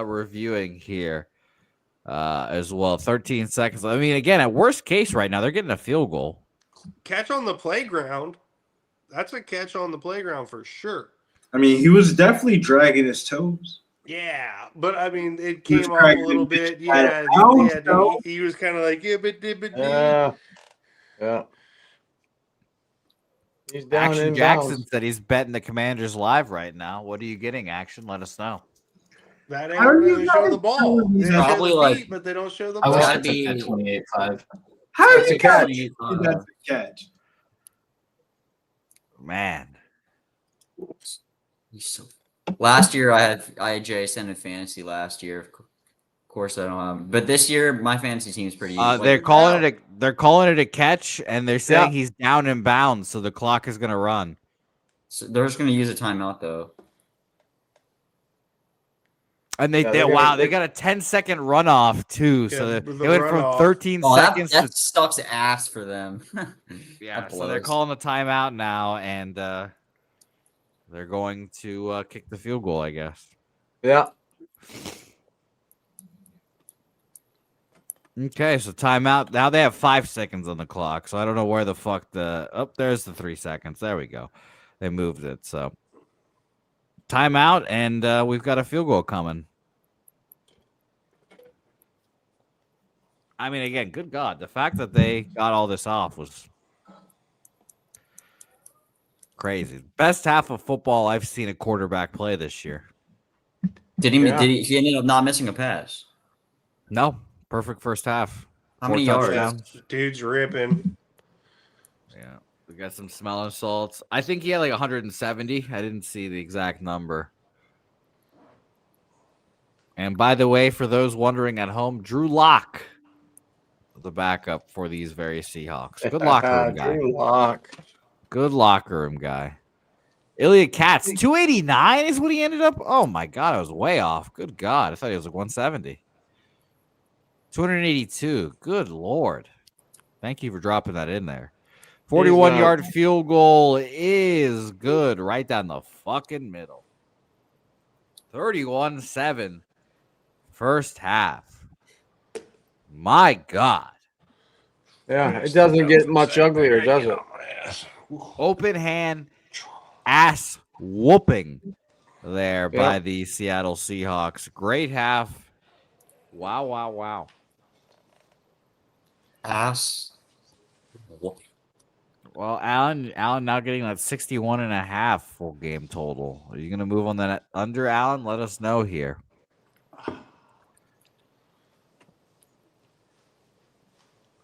reviewing here as well. 13 seconds. I mean, again, at worst case, right now they're getting a field goal. Catch on the playground. That's a catch on the playground for sure. I mean, he was definitely dragging his toes. Yeah, but I mean, it came off a little bit. Yeah, he was kind of like, yeah. He's down. Action Jackson said he's betting the Commanders live right now. What are you getting, Action? Let us know. That ain't really show the ball. They probably show the like, feet, but they don't show the I ball. wish I took that 28-5. How do you catch? That's a catch. Man. Last year I had Jason in fantasy last year. Of course I don't have, but this year my fantasy team is pretty. They're calling it a catch, and they're saying he's down and bounds, so the clock is gonna run. So they're just gonna use a timeout though. And they got a 10-second runoff too. So it went from 13 seconds. That sucks ass for them. Yeah, so they're calling the timeout now, and they're going to kick the field goal, I guess. Yeah. Okay, so timeout. Now they have 5 seconds on the clock, so I don't know where the fuck there's the 3 seconds. There we go. They moved it, so timeout, and we've got a field goal coming. I mean, again, good God, the fact that they got all this off was crazy. Best half of football I've seen a quarterback play this year. Did he ended up not missing a pass? No, perfect first half. How many yards? Dude's ripping. Yeah, we got some smelling salts. I think he had like 170. I didn't see the exact number. And by the way, for those wondering at home, Drew Lock, the backup for these very Seahawks. Good locker room guy. Drew Lock. Good locker room guy. Ilya Katz, 289 is what he ended up. Oh my God, I was way off. Good God, I thought he was like 170. 282. Good Lord. Thank you for dropping that in there. 41-yard field goal is good right down the fucking middle. 31-7. First half. My God. Yeah, it doesn't get much uglier, does it? Open hand ass whooping there by the Seattle Seahawks. Great half. Wow, wow, wow. Ass whooping. Well, Alan now getting that 61.5 full game total. Are you going to move on that under, Alan? Let us know here.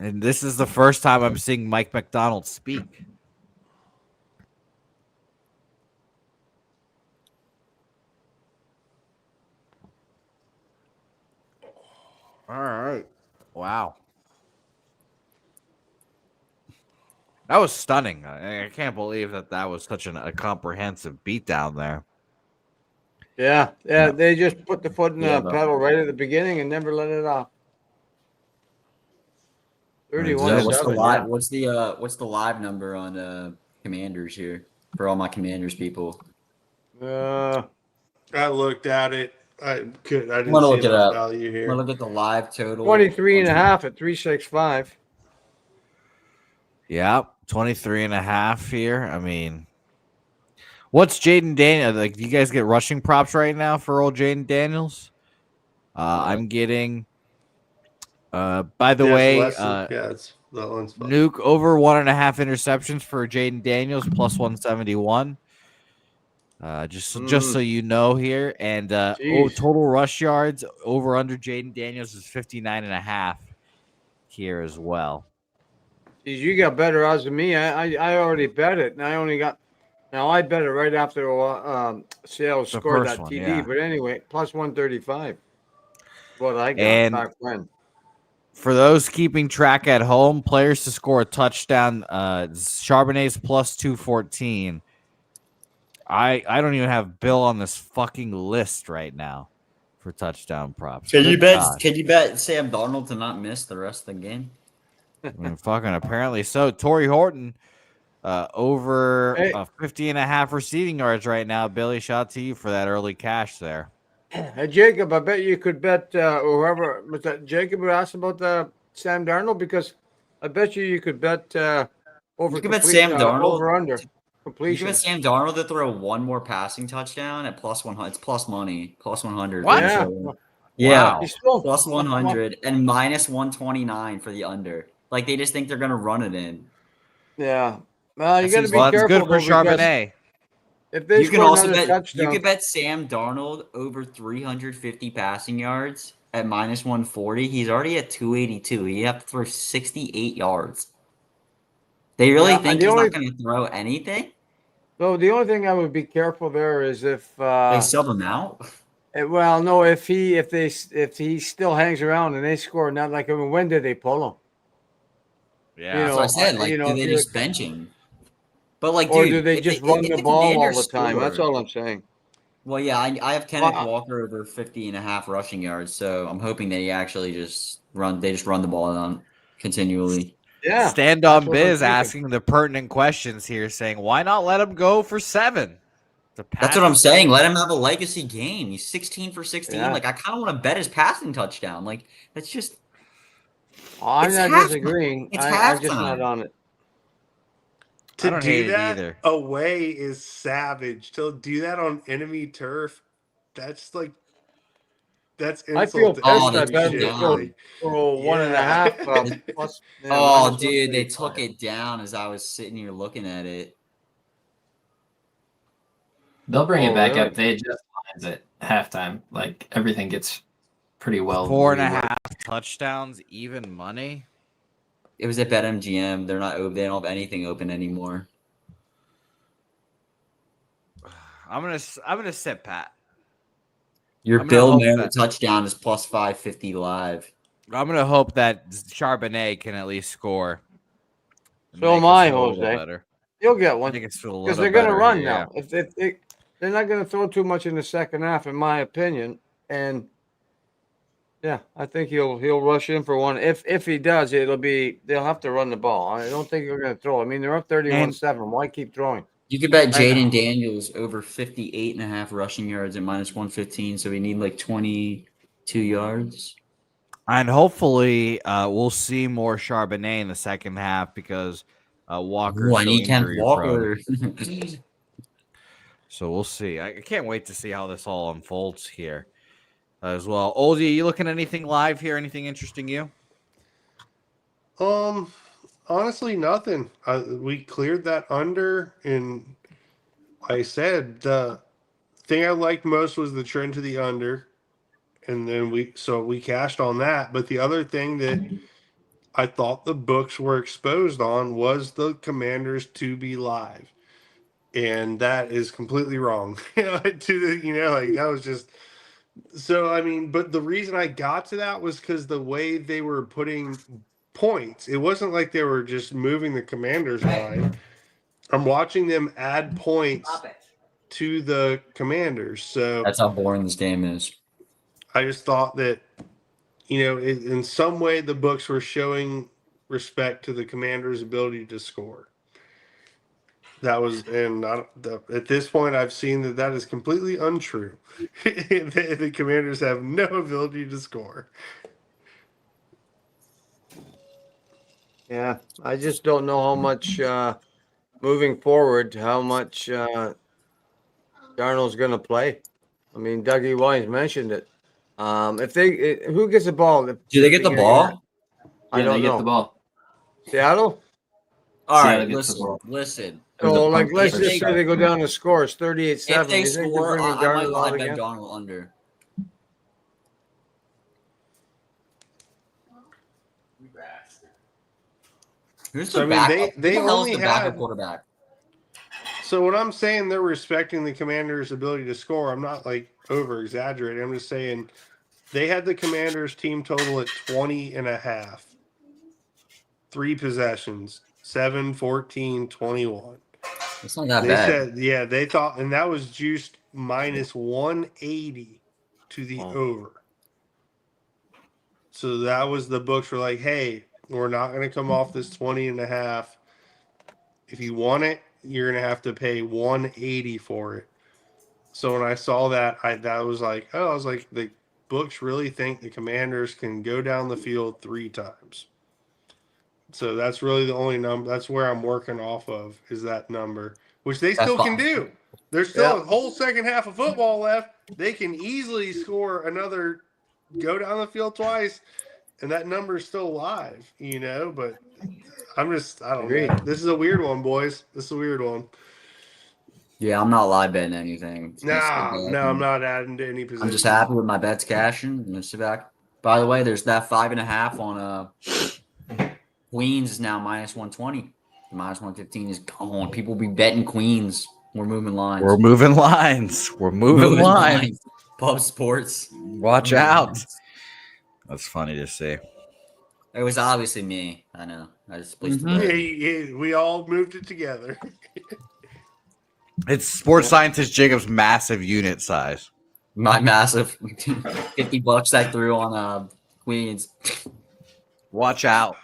And this is the first time I'm seeing Mike McDonald speak. All right. Wow. That was stunning. I can't believe that was such a comprehensive beatdown there. Yeah. They just put the foot in the pedal right at the beginning and never let it off. 31. What's the live number on Commanders here for all my Commanders people? I looked at it. I didn't look see it enough up. value here. I'm gonna look at the live total. 23.5 at 365. Yeah, 23.5 here. I mean, what's Jaden Daniels? Like, do you guys get rushing props right now for old Jaden Daniels? I'm getting, by the way, Nuke over 1.5 interceptions for Jaden Daniels plus 171. Just so you know here, and total rush yards over under Jaden Daniels is 59.5 here as well. Geez, you got better odds than me. I already bet it, and I bet it right after Seattle scored that TD. Yeah. But anyway, plus 135. What I got back when. For those keeping track at home, players to score a touchdown, Charbonnet's plus 214. I don't even have Bill on this fucking list right now for touchdown props. Can you bet Sam Darnold to not miss the rest of the game? I mean, fucking apparently so. Torrey Horton over 50.5 receiving yards right now. Billy, shout out to you for that early cash there. Hey, Jacob, I bet you could bet whoever was that Jacob who asked about Sam Darnold, because I bet you could bet over. You could bet Sam Darnold over under completion. You could bet Sam Darnold to throw one more passing touchdown at plus 100. It's plus money, plus 100. What? Yeah, wow. Plus 100 and minus 129 for the under. Like, they just think they're gonna run it in. Yeah, well, you got to be careful. That's good for Charbonnet. If they you can also bet. touchdown, you could bet Sam Darnold over 350 passing yards at minus 140. He's already at 282. You have to throw 68 yards. They really think he's not going to throw anything? So the only thing I would be careful there is if They sell them out. well, no, if he still hangs around and they score, not like, I mean, when did they pull him? Yeah. You That's what I know, said. Like, you know, do if they you're, just bench him? But like, or dude, do they if just run if the the ball all Commanders the time? That's score, all I'm saying. well, yeah, I have Kenneth Well, Walker over 50.5 rushing yards, so I'm hoping that he actually they just run the ball on continually. yeah, Stand that's on what I'm Biz thinking. asking the pertinent questions here, saying, why not let him go for 7? To That's pad what I'm the saying. stats? Let him have a legacy game. He's 16 for 16. Yeah. Like, I kind of want to bet his passing touchdown. Like, that's just I'm it's not halftime. disagreeing. It's I'm just not halftime. on it. I To don't do hate it that either. away is savage. To do that on enemy turf, that's like that's I insult feel to Oh, pissed. they I injury took bet him it to shit. throw, down. Like, throw one and a yeah. half plus. Yeah, Oh, minus dude, they 135. took it down as I was sitting here looking at it. They'll bring Oh, it back really? up. They adjust lines at halftime. Like everything gets pretty well 4.5 reworked. touchdowns, even money. It was at BetMGM. They're not open. They don't have anything open anymore. I'm gonna sit pat. Your I'm gonna Bill hope Mary that touchdown is plus 550 live. I'm gonna hope that Charbonnet can at least score and So am make us I, feel a little Jose. better. You'll get one Make us feel a because little they're going to better run here. Yeah. now. If they're not going to throw too much in the second half, in my opinion, and yeah, I think he'll rush in for one. If he does, they'll have to run the ball. I don't think they're going to throw. I mean, they're up 31-7. Why keep throwing? You could bet And Jaden Daniels over 58.5 rushing yards at minus 115. So we need like 22 yards. And hopefully, we'll see more Charbonnet in the second half because Walker's Ooh, I so need Kenneth injury prone. Walker. So we'll see. I can't wait to see how this all unfolds here as well. Oldie, you looking at anything live here? Anything interesting you? Honestly, nothing. We cleared that under, and I said the thing I liked most was the trend to the under, and then we cashed on that. But the other thing that I thought the books were exposed on was the Commanders to be live, and that is completely wrong. Like that was just so. I mean, but the reason I got to that was because the way they were putting points, it wasn't like they were just moving the Commanders line. I'm watching them add points to the Commanders, so That's how boring this game is. I just thought that in some way the books were showing respect to the Commanders' ability to score. That was, and at this point, I've seen that is completely untrue. The Commanders have no ability to score. Yeah, I just don't know how much moving forward, how much Darnold's going to play. I mean, Dougie Wines mentioned it. Who gets the ball? Do they get the ball? I Yeah, don't they get know. the ball. Seattle. All Seattle right, gets the ball. listen. Or the So, like, punt let's If just they- say they go down to scores If 38-7. they You think they're score, bringing I might Darnold live out bet again? Donald under. Who's the So I mean, backup? they Who the hell is only the backup had. quarterback? So when I'm saying they're respecting the Commanders' ability to score, I'm not like over exaggerating. I'm just saying they had the Commanders team total at 20.5. 3 possessions, 7, 14, 21. It's not that They bad. said, yeah, they thought, and that was juiced minus 180 to the over. So that was the books were like, hey, we're not going to come off this 20.5. If you want it, you're going to have to pay 180 for it. So when I saw that, I was like, the books really think the Commanders can go down the field 3 times. So that's really the only number. That's where I'm working off of is that number, which they still can do. There's still a whole second half of football left. They can easily score another, go down the field twice, and that number is still alive, But I don't know. This is a weird one, boys. This is a weird one. Yeah, I'm not live betting anything. No, I'm not adding to any position. I'm just happy with my bets cashing. I'm gonna sit back. By the way, there's that 5.5 on Queens is now minus 120. Minus 115 is gone. People be betting Queens. We're moving lines. We're moving lines. We're moving lines. Pub sports. Watch out. That's funny to see. It was obviously me. I know. I just placed the Yeah, bet. yeah, we all moved it together. It's sports scientist Jacob's massive unit size. My massive $50 I threw on Queens. Watch out.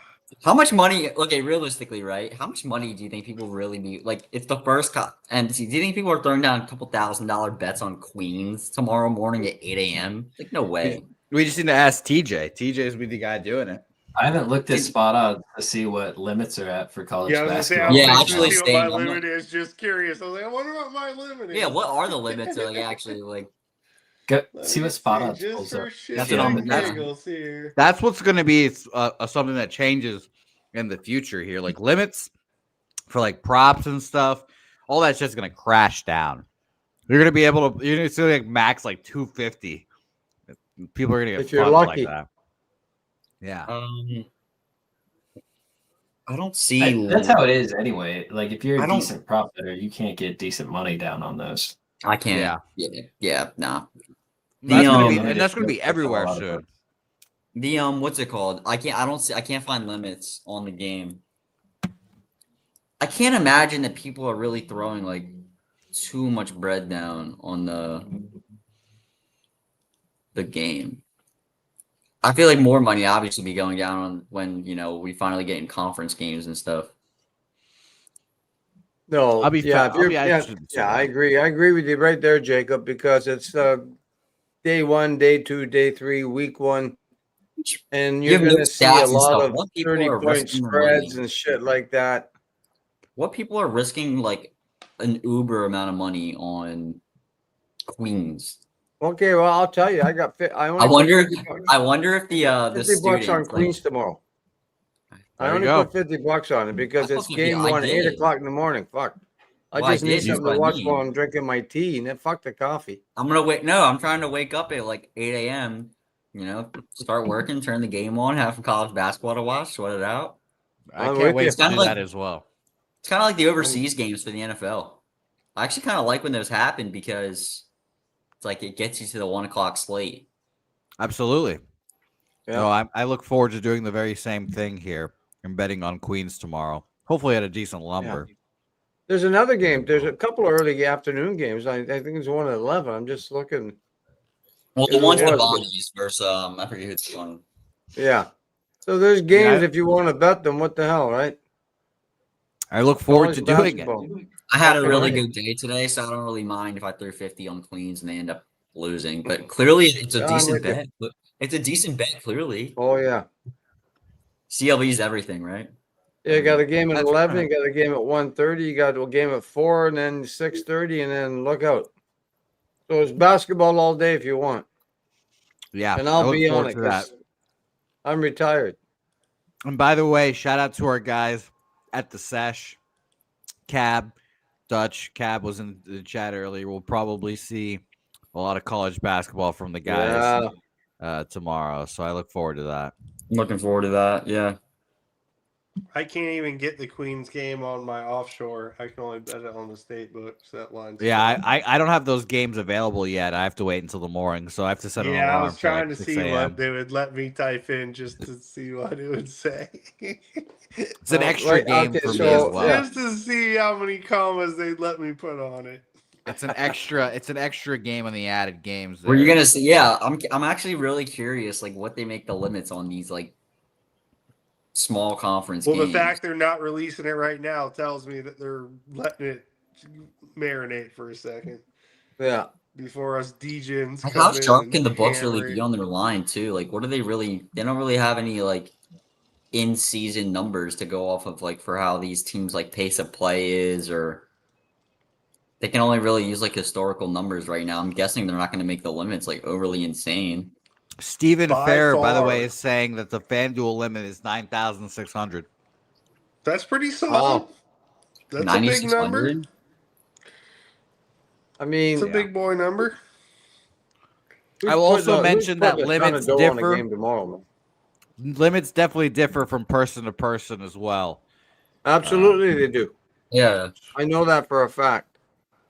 How much money? Okay, realistically, right? How much money do you think people really need? Like, it's the first and do you think people are throwing down a couple $1,000 bets on Queens tomorrow morning at 8 a.m.? Like, no way. We just need to ask TJ. TJ's be the guy doing it. I haven't looked this spot out to see what limits are at for college Yeah, I was gonna say, basketball. Yeah, I'm actually, see what my staying- limit is. Just curious. I was like, I wonder what my limit is. Yeah, what are the limits? Like, actually, like, Go, Let see me what spot see, odds just pulls for up. shits That's what I'm- and that's- giggles here. That's what's going to be something that changes in the future here. Like limits for like props and stuff. All that's just going to crash down. You're going to be able to, you're going to see like max like 250. People are going to get If you're fucked lucky. like that. Yeah. I don't see. That's how it is anyway. Like if you're I a don't- decent prop better, you can't get decent money down on those. I can't. Yeah, nah. That's The, going to be, um, and that's going to be everywhere a lot of soon. The what's it called? I can't find limits on the game. I can't imagine that people are really throwing like too much bread down on the game. I feel like more money obviously be going down on when we finally get in conference games and stuff. No, I'll be yeah, fa- if you're, I'll be yeah, interested to see I that. agree. I agree with you right there, Jacob, because it's day 1, day 2, day 3, week 1, and You you're have no going to see a stats and lot stuff. of What people are 30-point risking their spreads money? and shit like that. What people are risking like an uber amount of money on Queens. Okay, well, I'll tell you, I only I put wonder. 50 bucks, I wonder if the 50 students bucks on like, Queens tomorrow. I There you only go. put 50 bucks on it because I it's put 50 game I 1, 8 did. o'clock in the morning. Fuck. I Well, I just need did, something that's to what I watch mean. while I'm drinking my tea, and then fuck the coffee. I'm gonna wait. No, I'm trying to wake up at like 8 a.m. Start working, turn the game on, have some college basketball to watch, sweat it out. I I'm can't with wait you. to Kinda do like- that as well. It's kind of like the overseas games for the NFL. I actually kind of like when those happen because it's like it gets you to the 1 o'clock slate. Absolutely. Yeah. No, I look forward to doing the very same thing here and betting on Queens tomorrow. Hopefully at a decent lumber. There's another game. There's a couple of early afternoon games. I think there's one at 11. I'm just looking. Well, Yeah, the one's it the was. Bonnies versus I forget who's one. Yeah. So there's games Yeah. if you want to bet them. What the hell, right? I look forward to College doing it. basketball. I had a Okay, really right. good day today, so I don't really mind if I threw 50 on Queens and they end up losing. But clearly, it's a Yeah, I'm decent with you. bet. It's a decent bet. Clearly, Oh yeah. CLV's everything, right? Yeah, you got a game at That's 11. right. You got a game at 1:30. You got a game at 4, and then 6:30, and then look out. So it's basketball all day if you want, Yeah. and I I'll look be on forward it to that. 'cause I'm retired. And by the way, shout out to our guys at the sesh. Cab, Dutch. Cab was in the chat earlier. We'll probably see a lot of college basketball from the guys tomorrow. So I look forward to that. I'm looking forward to that. Yeah. I can't even get the Queens game on my offshore. I can only bet it on the state books. That line's Yeah, I don't have those games available yet. I have to wait until the morning, so I have to set an yeah, alarm I was for trying like to 6 see a.m. what they would let me type in just to see what it would say. It's an extra game for me so, as well. yeah. Just to see how many commas they'd let me put on it. It's an extra game on the added games. Were you there. gonna see? Yeah, I'm actually really curious, like what they make the limits on these like small conference Well, games. the fact they're not releasing it right now tells me that they're letting it marinate for a second Yeah. before us degens. Like, how come in sharp and can the books hammer really it. be on their line too? Like, what do they really? They don't really have any like in-season numbers to go off of, like for how these teams like pace of play is, or they can only really use like historical numbers right now. I'm guessing they're not going to make the limits like overly insane. Stephen By Fair, by the far. way, is saying that the FanDuel limit is 9,600. That's pretty solid. Wow. That's a big number. 9,600. I mean, It's a big boy number. who's I will also putting mention who's that putting a ton limits of dough on a differ. game tomorrow, man? Limits definitely differ from person to person as well. Absolutely, they do. Yeah, I know that for a fact.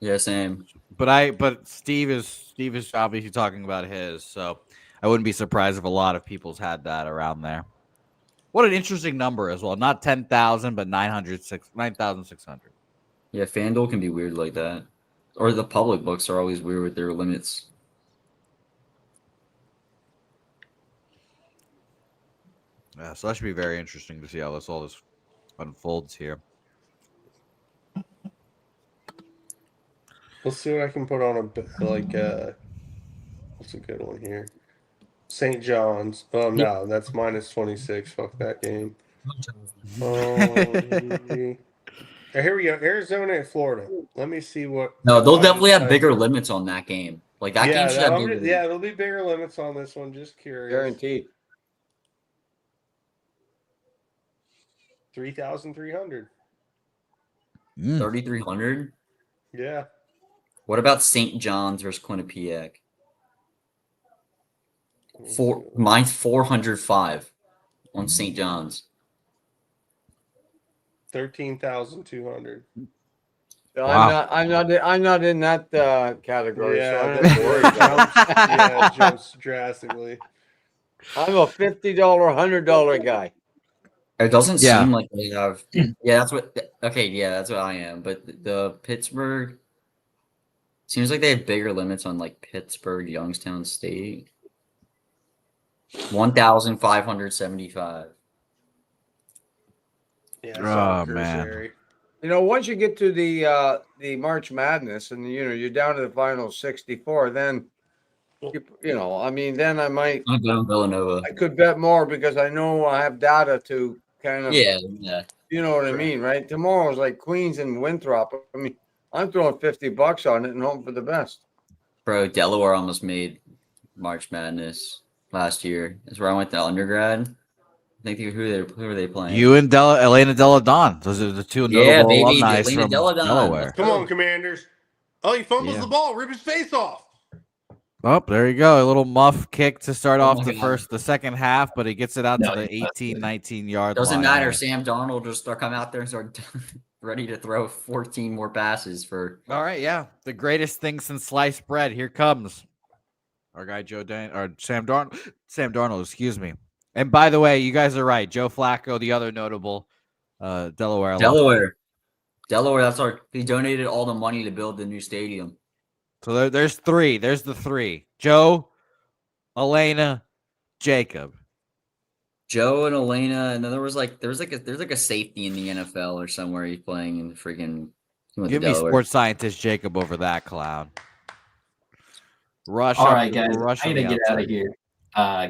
Yeah, same. But Steve is obviously talking about his, so I wouldn't be surprised if a lot of people's had that around there. What an interesting number as well. Not 10,000, but 9,600. Yeah, FanDuel can be weird like that. Or the public books are always weird with their limits. Yeah, so that should be very interesting to see how all this unfolds here. Let's see what I can put on what's a good one here? St. John's. Oh no, that's -26. Fuck that game. Here we go. Arizona and Florida. Let me see what. No, they'll definitely have bigger limits on that game. Like that game should have bigger limits. Yeah, there'll be bigger limits on this one. Just curious. Guaranteed. 3,300. 3,300. Yeah. What about St. John's versus Quinnipiac? Mine's 405 on St. John's. 13,200. Wow. I'm not in that category. Yeah, so I don't have to worry about it jumps drastically. it. I'm a $50, $100 guy. It doesn't seem like they have. Yeah, that's what. Okay, yeah, that's what I am. But the Pittsburgh seems like they have bigger limits on like Pittsburgh, Youngstown State. 1,575. Yeah, man. You know, once you get to the March Madness and you're down to the final 64, then then I might. I'm going Villanova. I could bet more because I know I have data to kind of. Yeah. You know what I mean, right? Tomorrow's like Queens and Winthrop. I mean, I'm throwing $50 on it and hoping for the best. Bro, Delaware almost made March Madness last year. That's where I went to undergrad. I think who are they playing? You and Elena Deladon. Those are the two notable alumni Elena from Delaware. Come on, Commanders. Oh, he fumbles the ball. Rip his face off. Oh, there you go. A little muff kick to start off the second half, but he gets it out to the 18, 19-yard line. Doesn't matter. Sam Darnold just come out there and start ready to throw 14 more passes for. All right, yeah. The greatest thing since sliced bread. Here comes our guy Sam Darnold, excuse me. And by the way, you guys are right. Joe Flacco, the other notable Delaware. He donated all the money to build the new stadium. So there's three. There's the three. Joe, Elena, Jacob. Joe and Elena, and then there's like a safety in the NFL or somewhere he's playing in the freaking. Give me sports scientist Jacob over that clown. All right, guys. I gotta get out of here.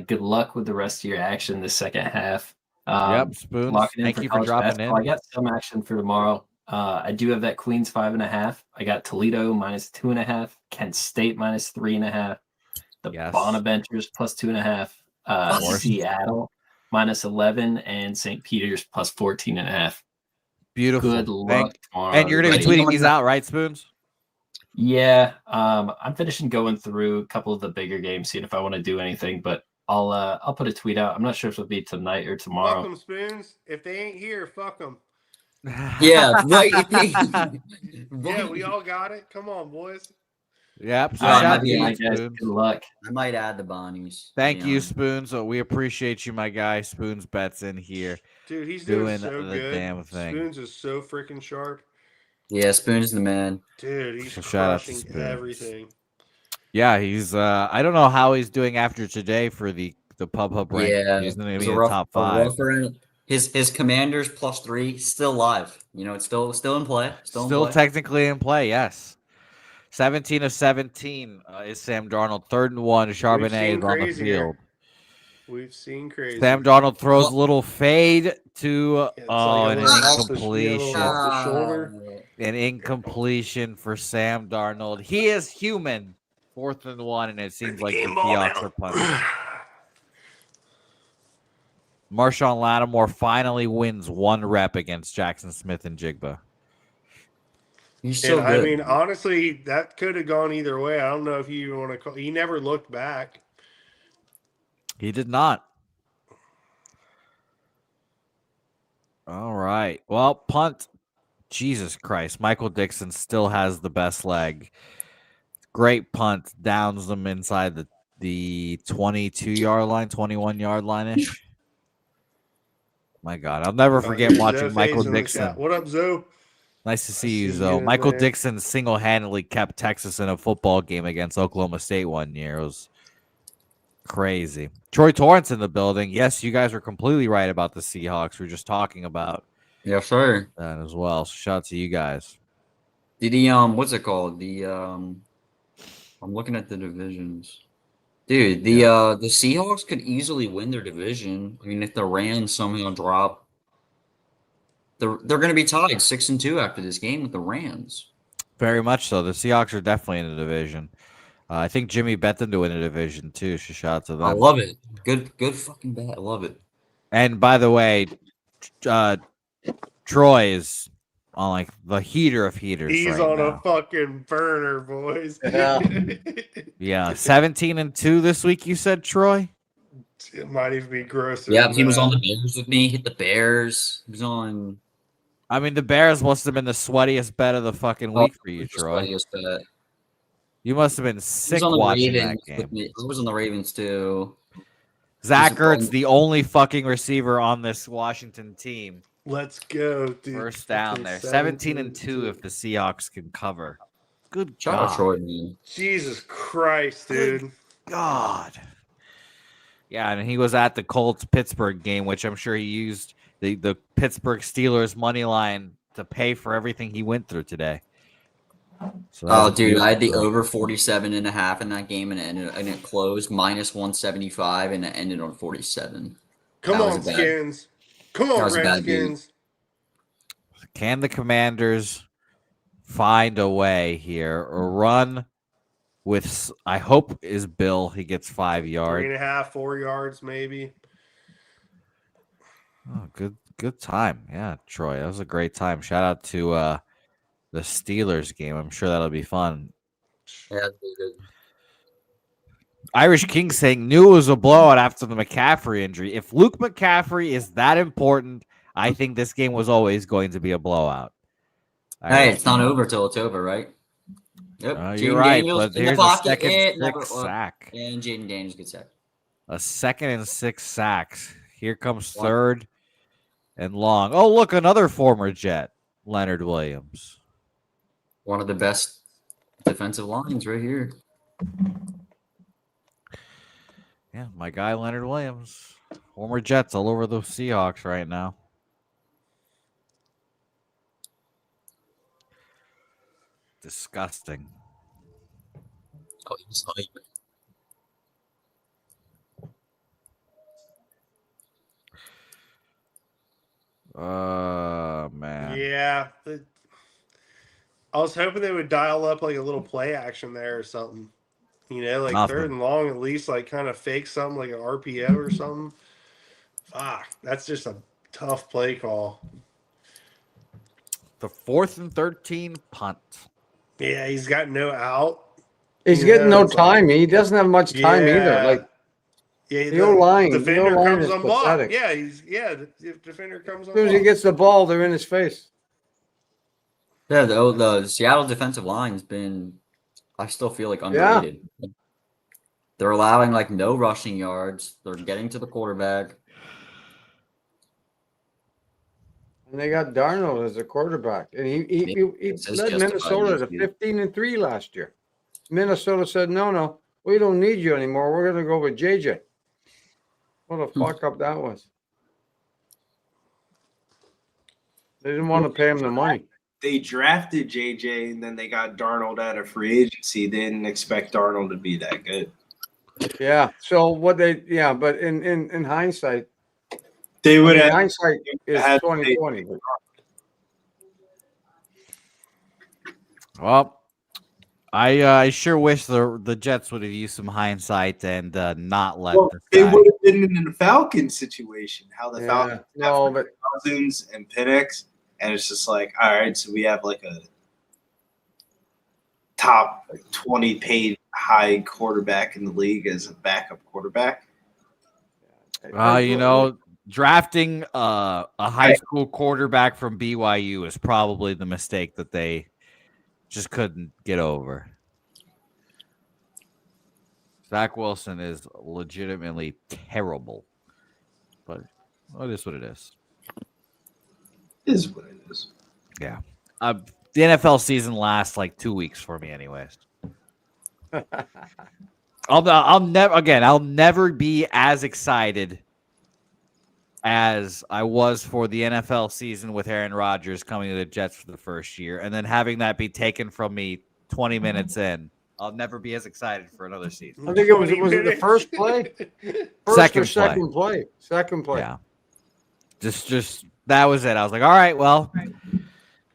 Good luck with the rest of your action this second half. Spoons. Thank you for dropping in. I got some action for tomorrow. I do have that Queens 5.5. I got Toledo -2.5, Kent State -3.5, the Bonaventures +2.5, Seattle -11, and St. Peter's +14.5. Beautiful. Good luck tomorrow. And you're going to be tweeting these out, right, Spoons? Yeah, I'm finishing going through a couple of the bigger games, seeing if I want to do anything, but I'll put a tweet out. I'm not sure if it'll be tonight or tomorrow. Fuck them, Spoons. If they ain't here, fuck them. Yeah, right. Yeah, we all got it. Come on, boys. Yep. Good luck. I might add the Bonnies. Thank you, Spoons. We appreciate you, my guy. Spoons bets in here. Dude, he's doing so the good. Damn thing. Spoons is so freaking sharp. Yeah, Spoons the man. Dude, he's shout out to crushing Spoons. everything. Yeah, he's I don't know how he's doing after today for the Pub Hub rank. Yeah, he's going to be in the top 5. His Commanders +3 still live. You know, it's still in play. Still technically in play, yes. 17 of 17 is Sam Darnold. 3rd and 1. Charbonnet is on the field. We've seen crazy. Sam Darnold throws a little fade to an incompletion. An incompletion for Sam Darnold. He is human. 4th and 1, and it seems like the Seahawks are punting. Marshawn Lattimore finally wins 1 rep against Jackson Smith and Jigba. He's so good. I mean, honestly, that could have gone either way. I don't know if you want to call. He never looked back. He did not. All right. Well, punt Jesus Christ. Michael Dixon still has the best leg. Great punt. Downs them inside the 22-yard line, 21-yard line-ish. My God. I'll never forget There's watching Michael Zoe in the chat. Dixon. What up, Zoe? Nice to I see you, see Zoe. you Michael there. Dixon single-handedly kept Texas in a football game against Oklahoma State one year. It was crazy. Troy Torrance in the building. Yes, you guys were completely right about the Seahawks. We were just talking about Yeah, sure. that as well. So shout out to you guys. Did he what's it called? I'm looking at the divisions. Dude, the Seahawks could easily win their division. I mean, if the Rams somehow drop, they're gonna be tied 6-2 after this game with the Rams. Very much so. The Seahawks are definitely in the division. I think Jimmy bet them to win the division too. So shout out to them. I love it. Good fucking bet. I love it. And by the way, Troy is on like the heater of heaters. He's right on now. a fucking burner, boys. Yeah. Yeah, 17-2 this week. You said, Troy? It might even be grosser. Yeah, than he was that. on the Bears with me. Hit the Bears. He was on. I mean, the Bears must have been the sweatiest bet of the fucking week for you, Just Troy. funniest bet. You must have been He was sick on the watching Ravens that with game. me. I was on the Ravens too. Zach He's Ertz, on- the only fucking receiver on this Washington team. Let's go, dude. First down Okay, there. 17-2 if the Seahawks can cover. Good Shout out God. Troy, man. Jesus Christ, dude. God. Yeah, and he was at the Colts-Pittsburgh game, which I'm sure he used the Pittsburgh Steelers money line to pay for everything he went through today. So that Oh, was a dude, I had the beautiful- over 47.5 in that game, and it closed minus 175, and it ended on 47. Come That was on, bad. Skins. Come That on, was a bad beat. Redskins. Can the Commanders find a way here or run with, I hope, is Bill. He gets 5 yards. 3.5, 4 yards, maybe. Oh, good time. Yeah, Troy. That was a great time. Shout out to the Steelers game. I'm sure that'll be fun. Yeah, that'd be good. Irish King saying knew it was a blowout after the McCaffrey injury. If Luke McCaffrey is that important, I think this game was always going to be a blowout. Hey, it's not over till it's over, right? Yep. You're Jaden right, Daniels but in the here's a pocket. second and six sack. And Jaden Daniels gets sacked. A 2nd and 6 sacks. Here comes 3rd and long. Oh, look, another former Jet, Leonard Williams. One of the best defensive lines right here. Yeah, my guy Leonard Williams. Former Jets all over the Seahawks right now. Disgusting. Oh, he's hype. Man. Yeah. I was hoping they would dial up like a little play action there or something. You know, like Nothing. 3rd and long, at least like kind of fake something like an RPO or something. Fuck, that's just a tough play call. The 4th and 13 punt. Yeah, he's got no out. He's Yeah, getting no it's like- time. He doesn't have much time either. Like yeah, the O-line- the defender O-line comes is unblocked. pathetic. Yeah, the defender comes as soon as he unblocked. gets the ball, they're in his face. Yeah, the Seattle defensive line's been, I still feel like underrated. They're allowing like no rushing yards. They're getting to the quarterback. And they got Darnold as a quarterback, and he It's led justified, Minnesota to yes, 15-3 last year. Minnesota said, "No, we don't need you anymore. We're going to go with JJ." What a fuck up that was. They didn't want to pay him the money. They drafted JJ and then they got Darnold out of free agency. They didn't expect Darnold to be that good. Yeah. So but in hindsight, They would have hindsight is had 2020. Well, I sure wish the Jets would have used some hindsight and not let this they guy. would have been in the Falcons situation. How the Falcons No, have but Cousins and Penix, and it's just like, all right, so we have like a top 20 paid high quarterback in the league as a backup quarterback. drafting a high school quarterback from BYU is probably the mistake that they just couldn't get over. Zach Wilson is legitimately terrible, but it is what it is. It is what it is. Yeah. The NFL season lasts like 2 weeks for me anyways. I'll never be as excited as I was for the NFL season with Aaron Rodgers coming to the Jets for the first year and then having that be taken from me 20 minutes in. I'll never be as excited for another season. I think it was it the first play? Second play. Yeah. Just that was it. I was like, all right, well,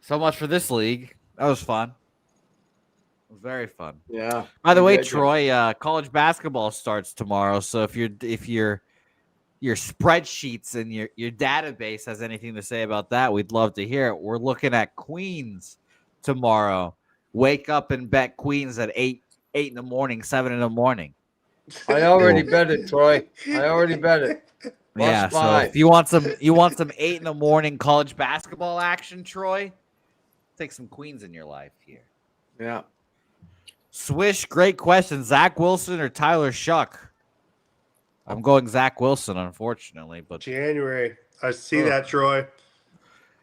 so much for this league. That was fun. It was very fun. Yeah. By the way, Troy, college basketball starts tomorrow. So if your spreadsheets and your database has anything to say about that, we'd love to hear it. We're looking at Queens tomorrow. Wake up and bet Queens at 8 in the morning, 7 in the morning. I already bet it, Troy. I already bet it. Yeah, so if you want some 8 in the morning college basketball action, Troy, take some Queens in your life here. Yeah. Swish, great question. Zach Wilson or Tyler Shuck? I'm going Zach Wilson, unfortunately, but January. I see that, Troy.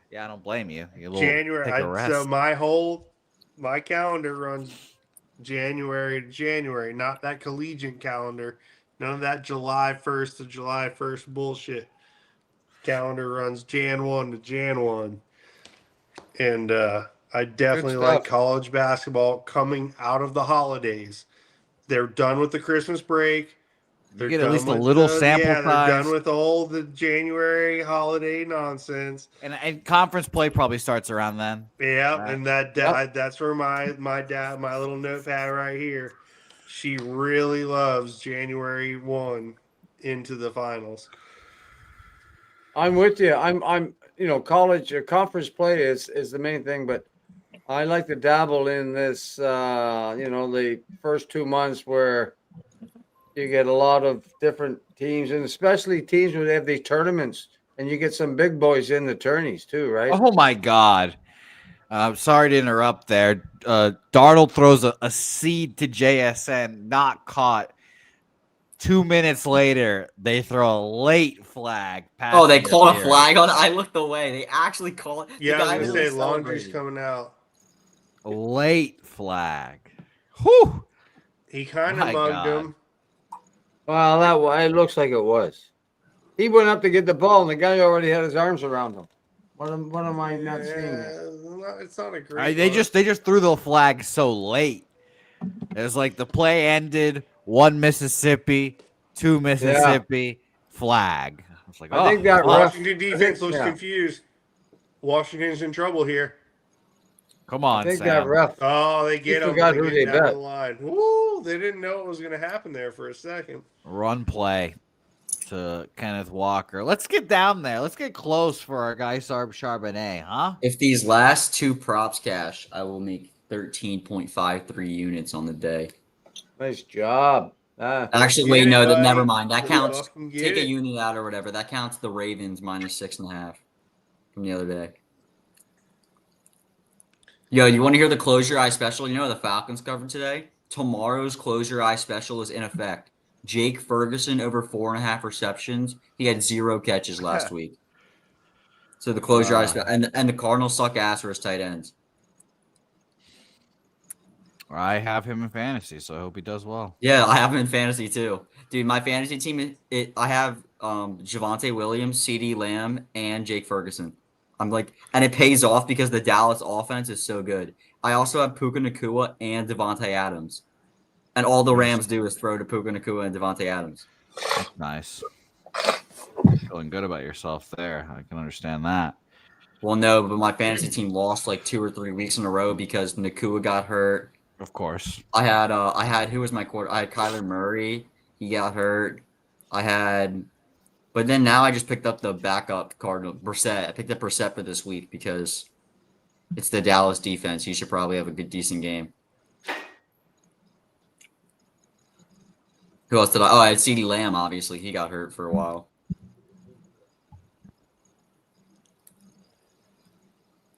Yeah, I don't blame you. January. So my calendar runs January to January, not that collegiate calendar. None of that July 1st to July 1st bullshit. Calendar runs Jan 1 to Jan 1. And I definitely like college basketball coming out of the holidays. They're done with the Christmas break. You get at least a little sample size. They're done with all the January holiday nonsense. And conference play probably starts around then. Yeah, right. And that's where my little notepad right here, she really loves January 1 into the finals. I'm with you. I'm college conference play is the main thing, but I like to dabble in this the first 2 months where you get a lot of different teams, and especially teams where they have these tournaments, and you get some big boys in the tourneys too, right? Oh my God! Sorry to interrupt there. Darnold throws a seed to JSN, not caught. 2 minutes later, they throw a late flag. Oh, they called a flag on it. I looked away. They actually call it. Yeah, I was gonna say laundry's coming out. A late flag. Whew. He kind of mugged him. Well, it looks like it was. He went up to get the ball, and the guy already had his arms around him. What am I not seeing? It's not a great. They just threw the flag so late. It was like the play ended. 1 Mississippi, 2 Mississippi, flag. I was like, I think that Washington defense looks confused. Washington's in trouble here. Come on, I think Sam. that ref. Oh, they get him. Forgot who they bet. Woo! They didn't know what was going to happen there for a second. Run play to Kenneth Walker. Let's get down there. Let's get close for our guy Sarb Charbonnet, huh? If these last 2 props cash, I will make 13.53 units on the day. Nice job. Actually, wait, no, never mind. That counts. Take a unit out or whatever. That counts the Ravens minus 6.5 from the other day. Yo, you want to hear the close your eye special? You know the Falcons covered today? Tomorrow's close your eye special is in effect. Jake Ferguson over 4.5 receptions. He had 0 catches last week. So the close your eye special. And the Cardinals suck ass for his tight ends. I have him in fantasy, so I hope he does well. Yeah, I have him in fantasy too. Dude, my fantasy team, I have Javonte Williams, CeeDee Lamb, and Jake Ferguson. And it pays off because the Dallas offense is so good. I also have Puka Nacua and Devontae Adams. And all the Rams do is throw to Puka Nacua and Devontae Adams. That's nice. Feeling good about yourself there. I can understand that. Well, no, but my fantasy team lost like 2 or 3 weeks in a row because Nacua got hurt. Of course. I had who was my quarter? I had Kyler Murray. He got hurt. But then now I just picked up the backup Cardinal Brissett. I picked up Brissett for this week because it's the Dallas defense. He should probably have a decent game. Who else did I? Oh, I had CeeDee Lamb. Obviously, he got hurt for a while.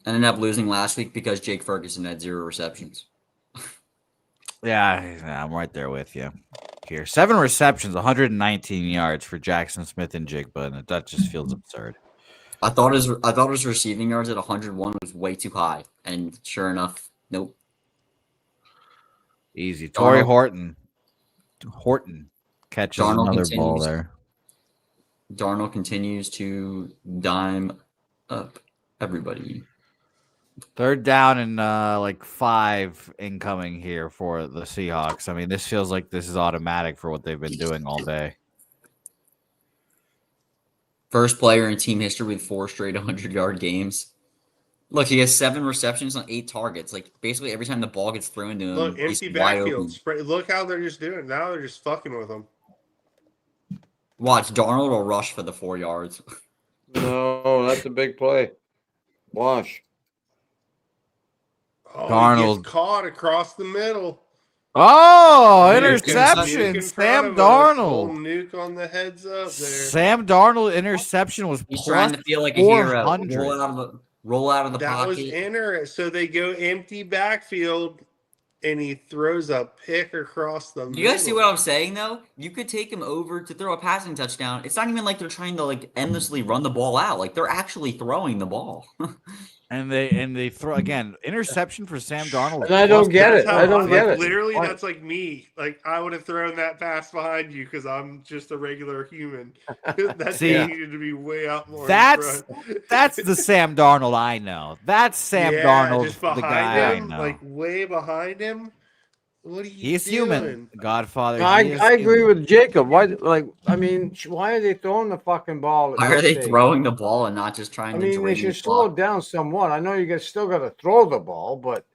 ended up losing last week because Jake Ferguson had 0 receptions. Yeah, I'm right there with you. Here, 7 receptions, 119 yards for Jackson Smith and Jigba, and that just feels absurd. I thought his receiving yards at 101 was way too high, and sure enough, nope. Easy. Torrey Horton catches Darnold another ball continues. there. Darnold continues to dime up everybody. 3rd down and like 5 incoming here for the Seahawks. I mean, this feels like this is automatic for what they've been doing all day. First player in team history with 4 straight 100-yard games. Look, he has 7 receptions on 8 targets. Like, basically every time the ball gets thrown to him, Look, he's empty wide backfield. open. Look how they're just doing it. Now they're just fucking with them. Watch, Darnold will rush for the 4 yards. No, that's a big play. Watch. Oh, Darnold. he gets caught across the middle. Oh, Nuke interception. Nuke in front Sam of us. Little Darnold. Nuke on the heads up there. Sam Darnold interception was He's plus trying to feel like a hero. 400. Roll out of the That pocket. was interesting. So they go empty backfield, and he throws a pick across the middle. You guys see what I'm saying, though? You could take him over to throw a passing touchdown. It's not even like they're trying to like endlessly run the ball out. Like they're actually throwing the ball. And they throw again interception for Sam Darnold. And I don't get That's it. how I don't get it. Literally, Why? that's like me. Like I would have thrown that pass behind you because I'm just a regular human. That See, needed to be way out more. That's in front. that's the Sam Darnold I know. That's Sam Darnold, just the behind guy him, I know. like way behind him. What are you He's doing? human, Godfather. I he is agree human. with Jacob. Why? Like, I mean, why are they throwing the fucking ball? At Why are this they stage? throwing the ball and not just I trying to mean, they drain should the slow clock? it down somewhat. I know you still got to throw the ball, but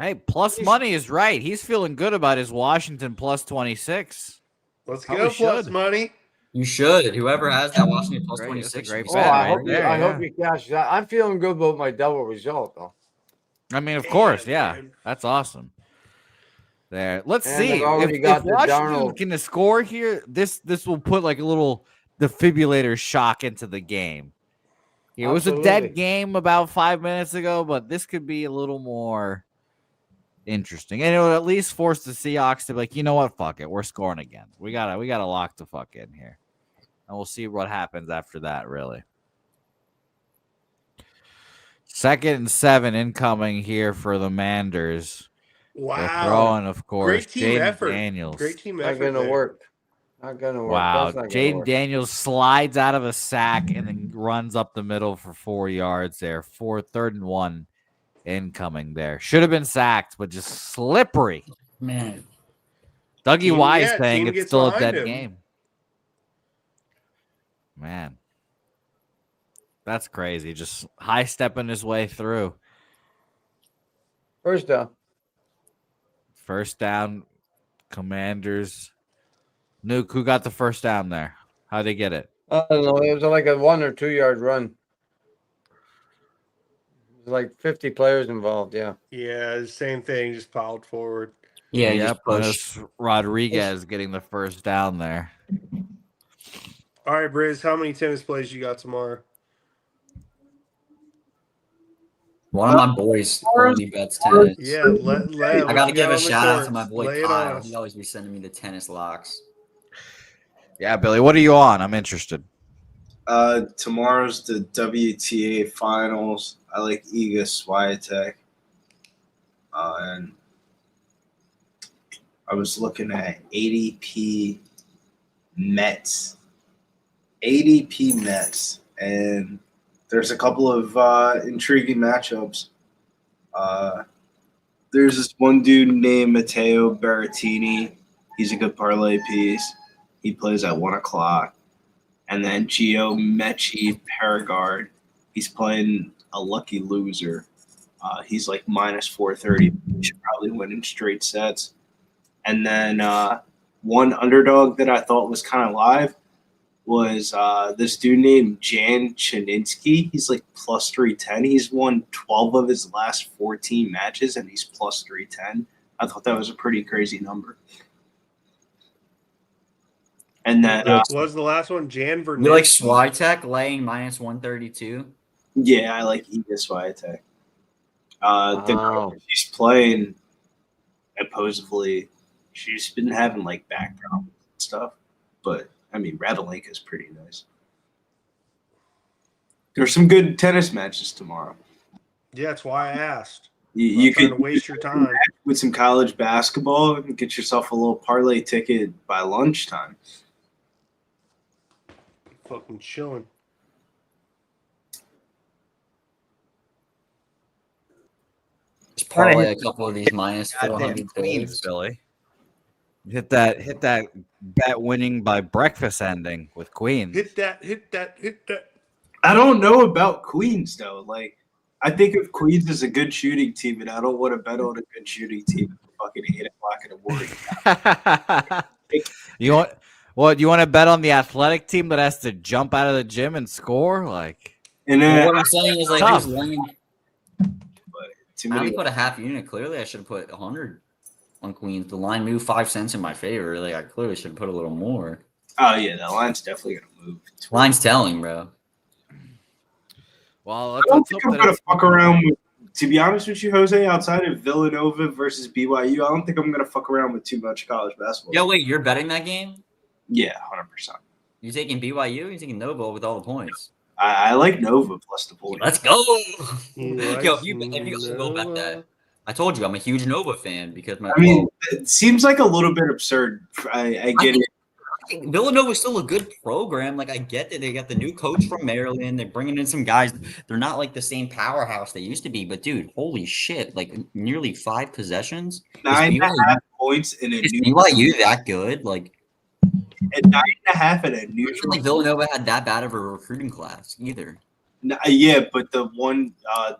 Hey, plus money is right. He's feeling good about his Washington plus 26. Let's Probably go plus should. money. You should. Whoever has that Washington plus Great, that's a 26. great should be bet I right hope there, I hope yeah. he cashes that. I'm feeling good about my double result though. I mean, of course, yeah. man. That's awesome. There. Let's And see. I've already If got the Washington Darnold. can score here, this will put like a little defibrillator shock into the game. It was a Absolutely. dead game about 5 minutes ago, but this could be a little more interesting. And it would at least force the Seahawks to be like, you know what? Fuck it. We're scoring again. We gotta lock the fuck in here. And we'll see what happens after that, really. 2nd and 7 incoming here for the Manders. They're Wow. throwing, of course, Great team Jaden effort. Daniels. Great team Not effort. gonna there. work. Not gonna work. Wow. That's not gonna Jaden work. Daniels slides out of a sack and then runs up the middle for 4 yards there. 3rd and 1 incoming there. Should have been sacked, but just slippery. Man. Dougie Team- Wise yeah, saying team it's gets still a behind dead him. game. Man. That's crazy. Just high stepping his way through. First down. First down, Commanders. Nuke, who got the first down there? How'd they get it? I don't know. It was like a 1 or 2 yard run. There's like 50 players involved. Yeah. Yeah, same thing. Just piled forward. Yeah, you Yep, just push. notice Rodriguez getting the first down there. All right, Briz, how many tennis plays you got tomorrow? One of my boys only bets tennis. Yeah, let I got to give a on the shout out to my courts. boy Lay it on Kyle. us. He always be sending me the tennis locks. Yeah, Billy, what are you on? I'm interested. Tomorrow's the WTA finals. I like Iga Swiatek. And I was looking at ADP Mets. ADP Mets. And there's a couple of intriguing matchups. There's this one dude named Matteo Berrettini. He's a good parlay piece. He plays at 1 o'clock. And then Gio Mecci Perigard. He's playing a lucky loser. He's like minus 430. He should probably win in straight sets. And then one underdog that I thought was kind of live was this dude named Jan Chininsky. He's like plus 310. He's won 12 of his last 14 matches, and he's plus 310. I thought that was a pretty crazy number. And then What was the last one? Jan Vernier. You like Swiatek laying minus 132? yeah, I like Iga Swiatek. The girl she's playing, supposedly, she's been having like back problems and stuff. But I mean, Radolinka is pretty nice. There's some good tennis matches tomorrow. Yeah, that's why I asked. You trying could to waste your time with some college basketball and get yourself a little parlay ticket by lunchtime. Fucking chilling. Just parlay a couple of these minus Goddamn 400 Queens, goals. Billy. Hit that bet winning by breakfast ending with Queens. Hit that. I don't know about Queens though. Like, I think if Queens is a good shooting team, and I don't want to bet on a good shooting team at fucking 8:00 in the morning. You want what? You want to bet on the athletic team that has to jump out of the gym and score? Like, And Well, then what I'm saying is like Tough. who's laying. too I many. only put a half unit. Clearly, I should have put 100 on Queens. The line moved 5 cents in my favor. Like I clearly should have put a little more. Oh yeah, that line's definitely gonna move. Line's telling, bro. well, I don't think I'm gonna it's fuck around with. To be honest with you, Jose, outside of Villanova versus BYU, I don't think I'm gonna fuck around with too much college basketball. Yo, wait, you're betting that game? Yeah, 100%. You taking BYU? You're taking Nova with all the points. I like Nova plus the point. Let's go. He Yo, likes if you go bet that. Nova. I told you I'm a huge Nova fan because my. I mean, it seems like a little bit absurd. I get it. I think Villanova's still a good program. Like I get that they got the new coach from Maryland. They're bringing in some guys. They're not like the same powerhouse they used to be. But dude, holy shit! Like nearly 5 possessions. 9.5 points in a Is new. BYU that good? Like, At 9.5 in a I don't neutral. think Villanova had that bad of a recruiting class either. Yeah, but the one,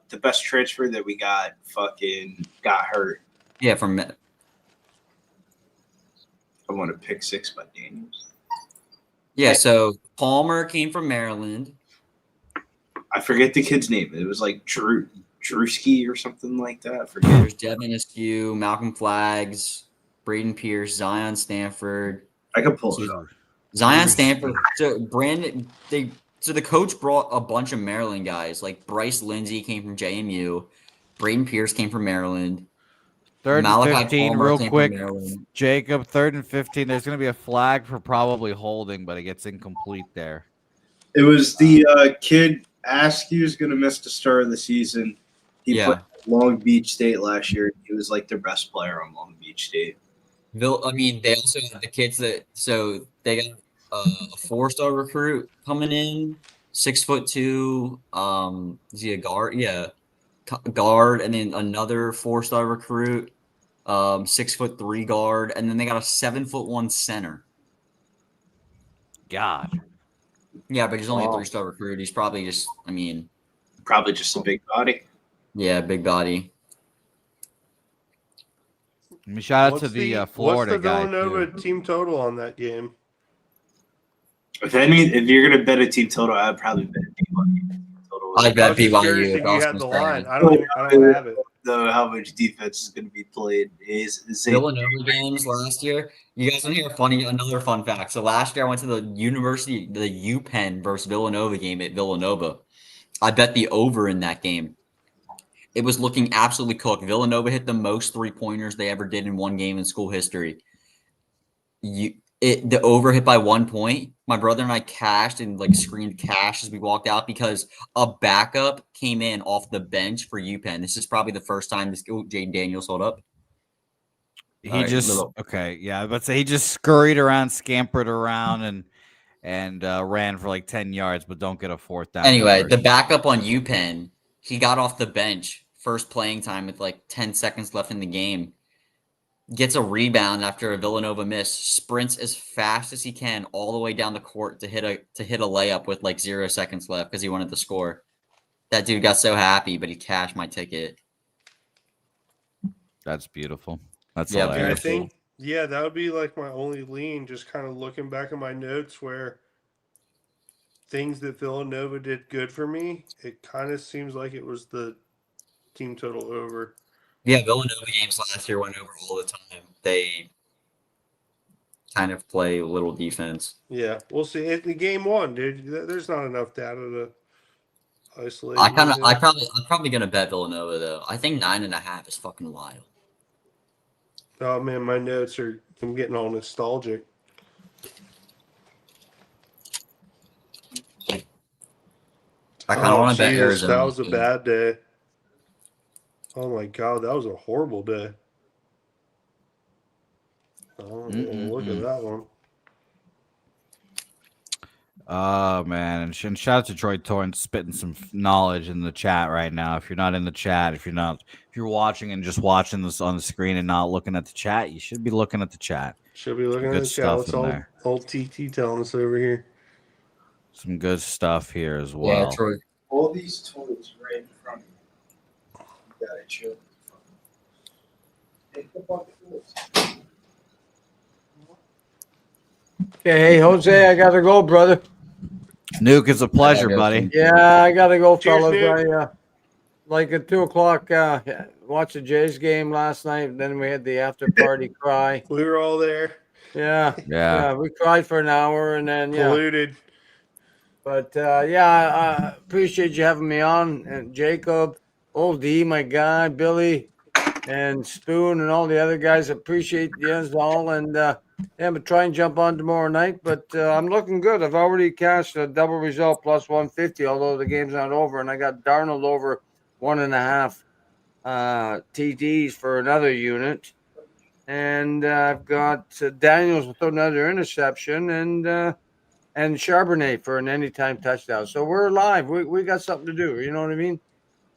the best transfer that we got, fucking got hurt. Yeah, from I want to pick 6 by Daniels. yeah. So Palmer came from Maryland. I forget the kid's name. It was like Drewski or something like that. I forget. There's Devin Askew, Malcolm Flags, Braden Pierce, Zion Stanford. I could pull it up. Zion Stanford. So the coach brought a bunch of Maryland guys. Like Bryce Lindsey came from JMU. Braden Pierce came from Maryland. Third and Malachi 15, Palmer real came from quick. Maryland. Jacob, 3rd and 15. There's going to be a flag for probably holding, but it gets incomplete there. It was the kid Askew's going to miss the start of the season. He played at Long Beach State last year. He was like their best player on Long Beach State. They also have the kids they got a 4-star recruit coming in, 6'2". Is he a guard? Yeah, guard, and then another 4-star recruit, 6'3" guard, and then they got a 7'1" center. God. Yeah, but he's only a 3-star recruit. He's probably just, probably just a big body. Yeah, big body. I mean, shout out to the Florida what's the guy. Villanova Too. team total on that game? If you're gonna bet a team total, I'd probably bet BYU total. I bet Curious BYU. if you had the line. I don't have it. Though how much defense is going to be played is Villanova games last year. You guys want to hear another fun fact? So last year I went to the UPenn versus Villanova game at Villanova. I bet the over in that game. It was looking absolutely cooked. Villanova hit the most 3-pointers they ever did in one game in school history. The over hit by 1 point. My brother and I cashed and screamed cash as we walked out because a backup came in off the bench for UPenn. This is probably the first time Jaden Daniels hold up. He but he just scurried around, scampered around, and ran for 10 yards, but don't get a 4th down. Anyway, the backup on UPenn, he got off the bench, first playing time with 10 seconds left in the game. Gets a rebound after a Villanova miss, sprints as fast as he can all the way down the court to hit a layup with 0 seconds left because he wanted to score. That dude got so happy, but he cashed my ticket. That's beautiful. That's yeah, hilarious. I think that would be my only lean. Just kind of looking back at my notes where things that Villanova did good for me. It kind of seems like it was the team total over. Yeah, Villanova games last year went over all the time. They kind of play a little defense. Yeah, we'll see. In game 1, dude, there's not enough data to isolated. I'm probably gonna bet Villanova though. I think 9.5 is fucking wild. Oh man, my notes are. I'm getting all nostalgic. I kind of want to bet Jesus, Arizona. that was a bad day. Oh my god, that was a horrible day. Oh, look at that one. Oh man, and shout out to Troy Torrance spitting some knowledge in the chat right now. If you're not in the chat, if you're watching and just watching this on the screen and not looking at the chat, you should be looking at the chat. Should be looking at Good the chat. stuff What's in there. old TT telling us over here? Some good stuff here as well. Yeah, Troy. All these tools right in front of you. You gotta chill. Hey, come on, tools. Okay, hey, Jose, I gotta go, brother. Nuke, it's a pleasure, buddy. Yeah, I gotta go, Cheers, fellas. Nuke. I like at 2:00. Watched the Jays game last night. Then we had the after party cry. We were all there. Yeah. We cried for an hour, and then Polluted. But I appreciate you having me on, and Jacob, Old D, my guy, Billy, and Spoon, and all the other guys. Appreciate you guys all, and but try and jump on tomorrow night. But I'm looking good. I've already cashed a double result plus 150, although the game's not over, and I got Darnold over 1.5 TDs for another unit, and I've got Daniels with another interception, and Charbonnet for an anytime touchdown. So we're live. We got something to do. You know what I mean?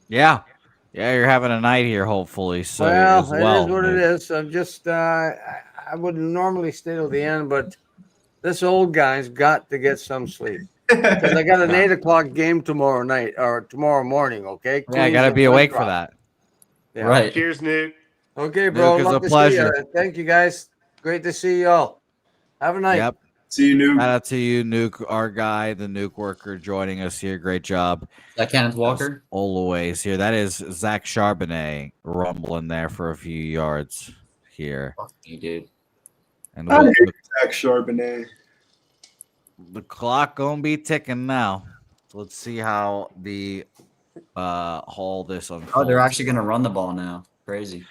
Yeah, you're having a night here, hopefully. So Well, as well, it is what it is. I'm just I would normally stay till the end, but this old guy's got to get some sleep because I got an 8:00 game tomorrow night or tomorrow morning. Okay. Yeah, I gotta be awake for that. Yeah. Right. Cheers, Nuke. Okay, bro. Nuke, it's Love a to see pleasure. you. Thank you, guys. Great to see y'all. Have a night. Yep. See you, Nuke. Shout out to you, Nuke, our guy, the Nuke Worker, joining us here. Great job. That Kenneth Walker. As always here. That is Zach Charbonnet rumbling there for a few yards here. Fuck you, dude. And I hate Zach Charbonnet. the clock gonna be ticking now. Let's see how the all this unfolds. Oh, they're actually gonna run the ball now. Crazy.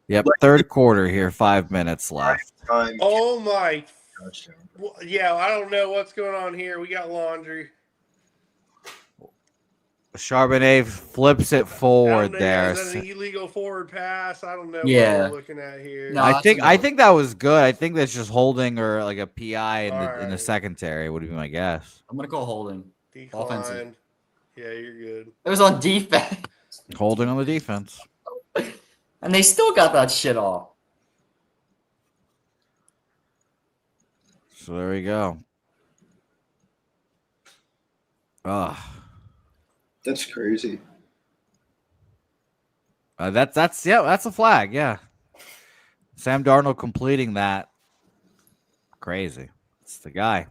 Yep, third quarter here, 5 minutes left. Oh my. Yeah, I don't know what's going on here. We got laundry. Charbonnet flips it I forward don't know, there. is that an illegal forward pass? I don't know Yeah. what we're looking at here. No, I think that was good. I think that's just holding or like a PI in the Alright. secondary would be my guess. I'm gonna go holding. Offensive. Decline. Yeah, you're good. It was on defense, Holding on the defense. and they still got that shit off. So there we go. That's crazy. That's a flag. Yeah, Sam Darnold completing that. Crazy. It's the guy.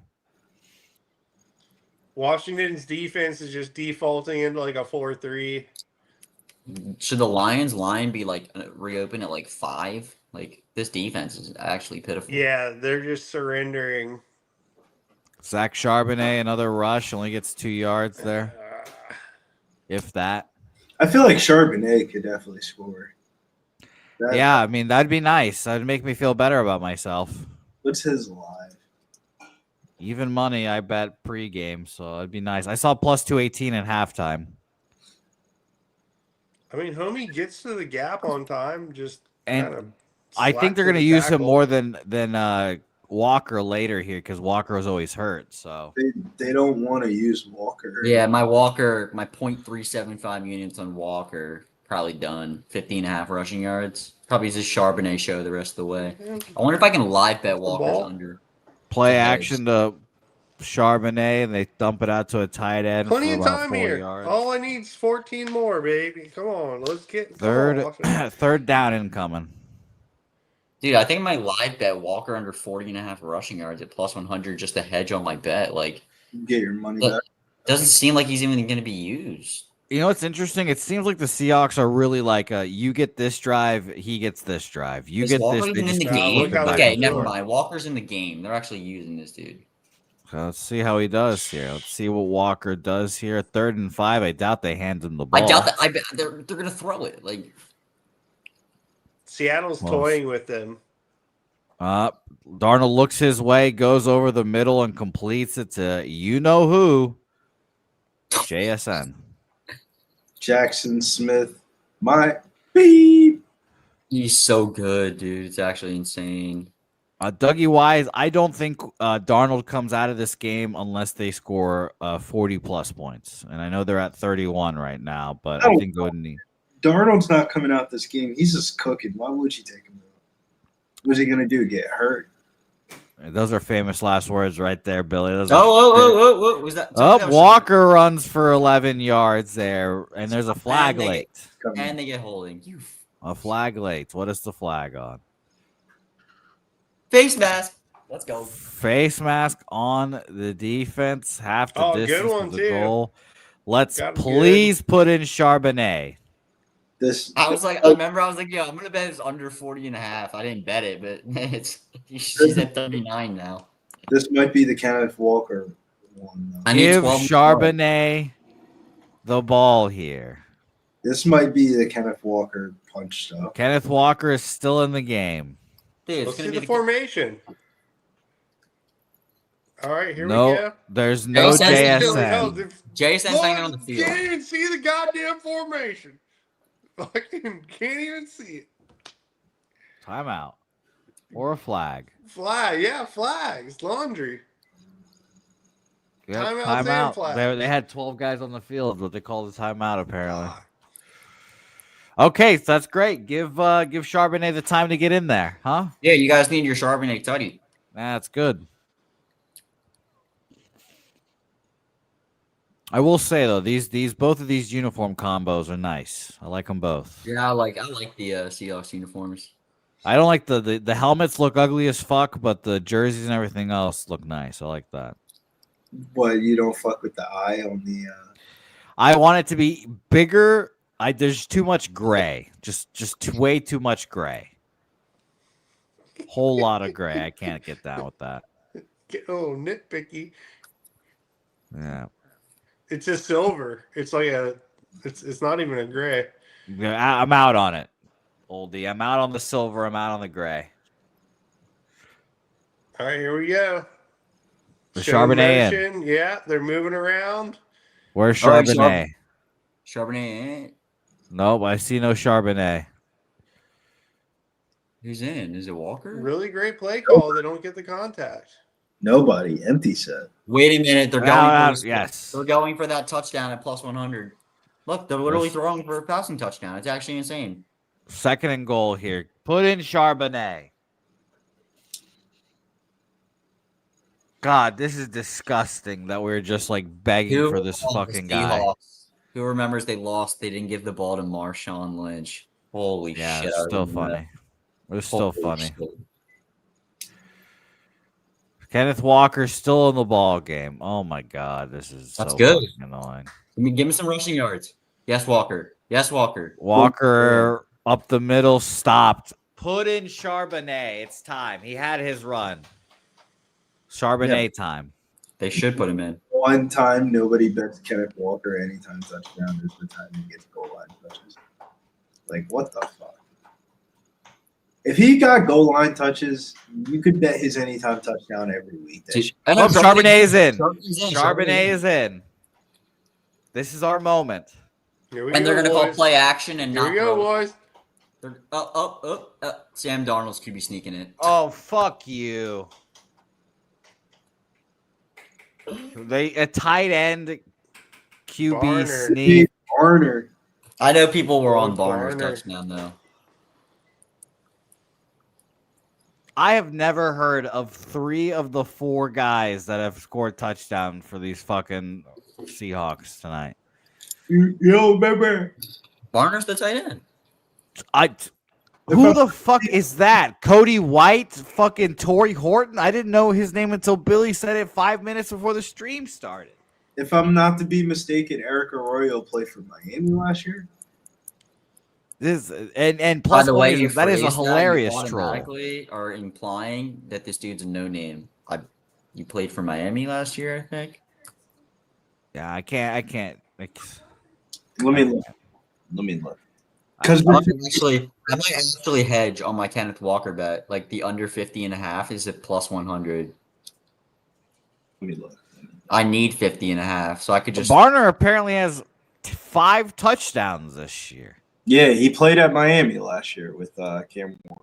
Washington's defense is just defaulting into like a 4-3. Should the Lions line be like reopened at like 5? Like this defense is actually pitiful. Yeah, they're just surrendering. Zach Charbonnet, another rush, only gets 2 yards there, if that. I feel like Charbonnet could definitely score. Yeah, I mean, that'd be nice. That'd make me feel better about myself. What's his live? Even money, I bet pregame, so it'd be nice. I saw plus 218 at halftime. I mean, homie gets to the gap on time. Just And kind of I think they're going to use him more than Walker later here because Walker was always hurt. So They don't want to use Walker. Yeah, my Walker, my 0.375 units on Walker, probably done. 15.5 rushing yards. Probably just Charbonnet show the rest of the way. I wonder if I can live bet Walker's under. play action to Charbonnet, and they dump it out to a tight end. Plenty for of about time 4 here. yards. All I need is 14 more, baby. Come on, let's get Third down incoming. Dude, I think I might live bet Walker under 40.5 rushing yards at plus 100 just to hedge on my bet. Like, Get your money look, back. doesn't seem like he's even going to be used. You know what's interesting? It seems like the Seahawks are really like, you get this drive, he gets this drive. You Is get Walker this. even in the keep game? going back Okay, and never forth. mind. Walker's in the game. They're actually using this dude. Let's see how he does here. Let's see what Walker does here. 3rd and 5. I doubt they hand him the ball. I doubt that. I bet they're gonna throw it. Like Seattle's toying with them. Darnold looks his way, goes over the middle, and completes it to you know who. JSN. Jackson Smith. My beep. he's so good, dude. It's actually insane. Dougie Wise, I don't think Darnold comes out of this game unless they score 40-plus points. And I know they're at 31 right now, but I think Darnold's not coming out this game. He's just cooking. Why would you take him out? What's he going to do, get hurt? Those are famous last words right there, Billy. Those What was that? Walker runs for 11 yards there, and there's a flag late. And they get holding. A flag late. What is the flag on? Face mask. Let's go. Face mask on the defense. Half the distance to the goal. Let's please put in Charbonnet. I was like, yo, I'm gonna bet it's under 40.5. I didn't bet it, but she's at 39 now. This might be the Kenneth Walker one. Give Charbonnet the ball here. This might be the Kenneth Walker punch stuff. Kenneth Walker is still in the game. Dude, let's see the formation. All right, here we go. go. There's no JSN. JSN's hanging on the field. Can't even see the goddamn formation. Fucking can't even see it. Timeout. Or a flag. Flag, yeah, flags. Laundry. Yep, timeout. They had 12 guys on the field, but they called a timeout apparently. Okay, so that's great. Give Charbonnet the time to get in there, huh? Yeah, you guys need your Charbonnet tutty. That's good. I will say though, both of these uniform combos are nice. I like them both. Yeah, I like the Seahawks uniforms. I don't like the helmets look ugly as fuck, but the jerseys and everything else look nice. I like that. But you don't fuck with the eye on the. I want it to be bigger. There's too much gray. Just way too much gray. Whole lot of gray. I can't get down with that. Oh, nitpicky. Yeah. It's just silver. It's like it's not even a gray. I'm out on it, oldie. I'm out on the silver. I'm out on the gray. All right, here we go. The Charbonnet in. Yeah, they're moving around. Where's Charbonnet? Charbonnet. Nope, I see no Charbonnet. Who's in? Is it Walker? Really great play call. They don't get the contact. Nobody. Empty set. Wait a minute. They're going yes. They're going for that touchdown at plus 100. Look, they're literally throwing for a passing touchdown. It's actually insane. 2nd and goal here. Put in Charbonnet. God, this is disgusting that we're just like begging for this fucking guy. Who remembers they lost? They didn't give the ball to Marshawn Lynch. Holy shit. Yeah, it's still funny. It's still funny. Shit. Kenneth Walker's still in the ball game. Oh my God, this is That's so good. Annoying. Give me some rushing yards. Yes, Walker. Yes, Walker. Walker up the middle, stopped. Put in Charbonnet. It's time. He had his run. Charbonnet time. They should put him in. One time, nobody bets Kenneth Walker anytime touchdown is the time he gets goal line touches. Like, what the fuck? If he got goal line touches, you could bet his anytime touchdown every week. Charbonnet is in. Charbonnet is in. This is our moment. And they're going to call play action and not. Here we go, boys. Sam Darnold's QB sneaking it. Oh, fuck you. A tight end QB sneak. Barner. I know people were on Barner's touchdown, though. I have never heard of 3 of the 4 guys that have scored touchdown for these fucking Seahawks tonight. Yo, remember? Barner's the tight end. Who the fuck is that? Cody White? Fucking Torrey Horton? I didn't know his name until Billy said it 5 minutes before the stream started. If I'm not to be mistaken, Eric Arroyo played for Miami last year. This and plus, by the way, that is a hilarious troll. Automatically are implying that this dude's a no name. You played for Miami last year, I think. Yeah, I can't. Let me look. Let me look. I might actually hedge on my Kenneth Walker bet. Like the under 50.5 is at plus 100. Let me look. I need 50.5, so I could just. Barner apparently has 5 touchdowns this year. Yeah, he played at Miami last year with Cam Ward.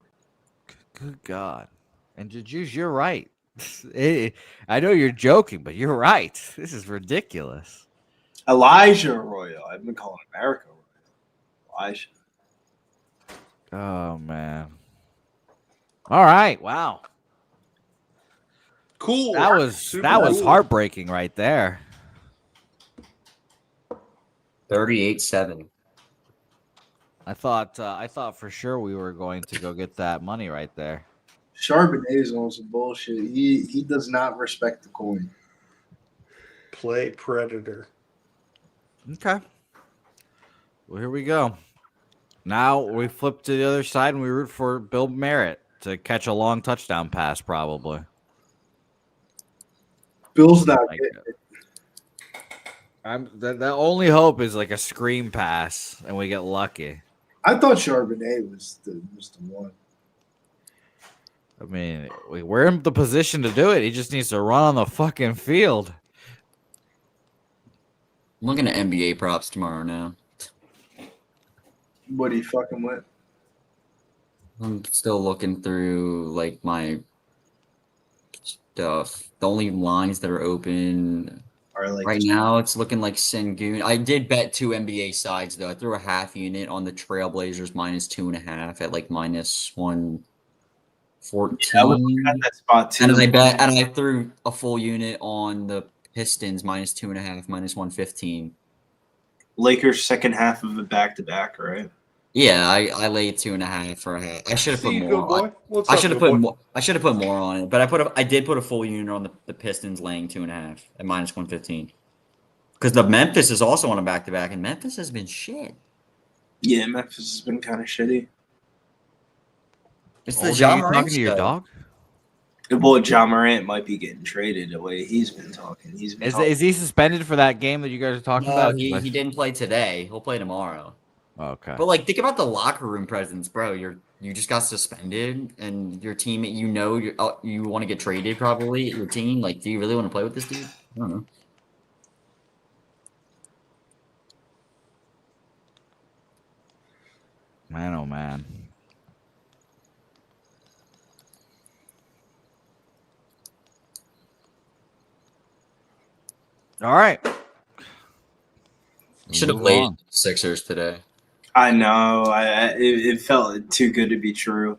Good God. And Juice, you're right. I know you're joking, but you're right. This is ridiculous. Elijah Arroyo. I've been calling him Eric Arroyo. Elijah. Oh, man. All right. Wow. Cool. That was heartbreaking right there. 38-7. I thought for sure we were going to go get that money right there. Charbonnet is on some bullshit. He does not respect the coin. Play Predator. Okay. Well, here we go. Now we flip to the other side and we root for Bill Merritt to catch a long touchdown pass, probably. Bill's not the only hope is like a screen pass and we get lucky. I thought Charbonnet was the one. I mean, we're in the position to do it. He just needs to run on the fucking field. I'm looking at NBA props tomorrow now. What are you fucking with? I'm still looking through like my stuff. The only lines that are open right now, it's looking like Sengun. I did bet 2 NBA sides though. I threw a half unit on the Trailblazers minus 2.5 at like minus 114. Yeah, I was at that spot too. And I threw a full unit on the Pistons minus 2.5, minus 115. Lakers second half of a back-to-back, right? Yeah, I laid 2.5 for a half. I should have put more. I should have put more. I should have put more on it, but I did put a full unit on the Pistons laying 2.5 at minus 115. Because the Memphis is also on a back-to-back, and Memphis has been shit. Yeah, Memphis has been kind of shitty. It's the Ja Morant talking to your dog. Well, Ja Morant might be getting traded the way he's been talking. Is he suspended for that game that you guys are talking about? He didn't play today. He'll play tomorrow. Okay. But like, think about the locker room presence, bro. You just got suspended, and your team, you want to get traded probably. Your team, like, do you really want to play with this dude? I don't know. Man, oh man. All right. Should have played Sixers today. I know. It felt too good to be true.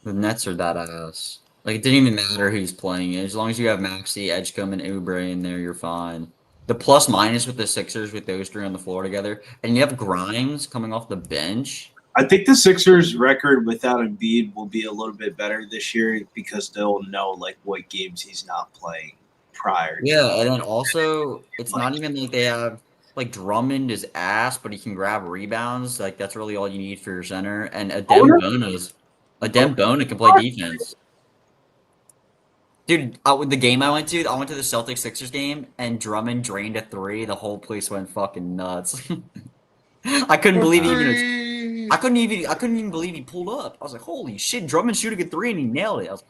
The Nets are that ass. Like, it didn't even matter who's playing it. As long as you have Maxey, Edgecombe, and Oubre in there, you're fine. The plus minus with the Sixers with those 3 on the floor together, and you have Grimes coming off the bench. I think the Sixers' record without Embiid will be a little bit better this year because they'll know like what games he's not playing prior. Yeah, and then also it's not even like they have like Drummond is ass, but he can grab rebounds. Like that's really all you need for your center. And Adem Bona can play defense. Dude, with the game I went to the Celtics Sixers game, and Drummond drained a 3. The whole place went fucking nuts. I couldn't believe I couldn't even believe he pulled up. I was like, holy shit, Drummond shooting a 3 and he nailed it. I was like,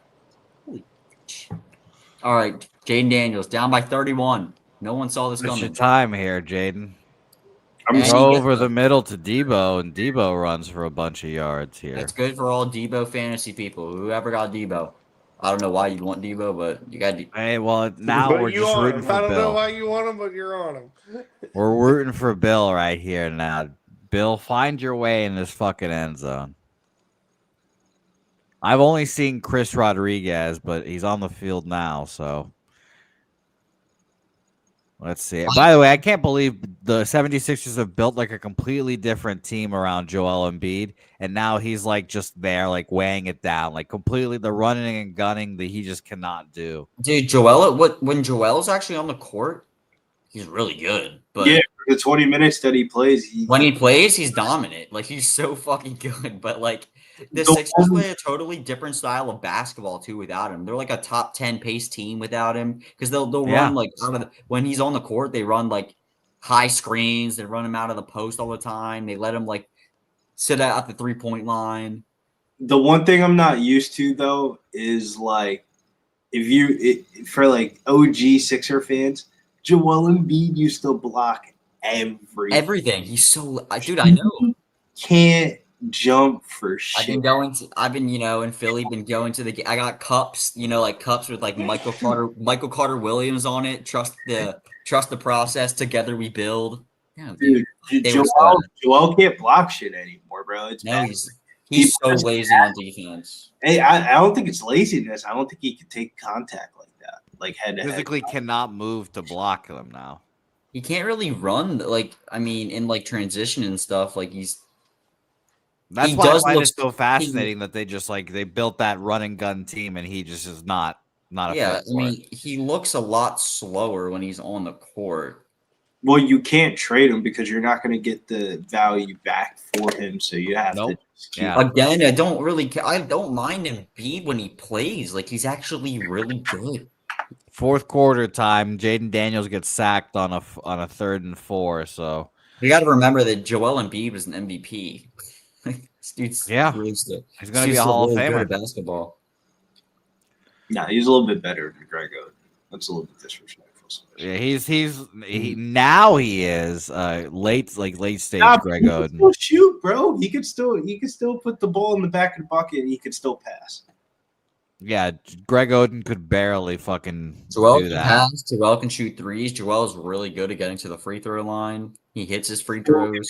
holy shit. All right, Jaden Daniels down by 31. No one saw this coming. It's your time here, Jaden. I'm go over the middle to Debo, and Debo runs for a bunch of yards here. That's good for all Debo fantasy people. Whoever got Debo. I don't know why you'd want Debo, but you got Debo. Hey, well, now we're just rooting for Bill. I don't know why you want him, but you're on him. We're rooting for Bill right here now. Bill, find your way in this fucking end zone. I've only seen Chris Rodriguez, but he's on the field now, so let's see. By the way, I can't believe the 76ers have built like a completely different team around Joel Embiid, and now he's like just there, like weighing it down, like completely the running and gunning that he just cannot do. Dude, when Joel's actually on the court, he's really good. But yeah, for the 20 minutes that he plays, when he plays, he's dominant. Like he's so fucking good. But like The Sixers play a totally different style of basketball too without him. They're like a top 10 pace team without him because they'll run like when he's on the court, they run like high screens. They run him out of the post all the time. They let him like sit out at the 3-point line. The one thing I'm not used to though is like for like OG Sixer fans, Joel Embiid used to block everything. He's so dude. I know. Can't jump for shit. I've been in Philly. Been going to I got cups. Like cups with like Michael Carter Williams on it. Trust the process. Together we build. Yeah, dude. Joel can't block shit anymore, bro. It's bad. He's so lazy on defense. Hey, I don't think it's laziness. I don't think he can take contact like that, like head to head. Physically cannot move to block them now. He can't really run. In like transition and stuff. Like That's why I find it so fascinating that they just they built that run and gun team, and he just is not a fit for it. He looks a lot slower when he's on the court. Well, you can't trade him because you're not going to get the value back for him, so you have to. Again, I don't mind Embiid when he plays. Like he's actually really good. Fourth quarter time, Jaden Daniels gets sacked on a 3rd and 4. So you got to remember that Joel Embiid was an MVP. This dude's he's going to be a Hall of Famer at basketball. Nah, he's a little bit better than Greg Oden. That's a little bit disrespectful. Yeah, he is late stage Greg Oden. Still shoot, bro. He could still put the ball in the back of the bucket and he could still pass. Yeah, Greg Oden could barely fucking Joel do that. Pass. Joel can shoot threes. Joel's really good at getting to the free throw line. He hits his free throws.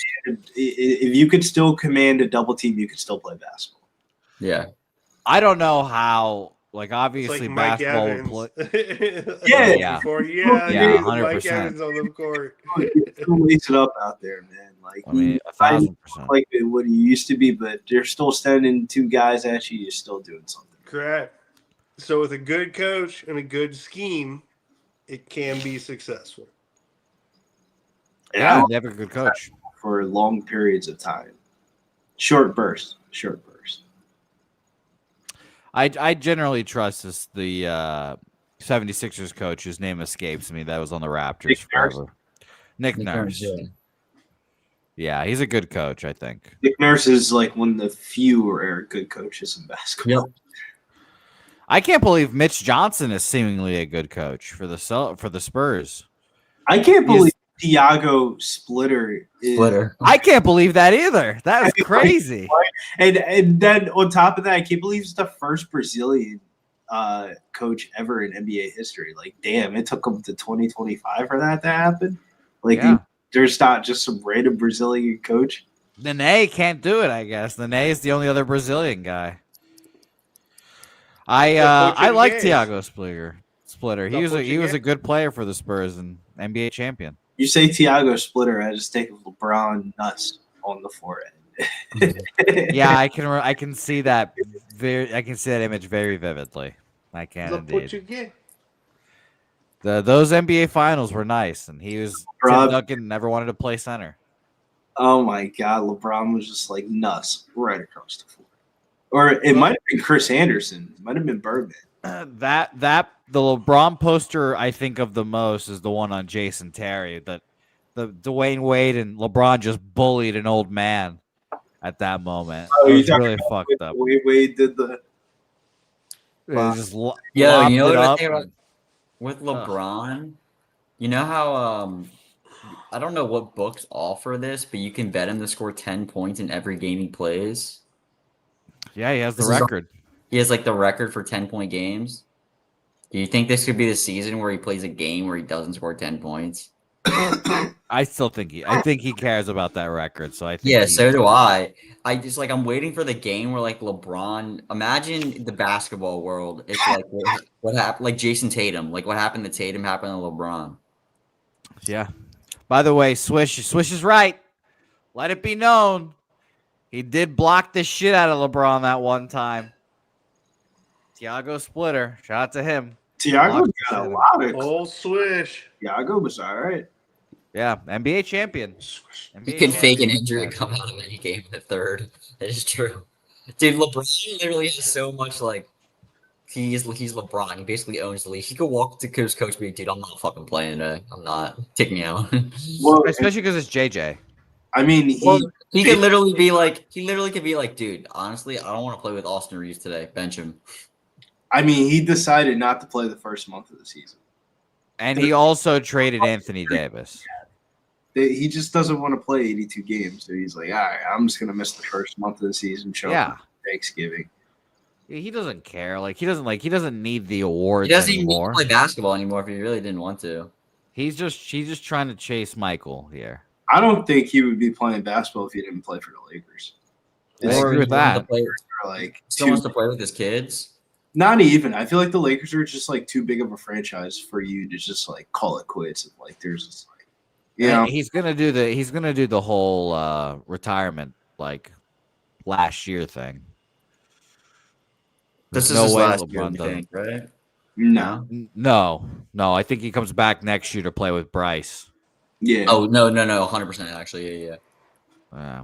If you could still command a double team, you could still play basketball. Yeah. I don't know how. Obviously, basketball would play. Yeah, 100%. Mike Evans on the court. Lace it up out there, man. 1,000%. Like what he used to be, but they're still sending 2 guys at you. You're still doing something. Correct. So with a good coach and a good scheme, it can be successful. Yeah, they have a good coach for long periods of time. Short burst. I generally trust the 76ers coach whose name escapes me. That was on the Raptors forever. Nick Nurse. Yeah, he's a good coach, I think. Nick Nurse is one of the few rare good coaches in basketball. Yep. I can't believe Mitch Johnson is seemingly a good coach for the Spurs. I can't believe Thiago Splitter. I can't believe that either. That is crazy. And then on top of that, I can't believe he's the first Brazilian coach ever in NBA history. Damn, it took him to 2025 for that to happen. There's not just some random Brazilian coach. Nene can't do it, I guess. Nene is the only other Brazilian guy. I like Thiago Splitter. He was a good player for the Spurs and NBA champion. You say Thiago Splitter, I just think of LeBron nuts on the forehead. Yeah, I can see that image very vividly. I can Look indeed. what you get. Those NBA finals were nice, and Tim Duncan never wanted to play center. Oh my God, LeBron was just nuts right across the floor. Or it might have been Chris Anderson. It might have been Birdman. The LeBron poster I think of the most is the one on Jason Terry. That the Dwayne Wade and LeBron just bullied an old man at that moment. Oh, it was really fucked up. Wade did the. You know what I think about with LeBron? You know how I don't know what books offer this, but you can bet him to score 10 points in every game he plays. Yeah, he has the record. He has the record for 10-point games. Do you think this could be the season where he plays a game where he doesn't score 10 points? I think he cares about that record. So I think so do I. I just I'm waiting for the game where LeBron. Imagine the basketball world. It's what happened, Jason Tatum. What happened to Tatum happened to LeBron. Yeah. By the way, Swish is right. Let it be known, he did block the shit out of LeBron that one time. Thiago Splitter, shout out to him. Thiago got a lot of old Swish. Thiago was all right. Yeah, NBA champion. He can fake an injury and come out of any game in the third. That is true. Dude, LeBron literally has so much like he's LeBron. He basically owns the league. He could walk to coach and be, dude, I'm not fucking playing today. I'm not. Take me out. Well, Especially because it's JJ. I mean, Well, he could literally be like, dude, honestly, I don't want to play with Austin Reeves today. Bench him. I mean, he decided not to play the first month of the season. And he also traded Anthony Davis. He just doesn't want to play 82 games. So he's like, all right, I'm just going to miss the first month of the season. Show up Thanksgiving. He doesn't care. He doesn't need the awards He doesn't even anymore. play basketball anymore if he really didn't want to. He's just trying to chase Michael here. I don't think he would be playing basketball if he didn't play for the Lakers. I agree with that. Still wants to play with his kids. Not even. I feel like the Lakers are just too big of a franchise for you to just call it quits. There's just he's gonna do the whole retirement last year thing. This is his last year, I think, right? No. No. I think he comes back next year to play with Bryce. Yeah. Oh no, 100% actually. Yeah.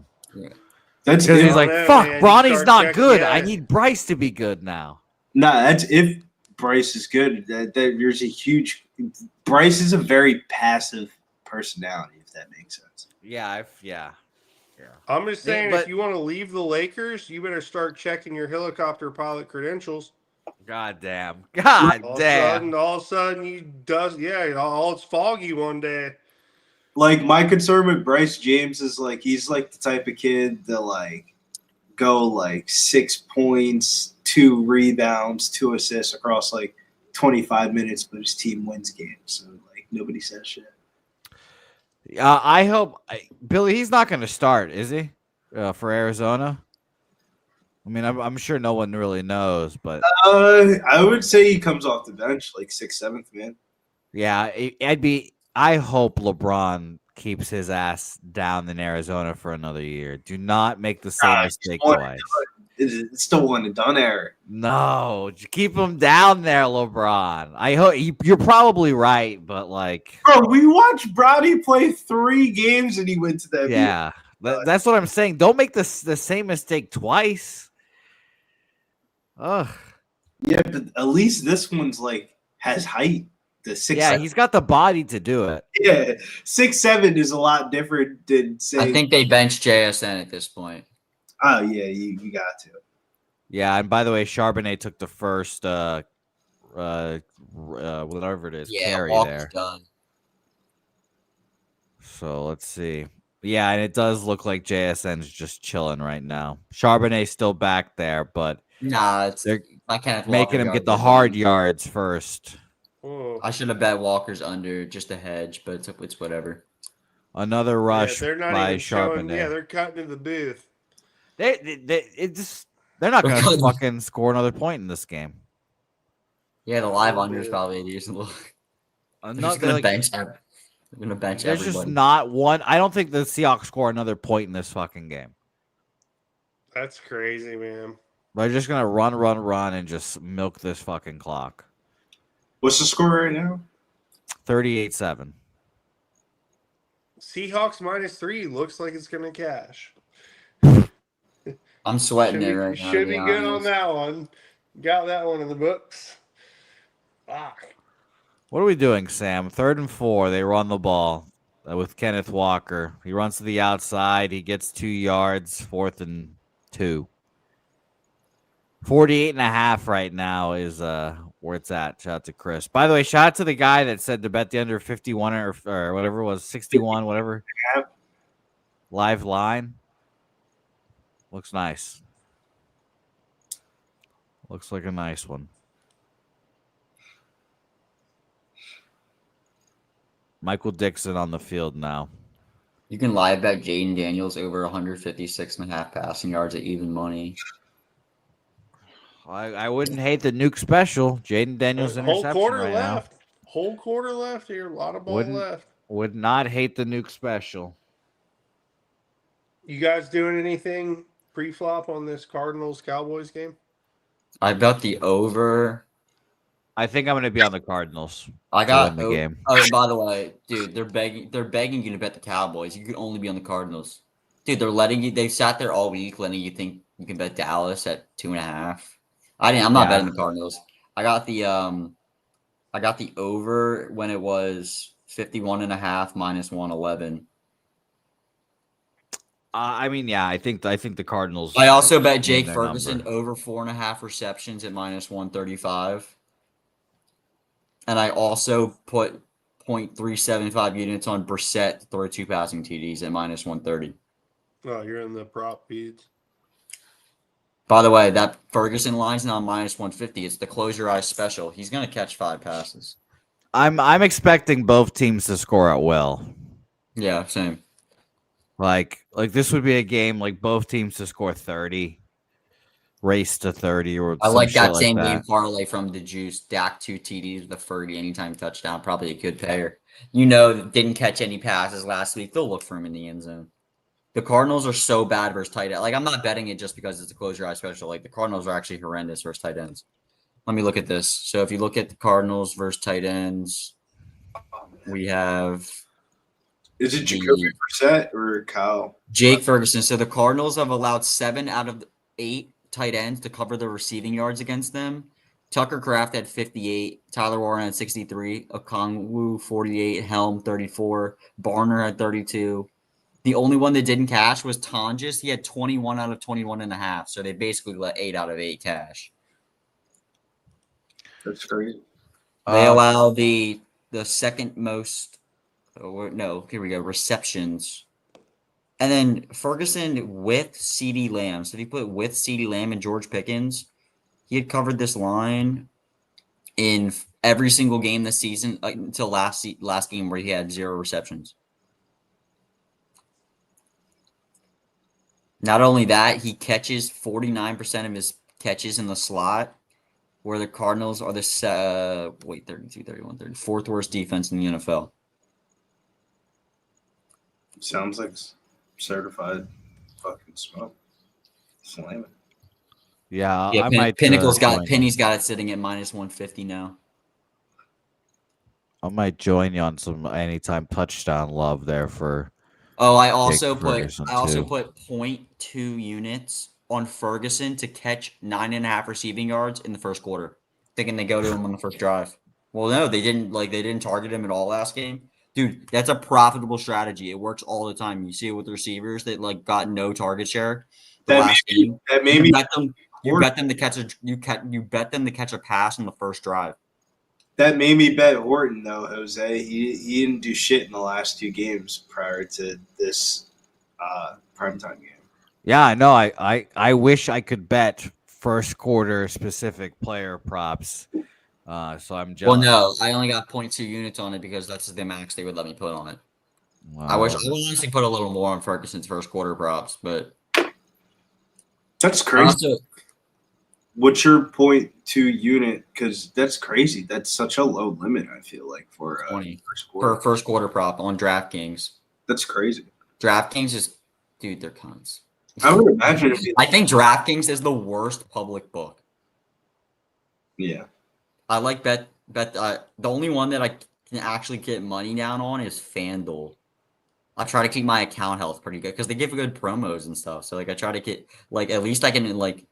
That's because he's like, fuck, man, Bronny's not good. Yeah. I need Bryce to be good now. No, that's if Bryce is good. There's a huge. Bryce is a very passive personality, if that makes sense. Yeah. I'm just saying, but- if you want to leave the Lakers, you better start checking your helicopter pilot credentials. God damn. All of a sudden, all it's foggy one day. My concern with Bryce James is he's the type of kid that go 6 points, 2 rebounds, 2 assists across 25 minutes, but his team wins games. So nobody says shit. I hope Billy. He's not going to start, is he? For Arizona. I mean, I'm sure no one really knows, but I would say he comes off the bench 6th, 7th, man. Yeah, I hope LeBron keeps his ass down in Arizona for another year. Do not make the same mistake twice. It's still one and done error. No, keep him down there, LeBron. I hope you're probably right, but bro, we watched Brownie play 3 games and he went to that. Yeah, that's what I'm saying. Don't make the same mistake twice. Ugh. Yeah, but at least this one's has height. The 6. Yeah, he's got the body to do it. Yeah, 6'7" is a lot different than say. I think they benched JSN at this point. Oh yeah, you got to. Yeah, and by the way, Charbonnet took the first whatever it is carry there. Done. So let's see. Yeah, and it does look like JSN's just chilling right now. Charbonnet's still back there, but nah, they're Kenneth making him get the hard yards first. I should have bet Walker's under just a hedge, but it's whatever. Another rush they're not by even showing. Charbonnet. Yeah, they're cutting in the booth. They're not going to fucking score another point in this game. Yeah, the live under is probably reasonable. They're just gonna bench. They're gonna bench There's everybody. just not one. I don't think the Seahawks score another point in this fucking game. That's crazy, man. They're just gonna run, and just milk this fucking clock. What's the score right now? 38-7. Seahawks -3 looks like it's gonna cash. I'm sweating it right now. Should be good on that one. Got that one in the books. Fuck. What are we doing, Sam? 3rd and 4. They run the ball with Kenneth Walker. He runs to the outside. He gets 2 yards. 4th and 2. 48.5 right now is where it's at. Shout out to Chris. By the way, shout out to the guy that said to bet the under 51 or whatever it was, 61, whatever. Live line. Looks nice. Looks like a nice one. Michael Dixon on the field now. You can live bet Jaden Daniels over 156.5 passing yards at even money. I wouldn't hate the Nuke special. Jaden Daniels interception Whole quarter right left. now. Whole quarter left here. A lot of ball left. Would not hate the Nuke special. You guys doing anything pre-flop on this Cardinals-Cowboys game? I bet the over. I think I'm going to be on the Cardinals. I got the game. Oh, by the way, dude, they're begging you to bet the Cowboys. You could only be on the Cardinals. Dude, they're letting you. They sat there all week, letting you think You can bet Dallas at 2.5. I'm not betting the Cardinals. I got the over when it was 51.5 minus 111. I mean, yeah, I think the Cardinals. I also bet Jake their Ferguson number. over 4.5 receptions at minus 135. And I also put 0.375 units on Brissett to throw 2 passing TDs at minus 130. Oh, you're in the prop feeds. By the way, that Ferguson line's now minus 150. It's the close your eyes special. He's going to catch 5 passes. I'm expecting both teams to score at will. Yeah, same. Like this would be a game like both teams to score 30, race to 30, or I some like shit that like same that. game parlay from the Juice. Dak 2 TDs with a Fergie anytime touchdown. Probably a good payer. Didn't catch any passes last week. They'll look for him in the end zone. The Cardinals are so bad versus tight end. Like, I'm not betting it just because it's a close your eye special. Like, the Cardinals are actually horrendous versus tight ends. Let me look at this. So if you look at the Cardinals versus tight ends, we have Is it Jacoby Brissett or Kyle? Jake Ferguson. So the Cardinals have allowed 7 out of 8 tight ends to cover the receiving yards against them. Tucker Kraft had 58, Tyler Warren had 63, Okongwu 48, Helm 34, Barner had 32. The only one that didn't cash was Tonjes. He had 21 out of 21.5. So they basically let 8 out of 8 cash. That's great. They allow the second most. No, here we go. Receptions. And then Ferguson with CeeDee Lamb. So if you put with CeeDee Lamb and George Pickens, he had covered this line in every single game this season until last game where he had 0 receptions. Not only that, he catches 49% of his catches in the slot, where the Cardinals are the 32, 31, 30, fourth worst defense in the NFL. Sounds like certified fucking smoke. Slamming. Yeah, Yeah, I might. Penny's got it sitting at minus 150 now. I might join you on some anytime touchdown love there for. Oh, I also put Ferguson, 0.2 units on Ferguson to catch 9.5 receiving yards in the first quarter, thinking they go to him on the first drive. Well, no, they didn't. Like, they didn't target him at all last game. Dude, that's a profitable strategy. It works all the time. You see it with receivers that like got no target share the last game. You bet them to catch a pass in the first drive. That made me bet Horton, though, Jose. He didn't do shit in the last 2 games prior to this primetime game. Yeah, I know. I wish I could bet first quarter specific player props. So I'm jealous. Well, no, I only got 0.2 units on it because that's the max they would let me put on it. Wow. I wish I would honestly put a little more on Ferguson's first quarter props, but that's crazy. What's your 0.2 unit? Because that's crazy. That's such a low limit, I feel like, for 20 first quarter. For first quarter prop on DraftKings. That's crazy. DraftKings is, dude, they're cunts. I would imagine. I think DraftKings is the worst public book. Yeah. I like bet. The only one that I can actually get money down on is FanDuel. I try to keep my account health pretty good because they give good promos and stuff. So like I try to get like at least I can like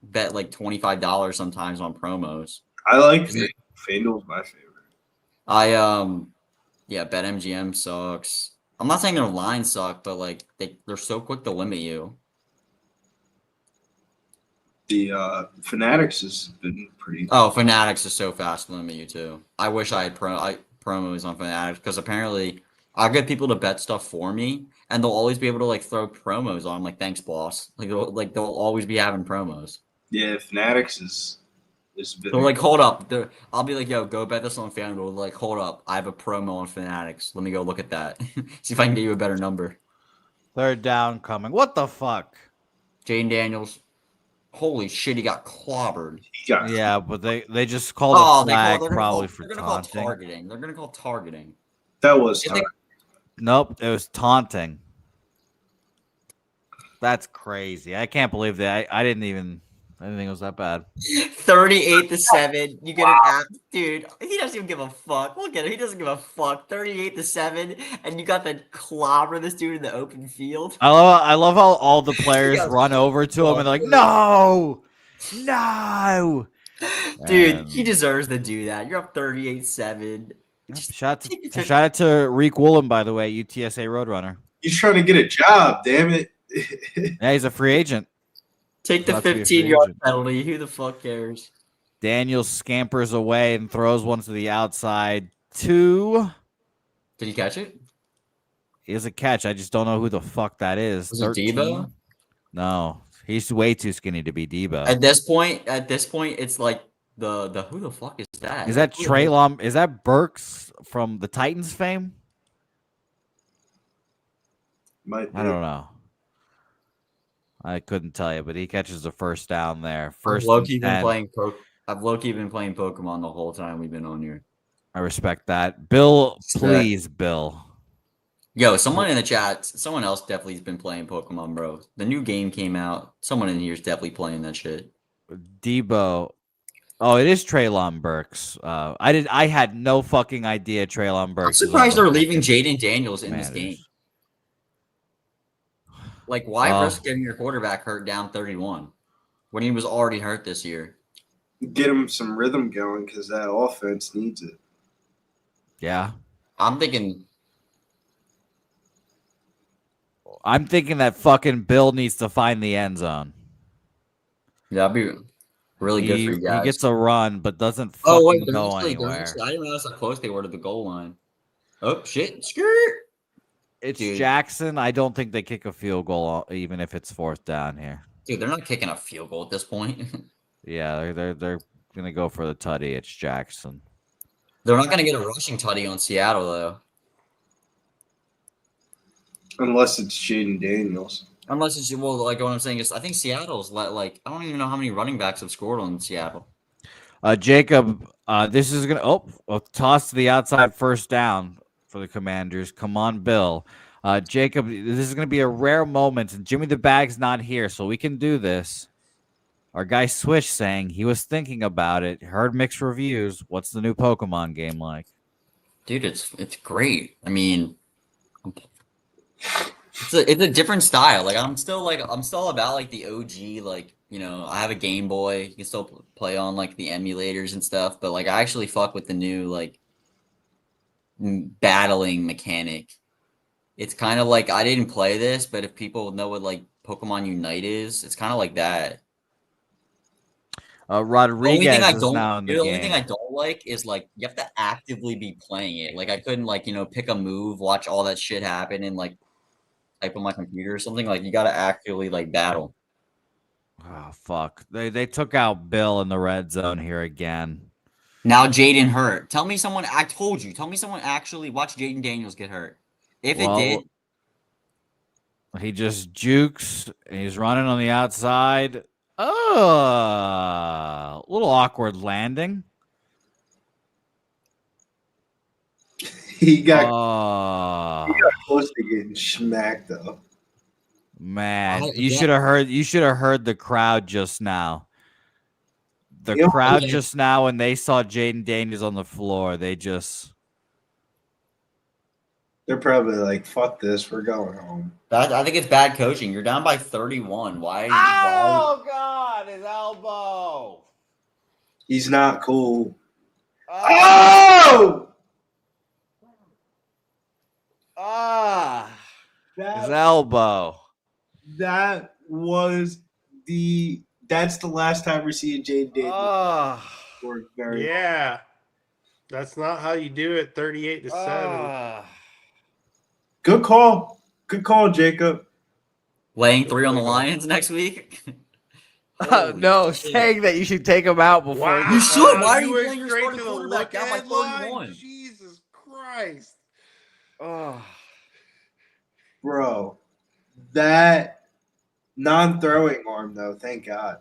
bet like $25 sometimes on promos. I like FanDuel's my favorite. BetMGM sucks. I'm not saying their lines suck, but like they're so quick to limit you. The Fanatics has been pretty. Oh, Fanatics is so fast to limit you too. I wish I had promos on Fanatics because apparently I get people to bet stuff for me, and they'll always be able to like throw promos on. Like, thanks, boss. Like they'll always be having promos. Yeah, Fanatics is. They're like, hold up. I'll be like, yo, go bet this on FanDuel. Like, hold up. I have a promo on Fanatics. Let me go look at that. See if I can get you a better number. Third down coming. What the fuck? Jaden Daniels. Holy shit, he got clobbered. Yeah, but they just called a flag probably for taunting. They're going to call targeting. That was taunting. Nope, it was taunting. That's crazy. I can't believe that. I didn't even I didn't think it was that bad. 38-7. You get an app, dude. He doesn't even give a fuck. Look at him. He doesn't give a fuck. 38-7, and you got to clobber this dude in the open field. I love how all the players Yeah. run over to him and they're like, no. Dude, he deserves to do that. You're up 38-7. Shout out to Reek Woolen, by the way, UTSA Roadrunner. He's trying to get a job, damn it. Yeah, he's a free agent. Take the About to be a free 15-yard agent. penalty. Who the fuck cares? Daniels scampers away and throws one to the outside. 2. Did he catch it? Is a catch. I just don't know who the fuck that is. Was it 13? Debo? No, he's way too skinny to be Debo. At this point, it's like the who the fuck is that? Is that Treylon? Is that Burks from the Titans fame? Might be. I don't know. I couldn't tell you, but he catches the first down there. I've First low-key and been 10. playing I've low-key been playing Pokemon the whole time we've been on here. I respect that. Bill, Respect. please, Bill. Yo, someone in the chat, someone else definitely has been playing Pokemon, bro. The new game came out. Someone in here is definitely playing that shit. Debo. Oh, it is Treylon Burks. I had no fucking idea Treylon I'm Burks. was surprised on they're the leaving fucking Jaden Daniels in this Commanders. game. Like, why Oh. risk getting your quarterback hurt down 31 when he was already hurt this year? Get him some rhythm going because that offense needs it. Yeah. I'm thinking that fucking Bill needs to find the end zone. that'd be really good for you guys. He gets a run, but doesn't Oh fucking wait, go anywhere. I didn't realize how close they were to the goal line. Oh shit! Skirt. It's Dude. Jackson. I don't think they kick a field goal, even if it's 4th down here. Dude, they're not kicking a field goal at this point. Yeah, they're gonna go for the tutty. It's Jackson. They're not gonna get a rushing tutty on Seattle though, Unless it's Jaden Daniels. unless it's like what I'm saying is I think Seattle's I don't even know how many running backs have scored on Seattle. Jacob, this is gonna a toss to the outside, 1st down for the Commanders. Come on, Bill. Jacob, this is gonna be a rare moment, and Jimmy the Bag's not here, so we can do this. Our guy Swish saying he was thinking about it, heard mixed reviews. What's the new Pokemon game like? Dude, it's great. I mean, it's a different style. Like I'm still about like the OG. Like I have a Game Boy. You can still play on like the emulators and stuff. But like I actually fuck with the new like battling mechanic. It's kind of like I didn't play this, but if people know what like Pokemon Unite is, it's kind of like that. Rodriguez is now in the The only game. thing I don't like is like you have to actively be playing it. Like I couldn't like pick a move, watch all that shit happen, and like type on my computer or something. Like you got to actively like battle. Oh fuck! They took out Bill in the red zone here again. Now Jaden hurt. Tell me someone. I told you. Tell me someone actually watched Jaden Daniels get hurt. If it did, he just jukes and he's running on the outside. A little awkward landing. He got close to getting smacked though. Man, you should have heard the crowd just now. The crowd just now when they saw Jaden Daniels on the floor, they're probably like, fuck this, we're going home. I think it's bad coaching. You're down by 31. Why? Oh God, his elbow. He's not cool. Oh! His elbow. That's the last time we're seeing Jaden Daniels. Yeah. That's not how you do it. 38-7. Good call. Good call, Jacob. Laying 3 on the Lions next week. No, saying that you should take him out before. You should. Why are you went playing your straight starting to the quarterback down by look-ahead 31? line? Jesus Christ. Bro, that non-throwing arm, though, thank God.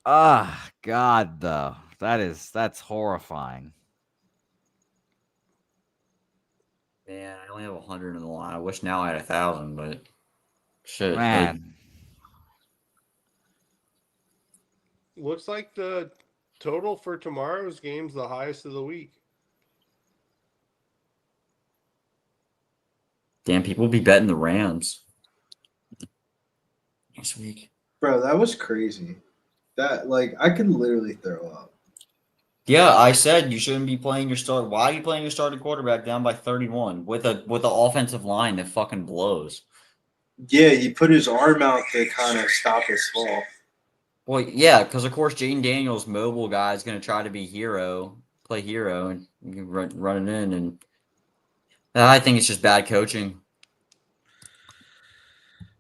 God, though. That's horrifying. Man, I only have 100 in the line. I wish now I had 1,000, but shit. Man. looks like the total for tomorrow's game's the highest of the week. Damn, people will be betting the Rams next week. Bro, that was crazy. That I could literally throw up. Yeah, I said you shouldn't be playing your start. Why are you playing your starting quarterback down by 31 with an offensive line that fucking blows? Yeah, he put his arm out to kind of stop his fall. Well, yeah, because of course Jaden Daniels, mobile guy, is going to try to be play hero, and you can run it in. And I think it's just bad coaching.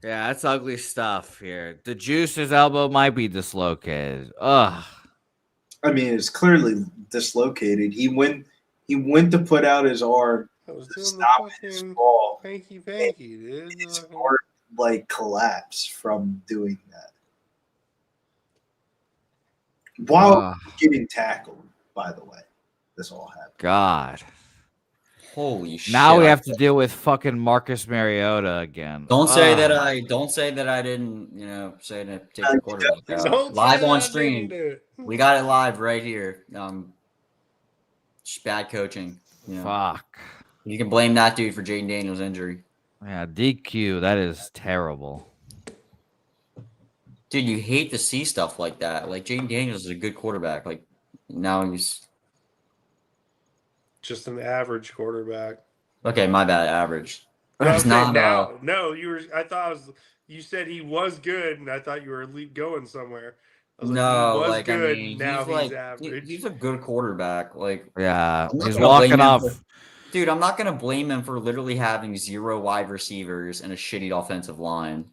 Yeah, that's ugly stuff here. The Juice's elbow might be dislocated. Ugh. I mean, it's clearly dislocated. He went to put out his arm I was to doing stop the his fucking fall. hanky panky, dude. His arm collapsed from doing that. While getting tackled, by the way. This all happened. God. Holy shit! Now we have to deal with fucking Marcus Mariota again. Don't say that I didn't, say to take the quarterback out. Live on stream. We got it live right here. Just bad coaching. Fuck. You can blame that dude for Jaden Daniels' injury. Yeah, DQ. That is terrible. Dude, you hate to see stuff like that. Like, Jaden Daniels is a good quarterback. Like, now he's just an average quarterback. Okay, my bad. Average. No, It's not. No, you were. I thought you said he was good, and I thought you were going somewhere. I was No, like, he was good. I mean, now he's average. He's a good quarterback. Like, yeah, he's walking off. Dude, I'm not gonna blame him for literally having 0 wide receivers and a shitty offensive line.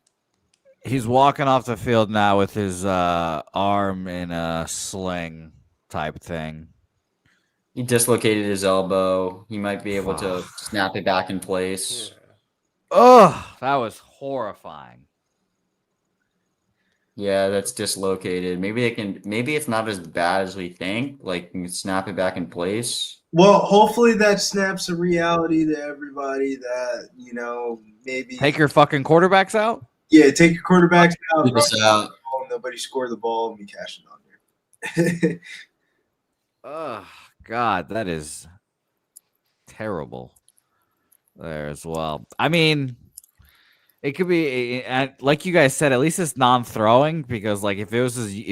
He's walking off the field now with his arm in a sling type thing. He dislocated his elbow. He might be able to snap it back in place. Yeah. Oh, that was horrifying. Yeah, that's dislocated. Maybe it's not as bad as we think. Like, you can snap it back in place. Well, hopefully that snaps a reality to everybody that, maybe take your fucking quarterbacks out. Yeah, take your quarterbacks out. Nobody score the ball and we cash it on there. Oh, God, that is terrible there as well. I mean, it could be, like you guys said, at least it's non-throwing, because if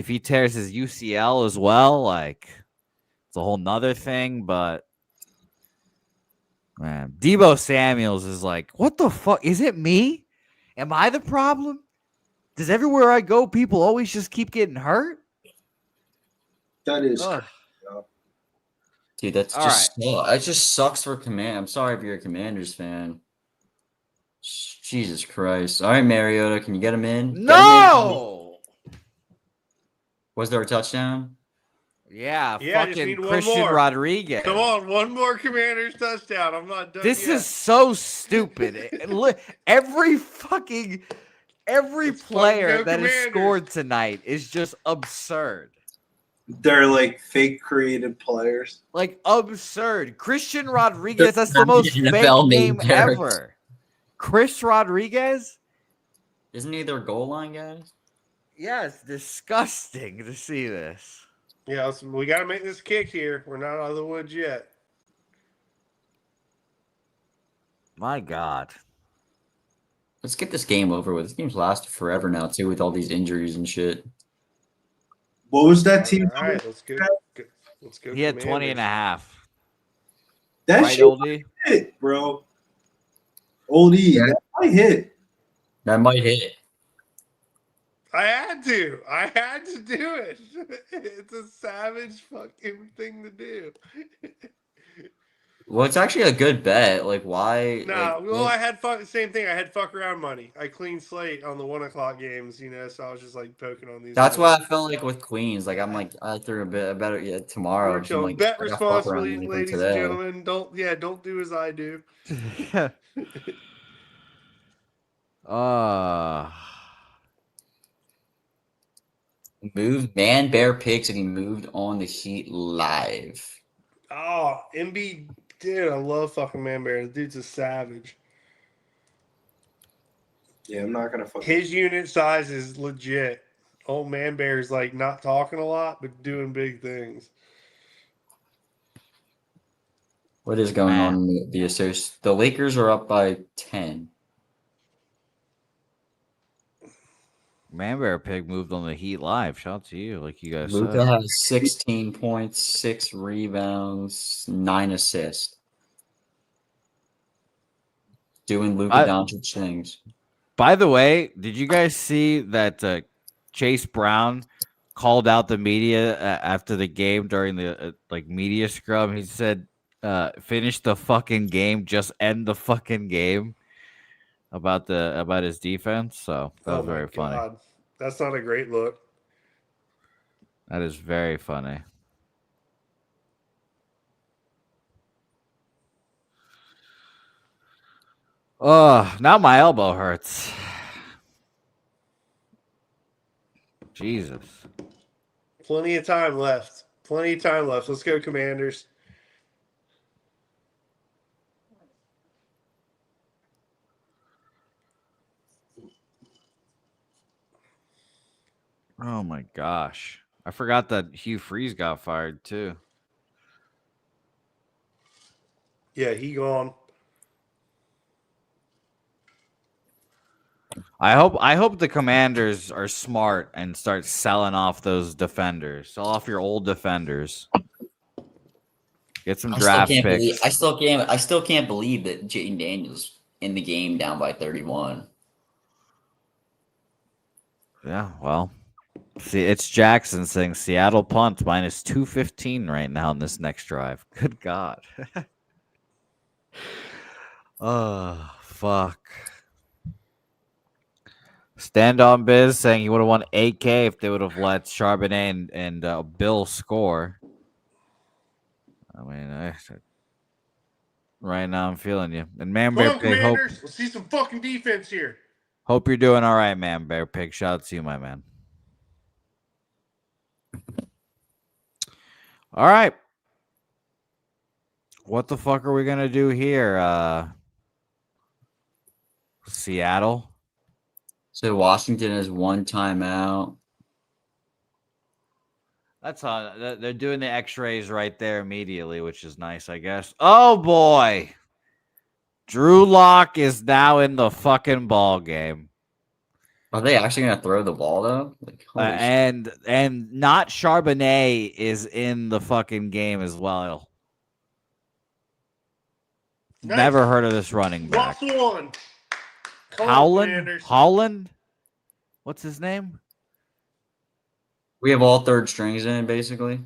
he tears his UCL as well, it's a whole nother thing. But man, Deebo Samuels is what the fuck? Is it me? Am I the problem? Does everywhere I go, people always just keep getting hurt? That is. Dude, that just sucks for Command. I'm sorry if you're a Commanders fan. Jesus Christ. All right, Mariota, can you get him in? No! Was there a touchdown? Yeah, fucking Christian Rodriguez. Come on, one more Commanders touchdown. I'm not done This yet. is so stupid. Every player that has scored tonight is just absurd. They're fake created players. Absurd. Christian Rodriguez, that's the most fake name ever. Chris Rodriguez? Isn't he their goal line, guys? Yeah, it's disgusting to see this. Yeah, we got to make this kick here. We're not out of the woods yet. My God. Let's get this game over with. This game's lasted forever now, too, with all these injuries and shit. What was that team? All right, let's go. Let's go. He had 20 and a half. That right, shit Oldie? Hit, bro. Oldie, yeah. That might hit. That might hit. I had to do it. It's a savage fucking thing to do. Well, it's actually a good bet. Why? No, I had same thing. I had fuck around money. I clean slate on the 1 o'clock games, so I was just poking on these. That's what I felt like with Queens. I threw a better tomorrow. Bet responsibly, ladies and gentlemen. Don't do as I do. Moved Man Bear picks and he moved on the Heat live. Oh, MB, dude, I love fucking Man Bear. The dude's a savage. Yeah, I'm not gonna fuck. His unit size is legit. Old man bear's like not talking a lot, but doing big things. What is going on in the association? The Lakers are up by 10. Man Bear Pig moved on the Heat Live. Shout out to you, like you guys Luka said. has 16 points, 6 rebounds, 9 assists. Doing Luka Doncic things. By the way, did you guys see that Chase Brown called out the media after the game during the media scrum? He said, "Finish the fucking game, just end the fucking game." About his defense. So that was very funny. That's not a great look. That is very funny. Oh, now my elbow hurts. Jesus. Plenty of time left. Let's go, Commanders. Oh my gosh. I forgot that Hugh Freeze got fired too. Yeah, he gone. I hope the Commanders are smart and start selling off those defenders. Sell off your old defenders. Get some draft picks. I still can't believe that Jaden Daniels in the game down by 31. Yeah, well. See, it's Jackson saying Seattle punt minus 215 right now in this next drive. Good God. Oh, fuck. Stand on Biz saying he would have won 8K if they would have let Charbonnet and Bill score. I mean, right now I'm feeling you. And Man Bear Pig, Let's see some fucking defense here. Hope you're doing all right, Man Bear Pig. Shout out to you, my man. All right. What the fuck are we going to do here? Seattle? So Washington has 1 timeout. That's all. They're doing the x-rays right there immediately, which is nice, I guess. Oh, boy. Drew Lock is now in the fucking ball game. Are they actually going to throw the ball, though? And not Charbonnet is in the fucking game as well. Nice. Never heard of this running back. Holland? What's his name? We have all third strings in, basically.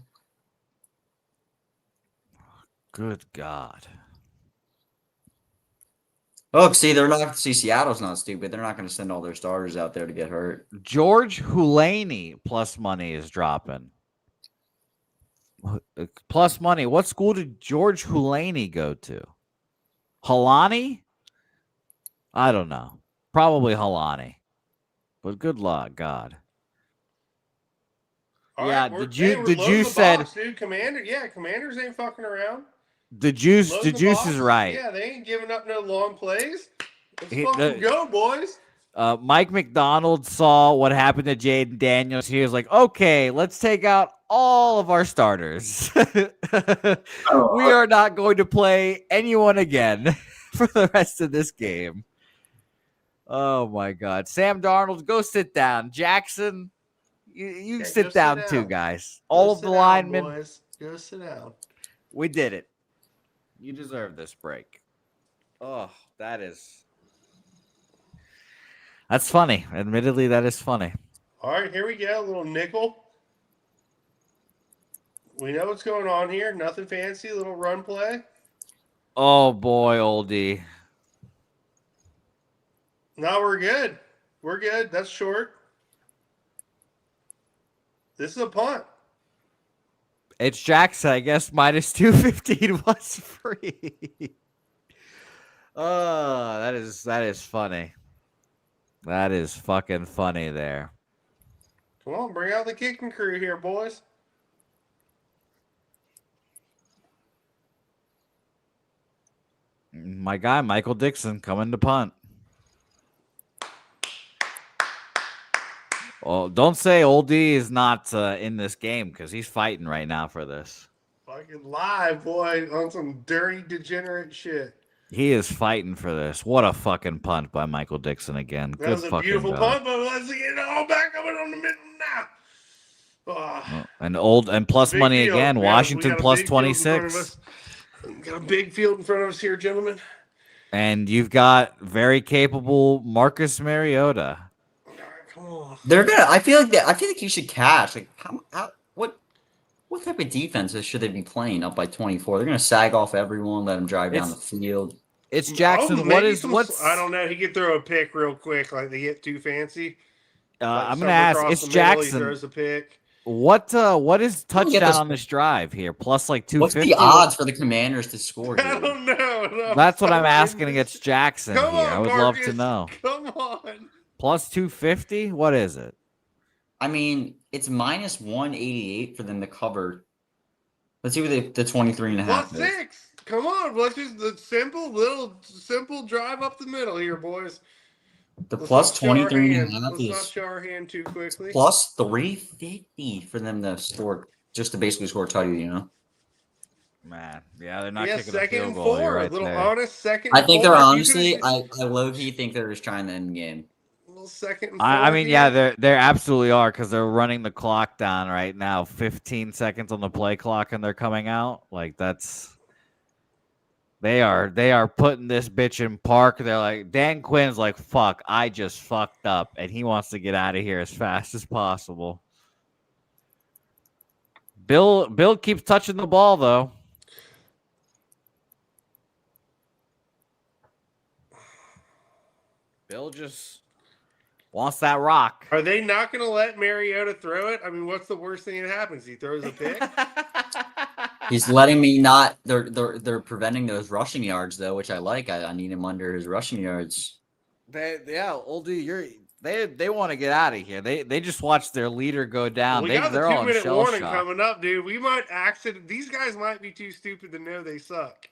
Good God. Oh, see, Seattle's not stupid. They're not going to send all their starters out there to get hurt. George Hulaney plus money is dropping. Plus money. What school did George Hulaney go to? Halani? I don't know. Probably Halani. But good luck, God. All right, did you said Commander? Yeah, Commanders ain't fucking around. The juice is right. Yeah, they ain't giving up no long plays. Let's fucking go, boys. Mike McDonald saw what happened to Jaden Daniels. He was like, okay, let's take out all of our starters. We are not going to play anyone again for the rest of this game. Oh, my God. Sam Darnold, go sit down. Jackson, you sit down too, guys. All of the linemen. Boys. Go sit down. We did it. You deserve this break. Oh, that's funny. Admittedly, that is funny. All right, here we go. A little nickel. We know what's going on here. Nothing fancy. A little run play. Oh, boy, oldie. No, we're good. We're good. That's short. This is a punt. It's Jackson, I guess. Minus 215 was free. Oh, that is funny. That is fucking funny there. Come on, bring out the kicking crew here, boys. My guy, Michael Dixon, coming to punt. Well, don't say Old D is not in this game because he's fighting right now for this. Fucking live, boy, on some dirty, degenerate shit. He is fighting for this. What a fucking punt by Michael Dixon again. That Good was a fucking beautiful God. punt, but let's get it all back up on the middle now. Oh, And plus big money field. again. We Washington got a plus big field in front of 26. us. We got a big field in front of us here, gentlemen. And you've got very capable Marcus Mariota. All right, come on. They're gonna. I feel like you should catch. Like, what type of defense should they be playing up by 24? They're gonna sag off everyone, let them drive down the field. It's Jackson. What's I don't know. He could throw a pick real quick, like they get too fancy. I'm gonna ask. It's Jackson. He throws a pick. What is touchdown on this drive here? Plus like 250. What's the odds for the Commanders to score? I don't know. That's what I'm asking against Jackson here. I would love to Marcus. know. Come on. Plus 250? What is it? I mean, it's minus 188 for them to cover. Let's see what the 23.5 Plus is. 6. Come on. Let's just the simple drive up the middle here, boys. The Let's plus not show our 23.5 hand. Let's is not show our hand too quickly. plus 350 for them to score, just to basically score a touchdown, you know? Man, yeah, they're not Yeah, kicking a second field and goal. 4. You're right a little there. honest second. I think and they're 4. honestly, I low-key think they're just trying to end the game. A little second and 4. I mean, here. yeah, they absolutely are because they're running the clock down right now. 15 seconds on the play clock, and they're coming out. Like that's they are putting this bitch in park. They're like Dan Quinn's like, fuck, I just fucked up, and he wants to get out of here as fast as possible. Bill keeps touching the ball though. Bill just wants that rock. Are they not going to let Mariota throw it? I mean, what's the worst thing that happens? He throws a pick. He's letting me not. They're preventing those rushing yards though, which I like. I need him under his rushing yards. Oldie, they want to get out of here. They just watched their leader go down. We got the They're all in 2-minute shell warning shock. coming up, dude. We might These guys might be too stupid to know they suck.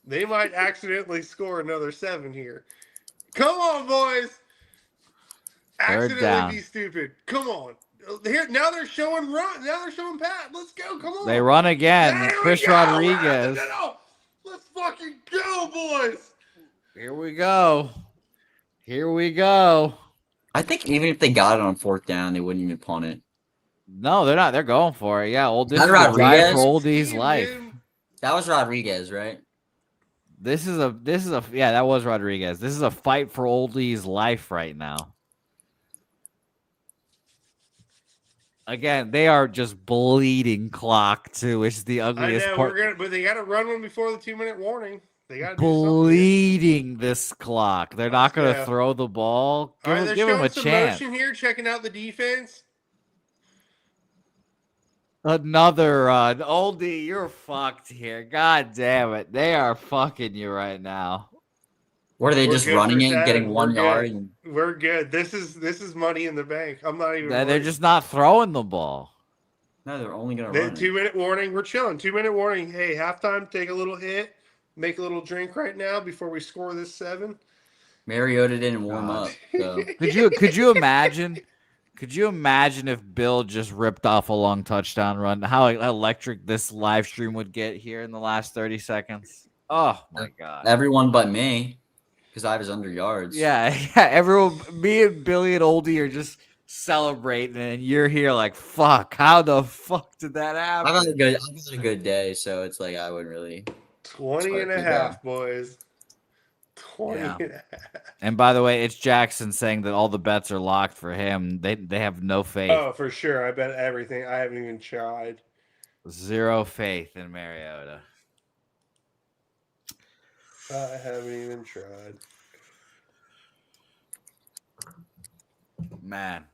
They might accidentally score another 7 here. Come on, boys. Third Accidentally down. be stupid. Come on. Here now they're showing run. Now they're showing Pat. Let's go. Come on. They run again. There we Chris go. Rodriguez. Let's fucking go, boys. Here we go. Here we go. I think even if they got it on 4th down, they wouldn't even punt it. No, they're not. They're going for it. Yeah, this is a Rodriguez? drive for Oldie's life. That was Rodriguez, right? This is a yeah, that was Rodriguez. This is a fight for Oldie's life right now. Again, they are just bleeding clock too. It's the I ugliest know part. but they got to run one before the 2-minute warning. They got to Bleeding this clock. They're not going to Yeah. throw the ball. All right, they're Give him showing a some chance. motion here, checking out the defense. Another run. Oldie, you're fucked here. God damn it. They are fucking you right now. What are they We're just good running for it, 7. getting 1 We're yard? good. And We're good. This is money in the bank. I'm not even. They're worried. just not throwing the ball. no, they're only going to The run. 2-minute warning. We're chilling. 2-minute warning. Hey, halftime. Take a little hit. Make a little drink right now before we score this 7. Mariota didn't warm up. So. Could you imagine? Could you imagine if Bill just ripped off a long touchdown run? How electric this live stream would get here in the last 30 seconds? Oh my god! Everyone but me, because I was under yards. Yeah. Everyone, me and Billy and Oldie are just celebrating, and you're here like, "Fuck! How the fuck did that happen?" I've had a good day, so it's like I wouldn't really. 20 and a half, boys. 20 Yeah. and a half. And by the way, it's Jackson saying that all the bets are locked for him. They have no faith, Oh, for sure. I bet everything. I haven't even tried. zero faith in Mariota. I haven't even tried. Man.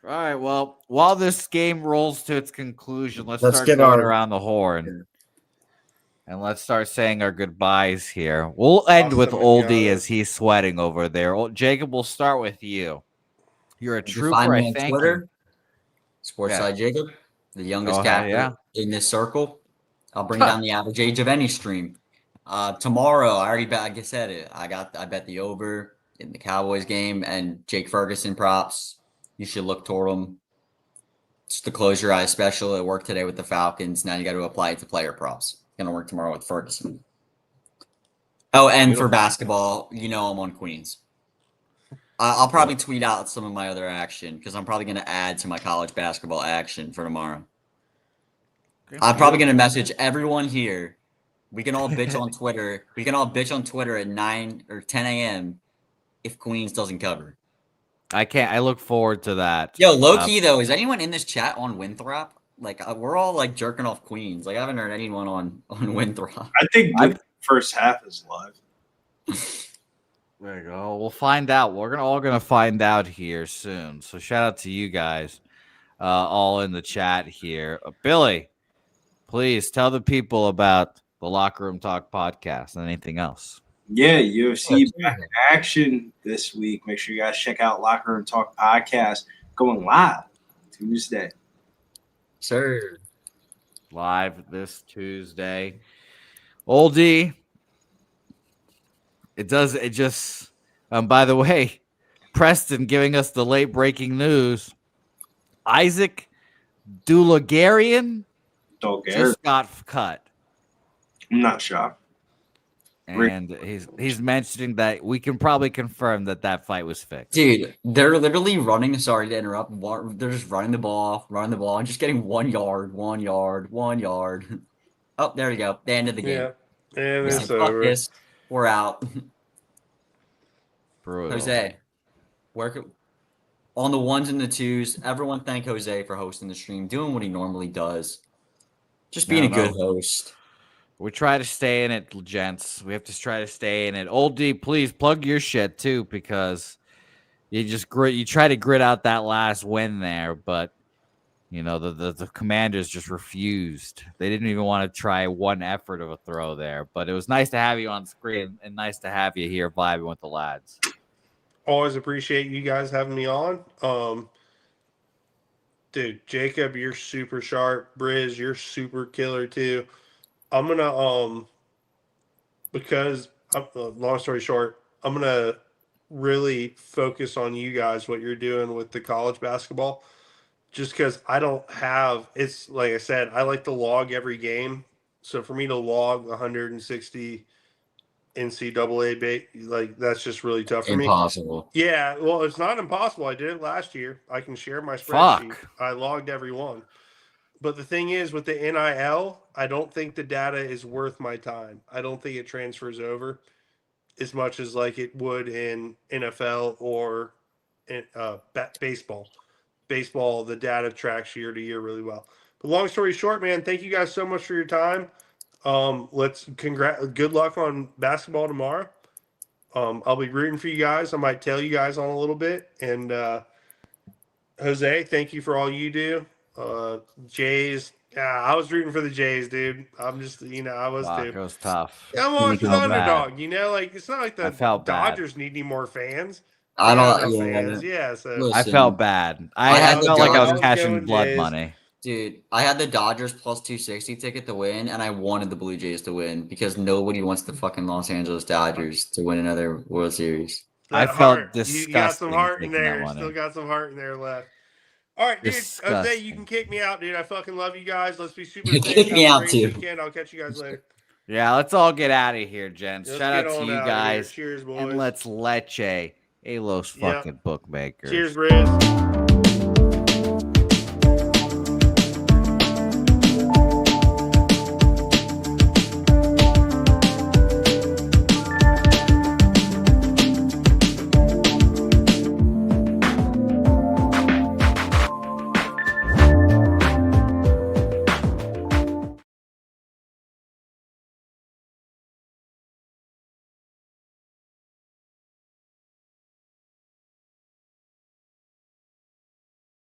All right. Well, while this game rolls to its conclusion, let's start get going our- around the horn. And let's start saying our goodbyes here. We'll end with Awesome, Oldie guys. as he's sweating over there. Jacob, we'll start with you. You're a You can trooper, find me I on think. Twitter, Sportside Jacob, the youngest Go ahead, captain yeah. in this circle. I'll bring down the average age of any stream. Tomorrow, I already bet. I said it. I bet the over in the Cowboys game and Jake Ferguson props. You should look toward them. It's the close your eyes special. It worked today with the Falcons. Now you got to apply it to player props. It's going to work tomorrow with Ferguson. Oh, and for basketball, I'm on Queens. I'll probably tweet out some of my other action because I'm probably going to add to my college basketball action for tomorrow. I'm probably going to message everyone here. We can all bitch on Twitter. We can all bitch on Twitter at 9 or 10 a.m. if Queens doesn't cover. I look forward to that. Yo, low key though, is anyone in this chat on Winthrop? Like, we're all like jerking off Queens. Like, I haven't heard anyone on Winthrop. I think the first half is live. There you go. We'll find out. We're all gonna find out here soon. So shout out to you guys, all in the chat here. Billy, please tell the people about the Locker Room Talk podcast and anything else. Yeah, UFC back in action this week. Make sure you guys check out Locker Room Talk podcast going live Tuesday. Sir. Live this Tuesday. Oldie. By the way, Preston giving us the late breaking news. Isaac Dulagarian just got cut. I'm not shocked. And he's mentioning that we can probably confirm that fight was fixed. Dude, they're literally running. Sorry to interrupt. They're just running the ball, and just getting 1 yard, 1 yard, 1 yard. Oh, there we go. The end of the game. Yeah, and it's Fuck over. this. We're out. Brutal. Jose, on the ones and the twos, everyone thank Jose for hosting the stream, doing what he normally does. Just being a good host. We try to stay in it, gents. We have to try to stay in it. Old D, please plug your shit too, because you try to grit out that last win there, but the Commanders just refused. They didn't even want to try one effort of a throw there. But it was nice to have you on screen and nice to have you here vibing with the lads. Always appreciate you guys having me on. Dude, Jacob, you're super sharp. Briz, you're super killer too. I'm gonna because long story short, I'm gonna really focus on you guys, what you're doing with the college basketball. Just because I don't have, it's like I said, I like to log every game. So for me to log 160 NCAA, like that's just really tough for me. Impossible. Yeah, well, it's not impossible. I did it last year. I can share my spreadsheet. I logged every one. But the thing is, with the NIL, I don't think the data is worth my time. I don't think it transfers over as much as like it would in NFL or in baseball. Baseball, the data tracks year to year really well. But long story short, man, thank you guys so much for your time. Good luck on basketball tomorrow. I'll be rooting for you guys. I might tell you guys on a little bit. And Jose, thank you for all you do. Jays, I was rooting for the Jays, dude. I'm just, I was too. It was tough. I'm always an underdog, like it's not like the Dodgers need any more fans. I don't. Fans. Yeah, so Listen, I felt bad. I felt like I was cashing blood Jays. money. Dude, I had the Dodgers plus 260 ticket to win, and I wanted the Blue Jays to win because nobody wants the fucking Los Angeles Dodgers to win another World Series. I felt disgusting. You got some heart in there. Money. Still got some heart in there left. All right, dude. Disgusting. Jose, you can kick me out, dude. I fucking love you guys. Let's be super Kick safe. me Have a out, great too. weekend. I'll catch you guys later. Yeah, let's all get out of here, gents. Let's Shout get out to on you out of guys. here. Cheers, boys. And let's leche a Los fucking bookmakers. Cheers, Briz.